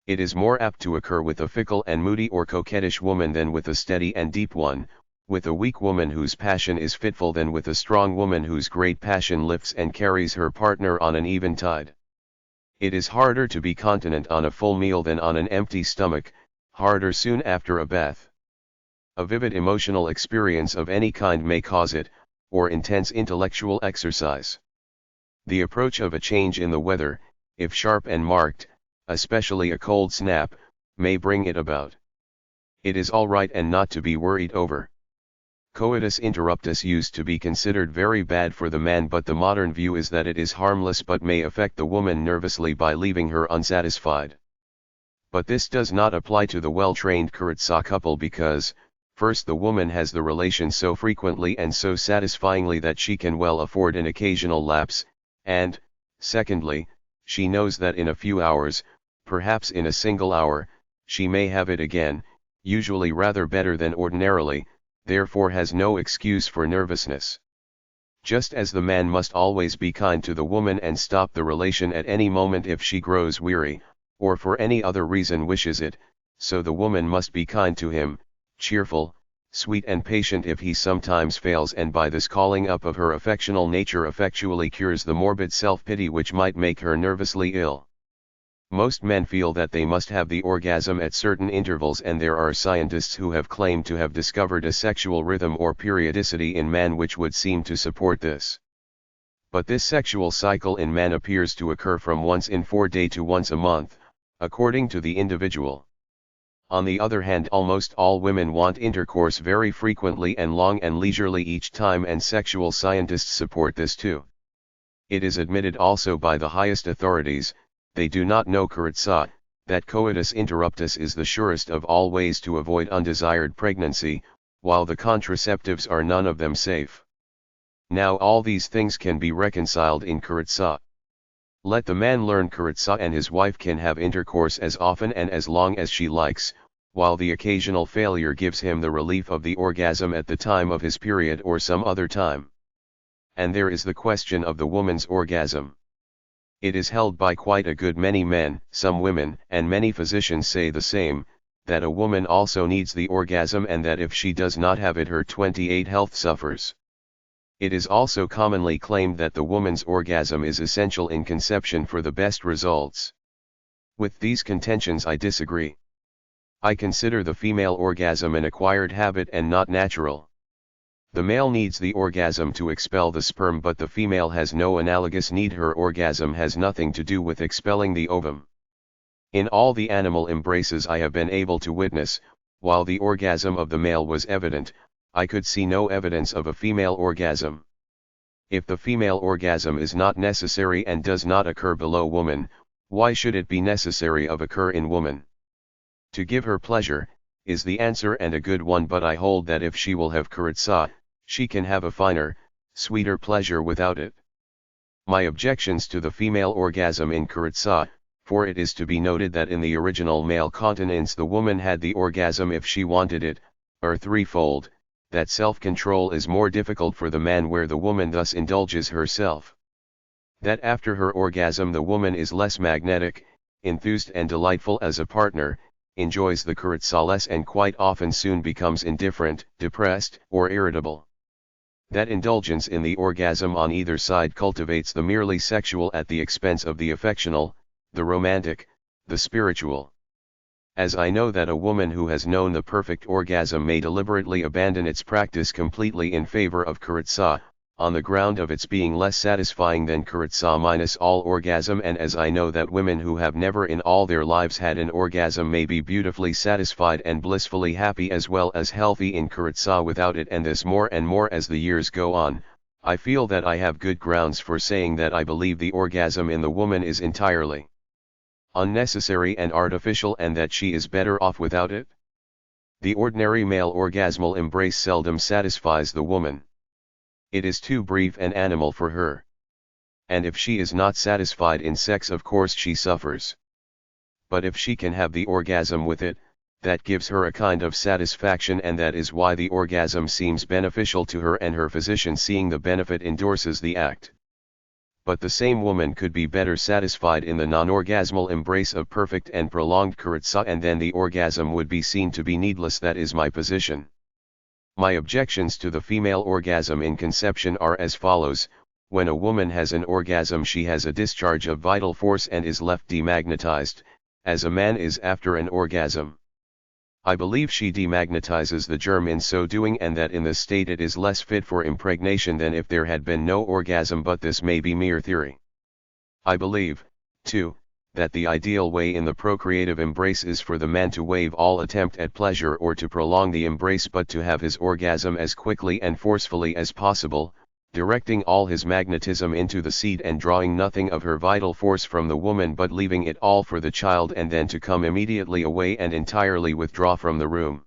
It is more apt to occur with a fickle and moody or coquettish woman than with a steady and deep one, with a weak woman whose passion is fitful than with a strong woman whose great passion lifts and carries her partner on an even tide. It is harder to be continent on a full meal than on an empty stomach, harder soon after a bath. A vivid emotional experience of any kind may cause it, or intense intellectual exercise. The approach of a change in the weather, if sharp and marked, especially a cold snap, may bring it about. It is all right and not to be worried over. Coitus interruptus used to be considered very bad for the man, but the modern view is that it is harmless but may affect the woman nervously by leaving her unsatisfied. But this does not apply to the well-trained Kuratsa couple because, first, the woman has the relation so frequently and so satisfyingly that she can well afford an occasional lapse, and, secondly, she knows that in a few hours, perhaps in a single hour, she may have it again, usually rather better than ordinarily, therefore has no excuse for nervousness. Just as the man must always be kind to the woman and stop the relation at any moment if she grows weary, or for any other reason wishes it, so the woman must be kind to him, cheerful, sweet and patient if he sometimes fails, and by this calling up of her affectional nature effectually cures the morbid self-pity which might make her nervously ill. Most men feel that they must have the orgasm at certain intervals, and there are scientists who have claimed to have discovered a sexual rhythm or periodicity in man which would seem to support this. But this sexual cycle in man appears to occur from once in 4 days to once a month, according to the individual. On the other hand, almost all women want intercourse very frequently and long and leisurely each time, and sexual scientists support this too. It is admitted also by the highest authorities, they do not know Kuratsa, that coitus interruptus is the surest of all ways to avoid undesired pregnancy, while the contraceptives are none of them safe. Now all these things can be reconciled in Kuratsa. Let the man learn Kuratsa and his wife can have intercourse as often and as long as she likes, while the occasional failure gives him the relief of the orgasm at the time of his period or some other time. And there is the question of the woman's orgasm. It is held by quite a good many men, some women, and many physicians say the same, that a woman also needs the orgasm, and that if she does not have it, her 28 health suffers. It is also commonly claimed that the woman's orgasm is essential in conception for the best results. With these contentions I disagree. I consider the female orgasm an acquired habit and not natural. The male needs the orgasm to expel the sperm, but the female has no analogous need. Her orgasm has nothing to do with expelling the ovum. In all the animal embraces I have been able to witness, while the orgasm of the male was evident, I could see no evidence of a female orgasm. If the female orgasm is not necessary and does not occur below woman, why should it be necessary of occur in woman? To give her pleasure, is the answer, and a good one, but I hold that if she will have kuritsa, she can have a finer, sweeter pleasure without it. My objections to the female orgasm in kuritsa, for it is to be noted that in the original male continence the woman had the orgasm if she wanted it, are threefold: that self-control is more difficult for the man where the woman thus indulges herself. That after her orgasm the woman is less magnetic, enthused and delightful as a partner, enjoys the kuritsa less and quite often soon becomes indifferent, depressed, or irritable. That indulgence in the orgasm on either side cultivates the merely sexual at the expense of the affectional, the romantic, the spiritual. As I know that a woman who has known the perfect orgasm may deliberately abandon its practice completely in favor of kuritsa, on the ground of its being less satisfying than kuritsa minus all orgasm, and as I know that women who have never in all their lives had an orgasm may be beautifully satisfied and blissfully happy as well as healthy in kuritsa without it, and this more and more as the years go on, I feel that I have good grounds for saying that I believe the orgasm in the woman is entirely unnecessary and artificial, and that she is better off without it. The ordinary male orgasmal embrace seldom satisfies the woman. It is too brief and animal for her. And if she is not satisfied in sex, of course she suffers. But if she can have the orgasm with it, that gives her a kind of satisfaction, and that is why the orgasm seems beneficial to her, and her physician, seeing the benefit, endorses the act. But the same woman could be better satisfied in the non-orgasmal embrace of perfect and prolonged kuritsa, and then the orgasm would be seen to be needless. That is my position. My objections to the female orgasm in conception are as follows: when a woman has an orgasm she has a discharge of vital force and is left demagnetized, as a man is after an orgasm. I believe she demagnetizes the germ in so doing, and that in this state it is less fit for impregnation than if there had been no orgasm, but this may be mere theory. I believe, too, that the ideal way in the procreative embrace is for the man to waive all attempt at pleasure or to prolong the embrace, but to have his orgasm as quickly and forcefully as possible, directing all his magnetism into the seed and drawing nothing of her vital force from the woman but leaving it all for the child, and then to come immediately away and entirely withdraw from the room.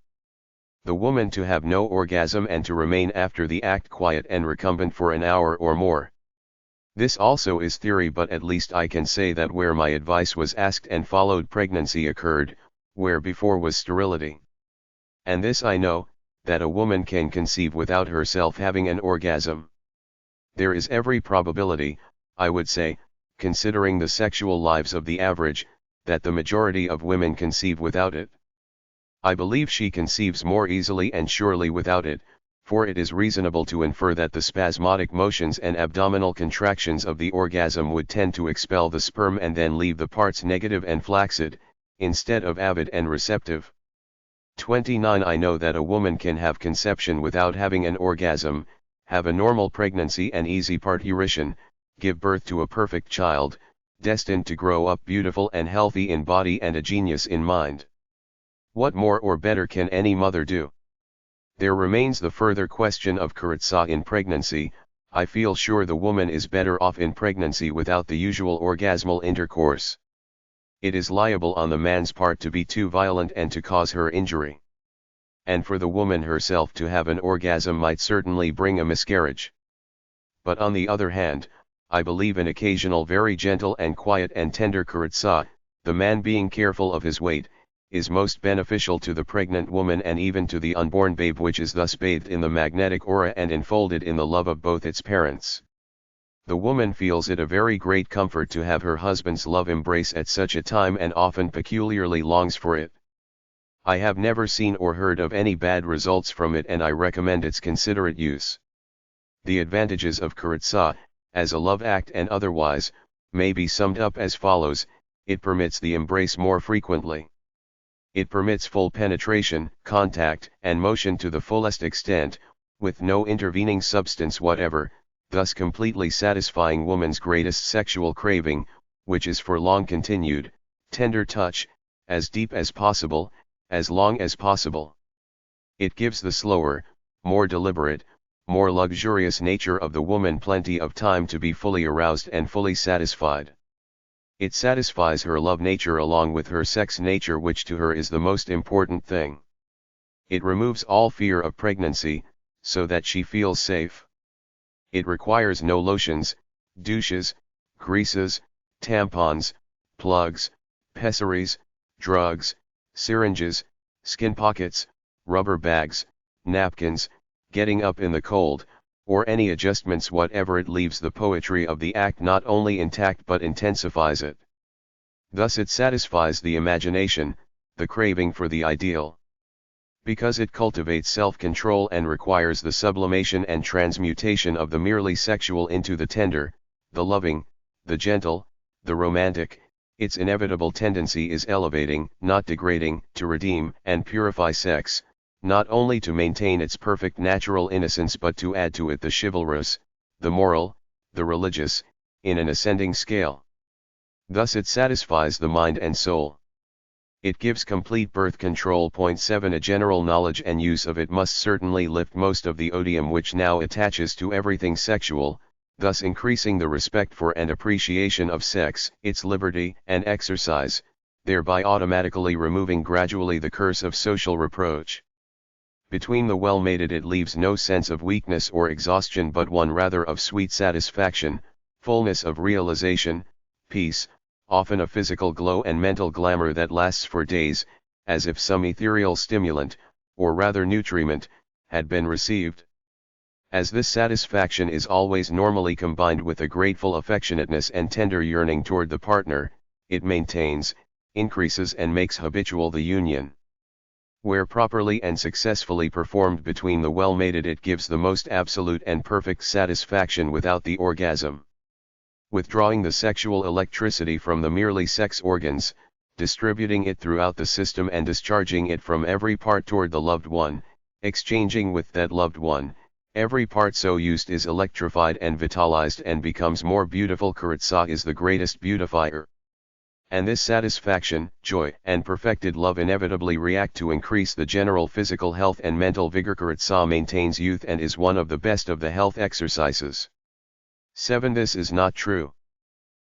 The woman to have no orgasm and to remain after the act quiet and recumbent for an hour or more. This also is theory, but at least I can say that where my advice was asked and followed pregnancy occurred, where before was sterility. And this I know, that a woman can conceive without herself having an orgasm. There is every probability, I would say, considering the sexual lives of the average, that the majority of women conceive without it. I believe she conceives more easily and surely without it, for it is reasonable to infer that the spasmodic motions and abdominal contractions of the orgasm would tend to expel the sperm and then leave the parts negative and flaccid, instead of avid and receptive. 29. I know that a woman can have conception without having an orgasm, have a normal pregnancy and easy parturition, give birth to a perfect child, destined to grow up beautiful and healthy in body and a genius in mind. What more or better can any mother do? There remains the further question of kuritsa in pregnancy. I feel sure the woman is better off in pregnancy without the usual orgasmal intercourse. It is liable on the man's part to be too violent and to cause her injury. And for the woman herself to have an orgasm might certainly bring a miscarriage. But on the other hand, I believe in occasional very gentle and quiet and tender kuritsa, the man being careful of his weight, is most beneficial to the pregnant woman and even to the unborn babe, which is thus bathed in the magnetic aura and enfolded in the love of both its parents. The woman feels it a very great comfort to have her husband's love embrace at such a time, and often peculiarly longs for it. I have never seen or heard of any bad results from it, and I recommend its considerate use. The advantages of kuritsa, as a love act and otherwise, may be summed up as follows: it permits the embrace more frequently. It permits full penetration, contact, and motion to the fullest extent, with no intervening substance whatever, thus completely satisfying woman's greatest sexual craving, which is for long continued, tender touch, as deep as possible, as long as possible. It gives the slower, more deliberate, more luxurious nature of the woman plenty of time to be fully aroused and fully satisfied. It satisfies her love nature along with her sex nature, which to her is the most important thing. It removes all fear of pregnancy, so that she feels safe. It requires no lotions, douches, greases, tampons, plugs, pessaries, drugs, syringes, skin pockets, rubber bags, napkins, getting up in the cold, or any adjustments whatever. It leaves the poetry of the act not only intact but intensifies it. Thus it satisfies the imagination, the craving for the ideal. Because it cultivates self-control and requires the sublimation and transmutation of the merely sexual into the tender, the loving, the gentle, the romantic, its inevitable tendency is elevating, not degrading, to redeem and purify sex, not only to maintain its perfect natural innocence but to add to it the chivalrous, the moral, the religious, in an ascending scale. Thus it satisfies the mind and soul. It gives complete birth control. 7 A general knowledge and use of it must certainly lift most of the odium which now attaches to everything sexual, thus increasing the respect for and appreciation of sex, its liberty and exercise, thereby automatically removing gradually the curse of social reproach. Between the well-mated it leaves no sense of weakness or exhaustion but one rather of sweet satisfaction, fullness of realization, peace, often a physical glow and mental glamour that lasts for days, as if some ethereal stimulant, or rather nutriment, had been received. As this satisfaction is always normally combined with a grateful affectionateness and tender yearning toward the partner, it maintains, increases and makes habitual the union. Where properly and successfully performed between the well-mated it gives the most absolute and perfect satisfaction without the orgasm. Withdrawing the sexual electricity from the merely sex organs, distributing it throughout the system and discharging it from every part toward the loved one, exchanging with that loved one, every part so used is electrified and vitalized and becomes more beautiful. Karatsa is the greatest beautifier. And this satisfaction, joy and perfected love inevitably react to increase the general physical health and mental vigor. Karatsa maintains youth and is one of the best of the health exercises. 7 This is not true.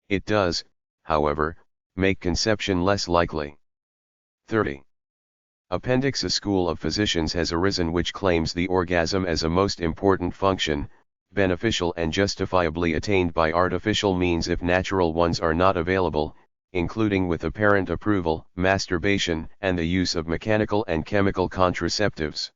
It does, however, make conception less likely. 30. Appendix A school of physicians has arisen which claims the orgasm as a most important function, beneficial and justifiably attained by artificial means if natural ones are not available, including with apparent approval, masturbation, and the use of mechanical and chemical contraceptives.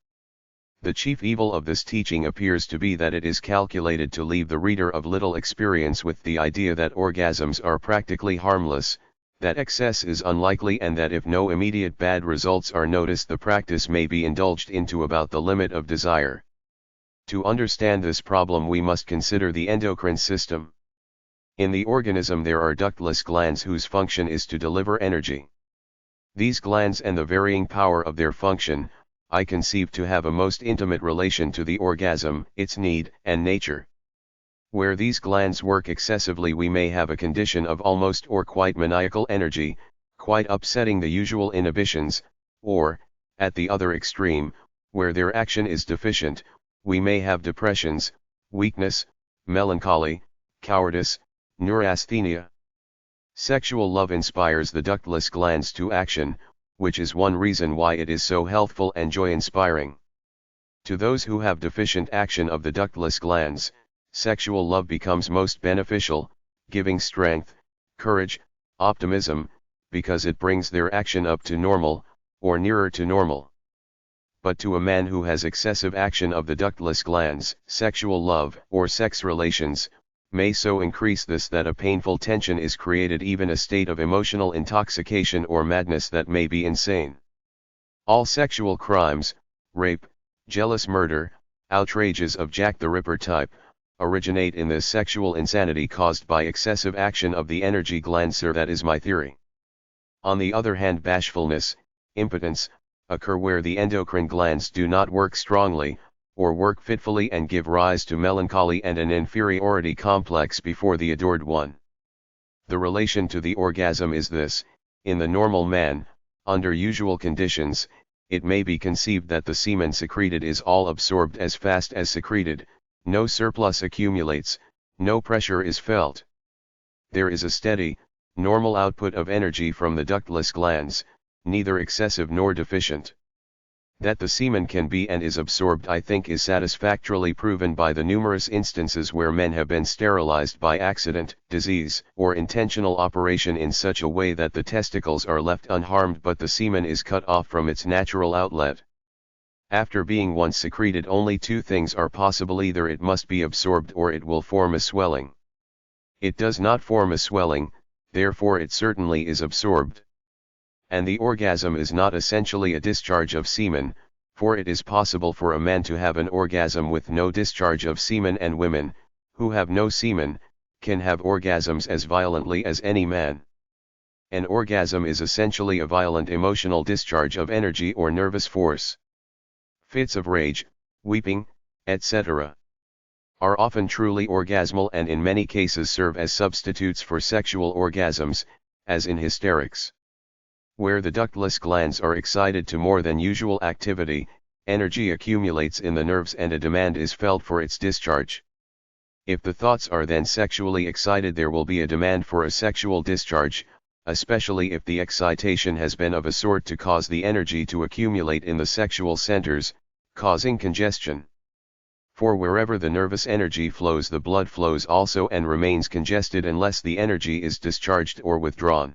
The chief evil of this teaching appears to be that it is calculated to leave the reader of little experience with the idea that orgasms are practically harmless, that excess is unlikely and that if no immediate bad results are noticed the practice may be indulged into about the limit of desire. To understand this problem we must consider the endocrine system. In the organism there are ductless glands whose function is to deliver energy. These glands and the varying power of their function, I conceive to have a most intimate relation to the orgasm, its need and nature. Where these glands work excessively we may have a condition of almost or quite maniacal energy, quite upsetting the usual inhibitions, or, at the other extreme, where their action is deficient, we may have depressions, weakness, melancholy, cowardice, neurasthenia. Sexual love inspires the ductless glands to action, which is one reason why it is so healthful and joy-inspiring. To those who have deficient action of the ductless glands, sexual love becomes most beneficial, giving strength, courage, optimism, because it brings their action up to normal, or nearer to normal. But to a man who has excessive action of the ductless glands, sexual love, or sex relations, may so increase this that a painful tension is created, even a state of emotional intoxication or madness that may be insane. All sexual crimes, rape, jealous murder, outrages of Jack the Ripper type, originate in this sexual insanity caused by excessive action of the energy glands. That is my theory. On the other hand, bashfulness, impotence, occur where the endocrine glands do not work strongly, or work fitfully and give rise to melancholy and an inferiority complex before the adored one. The relation to the orgasm is this: in the normal man, under usual conditions, it may be conceived that the semen secreted is all absorbed as fast as secreted, no surplus accumulates, no pressure is felt. There is a steady, normal output of energy from the ductless glands, neither excessive nor deficient. That the semen can be and is absorbed I think is satisfactorily proven by the numerous instances where men have been sterilized by accident, disease, or intentional operation in such a way that the testicles are left unharmed but the semen is cut off from its natural outlet. After being once secreted only two things are possible: either it must be absorbed or it will form a swelling. It does not form a swelling, therefore it certainly is absorbed. And the orgasm is not essentially a discharge of semen, for it is possible for a man to have an orgasm with no discharge of semen, and women, who have no semen, can have orgasms as violently as any man. An orgasm is essentially a violent emotional discharge of energy or nervous force. Fits of rage, weeping, etc. are often truly orgasmal and in many cases serve as substitutes for sexual orgasms, as in hysterics. Where the ductless glands are excited to more than usual activity, energy accumulates in the nerves and a demand is felt for its discharge. If the thoughts are then sexually excited, there will be a demand for a sexual discharge, especially if the excitation has been of a sort to cause the energy to accumulate in the sexual centers, causing congestion. For wherever the nervous energy flows, the blood flows also and remains congested unless the energy is discharged or withdrawn.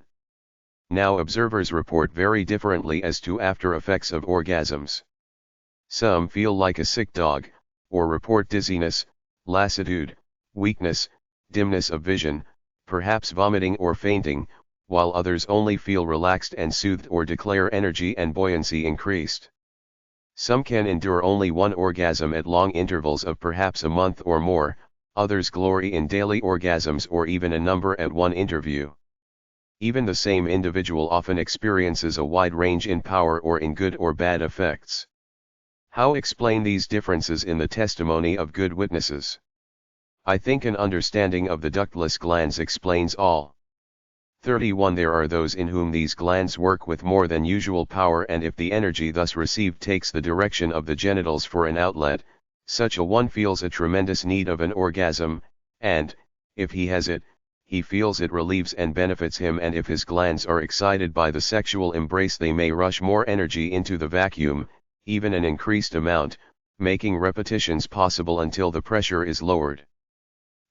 Now observers report very differently as to after effects of orgasms. Some feel like a sick dog, or report dizziness, lassitude, weakness, dimness of vision, perhaps vomiting or fainting, while others only feel relaxed and soothed or declare energy and buoyancy increased. Some can endure only one orgasm at long intervals of perhaps a month or more, others glory in daily orgasms or even a number at one interview. Even the same individual often experiences a wide range in power or in good or bad effects. How explain these differences in the testimony of good witnesses? I think an understanding of the ductless glands explains all. 31. There are those in whom these glands work with more than usual power, and if the energy thus received takes the direction of the genitals for an outlet, such a one feels a tremendous need of an orgasm, and, if he has it, he feels it relieves and benefits him, and if his glands are excited by the sexual embrace they may rush more energy into the vacuum, even an increased amount, making repetitions possible until the pressure is lowered.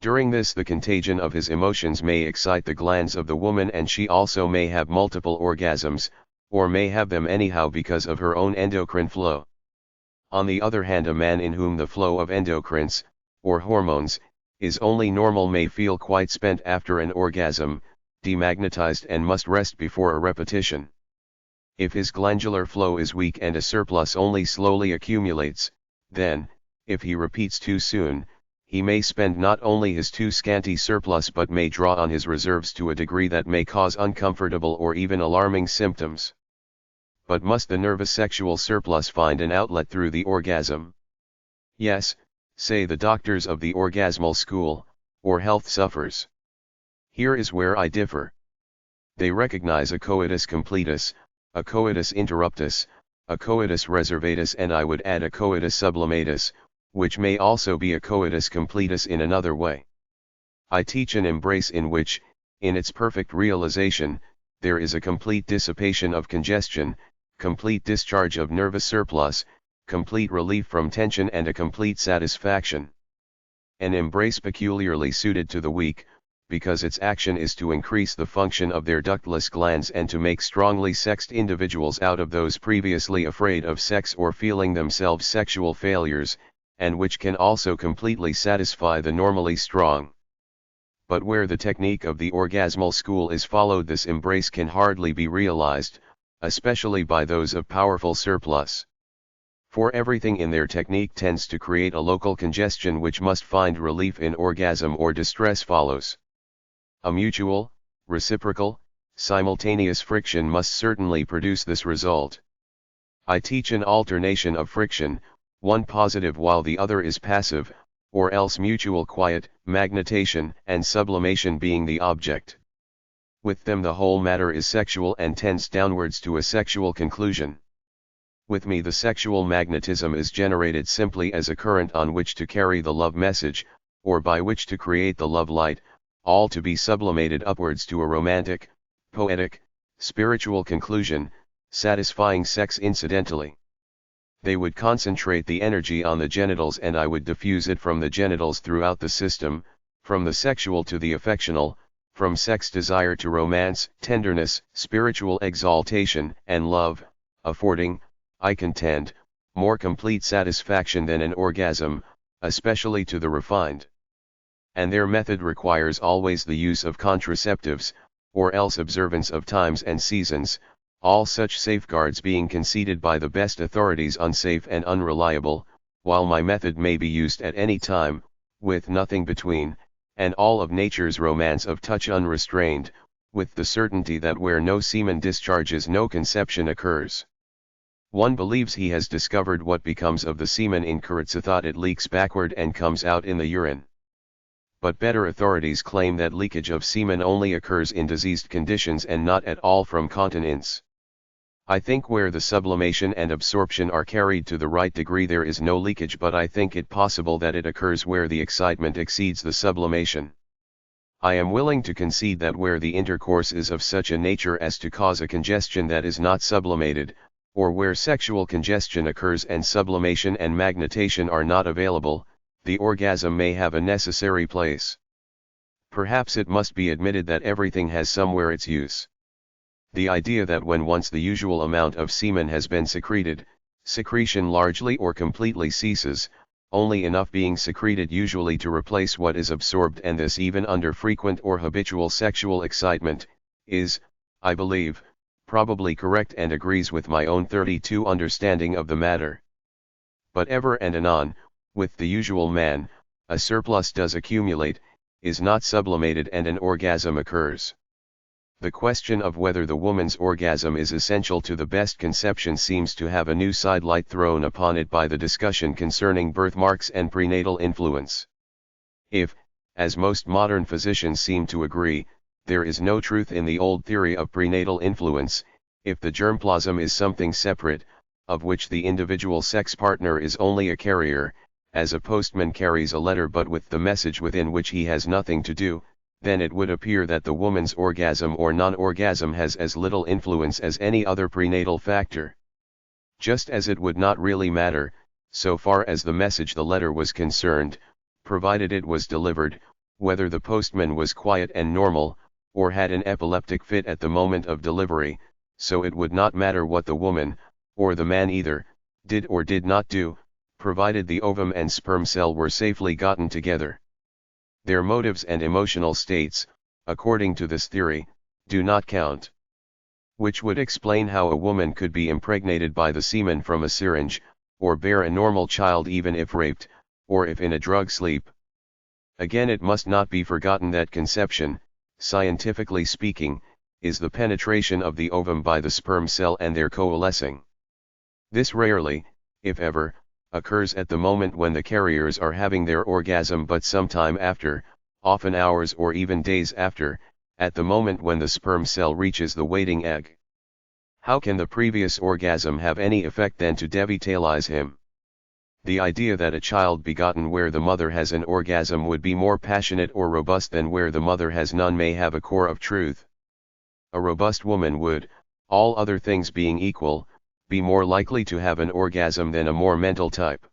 During this the contagion of his emotions may excite the glands of the woman, and she also may have multiple orgasms, or may have them anyhow because of her own endocrine flow. On the other hand, a man in whom the flow of endocrines, or hormones, is only normal may feel quite spent after an orgasm, demagnetized, and must rest before a repetition. If his glandular flow is weak and a surplus only slowly accumulates, then, if he repeats too soon, he may spend not only his too scanty surplus but may draw on his reserves to a degree that may cause uncomfortable or even alarming symptoms. But must the nervous sexual surplus find an outlet through the orgasm? Yes, say the doctors of the orgasmal school, or health suffers. Here is where I differ. They recognize a coitus completus, a coitus interruptus, a coitus reservatus, and I would add a coitus sublimatus, which may also be a coitus completus in another way. I teach an embrace in which, in its perfect realization, there is a complete dissipation of congestion, complete discharge of nervous surplus, complete relief from tension, and a complete satisfaction. An embrace peculiarly suited to the weak, because its action is to increase the function of their ductless glands and to make strongly sexed individuals out of those previously afraid of sex or feeling themselves sexual failures, and which can also completely satisfy the normally strong. But where the technique of the orgasmal school is followed, this embrace can hardly be realized, especially by those of powerful surplus. For everything in their technique tends to create a local congestion which must find relief in orgasm or distress follows. A mutual, reciprocal, simultaneous friction must certainly produce this result. I teach an alternation of friction, one positive while the other is passive, or else mutual quiet, magnetation, and sublimation being the object. With them the whole matter is sexual and tends downwards to a sexual conclusion. With me the sexual magnetism is generated simply as a current on which to carry the love message, or by which to create the love light, all to be sublimated upwards to a romantic, poetic, spiritual conclusion, satisfying sex incidentally. They would concentrate the energy on the genitals and I would diffuse it from the genitals throughout the system, from the sexual to the affectional, from sex desire to romance, tenderness, spiritual exaltation, and love, affording, I contend, more complete satisfaction than an orgasm, especially to the refined. And their method requires always the use of contraceptives, or else observance of times and seasons, all such safeguards being conceded by the best authorities unsafe and unreliable, while my method may be used at any time, with nothing between, and all of nature's romance of touch unrestrained, with the certainty that where no semen discharges no conception occurs. One believes he has discovered what becomes of the semen in Kurzethought. It leaks backward and comes out in the urine. But better authorities claim that leakage of semen only occurs in diseased conditions and not at all from continence. I think where the sublimation and absorption are carried to the right degree there is no leakage, but I think it possible that it occurs where the excitement exceeds the sublimation. I am willing to concede that where the intercourse is of such a nature as to cause a congestion that is not sublimated, or where sexual congestion occurs and sublimation and magnetation are not available, the orgasm may have a necessary place. Perhaps it must be admitted that everything has somewhere its use. The idea that when once the usual amount of semen has been secreted, secretion largely or completely ceases, only enough being secreted usually to replace what is absorbed, and this even under frequent or habitual sexual excitement, is, I believe, probably correct and agrees with my own 32 understanding of the matter. But ever and anon, with the usual man, a surplus does accumulate, is not sublimated, and an orgasm occurs. The question of whether the woman's orgasm is essential to the best conception seems to have a new sidelight thrown upon it by the discussion concerning birthmarks and prenatal influence. If, as most modern physicians seem to agree, there is no truth in the old theory of prenatal influence, if the germplasm is something separate, of which the individual sex partner is only a carrier, as a postman carries a letter but with the message within which he has nothing to do, then it would appear that the woman's orgasm or non-orgasm has as little influence as any other prenatal factor. Just as it would not really matter, so far as the message the letter was concerned, provided it was delivered, whether the postman was quiet and normal, or had an epileptic fit at the moment of delivery, so it would not matter what the woman, or the man either, did or did not do, provided the ovum and sperm cell were safely gotten together. Their motives and emotional states, according to this theory, do not count. Which would explain how a woman could be impregnated by the semen from a syringe, or bear a normal child even if raped, or if in a drug sleep. Again, it must not be forgotten that conception, scientifically speaking, is the penetration of the ovum by the sperm cell and their coalescing. This rarely, if ever, occurs at the moment when the carriers are having their orgasm, but sometime after, often hours or even days after, at the moment when the sperm cell reaches the waiting egg. How can the previous orgasm have any effect then to devitalize him? The idea that a child begotten where the mother has an orgasm would be more passionate or robust than where the mother has none may have a core of truth. A robust woman would, all other things being equal, be more likely to have an orgasm than a more mental type.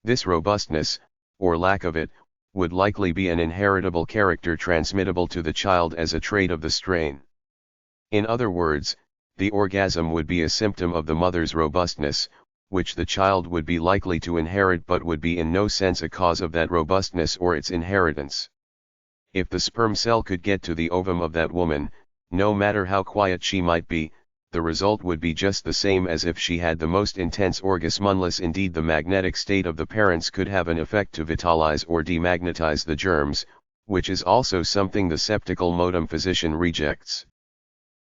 This robustness, or lack of it, would likely be an inheritable character transmittable to the child as a trait of the strain. In other words, the orgasm would be a symptom of the mother's robustness, which the child would be likely to inherit, but would be in no sense a cause of that robustness or its inheritance. If the sperm cell could get to the ovum of that woman, no matter how quiet she might be, the result would be just the same as if she had the most intense orgasm, unless indeed the magnetic state of the parents could have an effect to vitalize or demagnetize the germs, which is also something the septical modem physician rejects.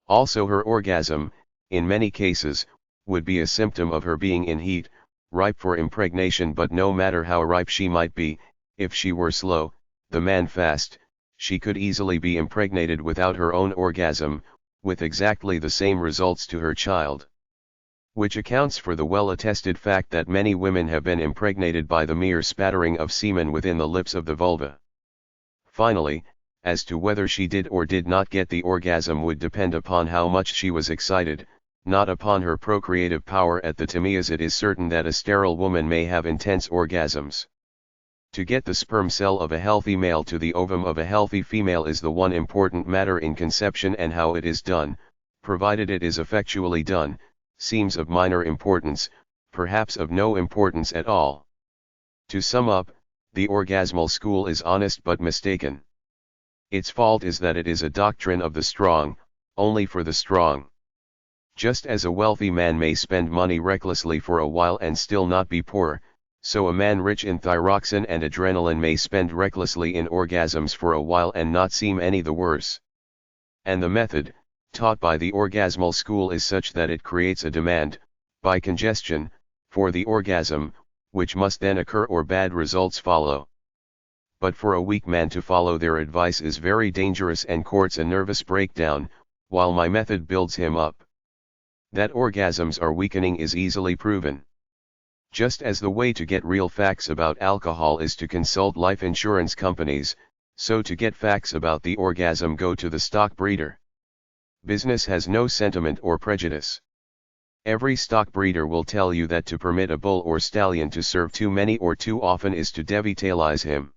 Also, her orgasm, in many cases, would be a symptom of her being in heat, ripe for impregnation, but no matter how ripe she might be, if she were slow, the man fast, she could easily be impregnated without her own orgasm, with exactly the same results to her child. which accounts for the well-attested fact that many women have been impregnated by the mere spattering of semen within the lips of the vulva. Finally, as to whether she did or did not get the orgasm would depend upon how much she was excited, not upon her procreative power at the time, as it is certain that a sterile woman may have intense orgasms. To get the sperm cell of a healthy male to the ovum of a healthy female is the one important matter in conception, and how it is done, provided it is effectually done, seems of minor importance, perhaps of no importance at all. To sum up, the orgasmal school is honest but mistaken. Its fault is that it is a doctrine of the strong, only for the strong. Just as a wealthy man may spend money recklessly for a while and still not be poor, so a man rich in thyroxine and adrenaline may spend recklessly in orgasms for a while and not seem any the worse. And the method, taught by the orgasmal school, is such that it creates a demand, by congestion, for the orgasm, which must then occur or bad results follow. But for a weak man to follow their advice is very dangerous and courts a nervous breakdown, while my method builds him up. That orgasms are weakening is easily proven. Just as the way to get real facts about alcohol is to consult life insurance companies, so to get facts about the orgasm go to the stock breeder. Business has no sentiment or prejudice. Every stock breeder will tell you that to permit a bull or stallion to serve too many or too often is to devitalize him.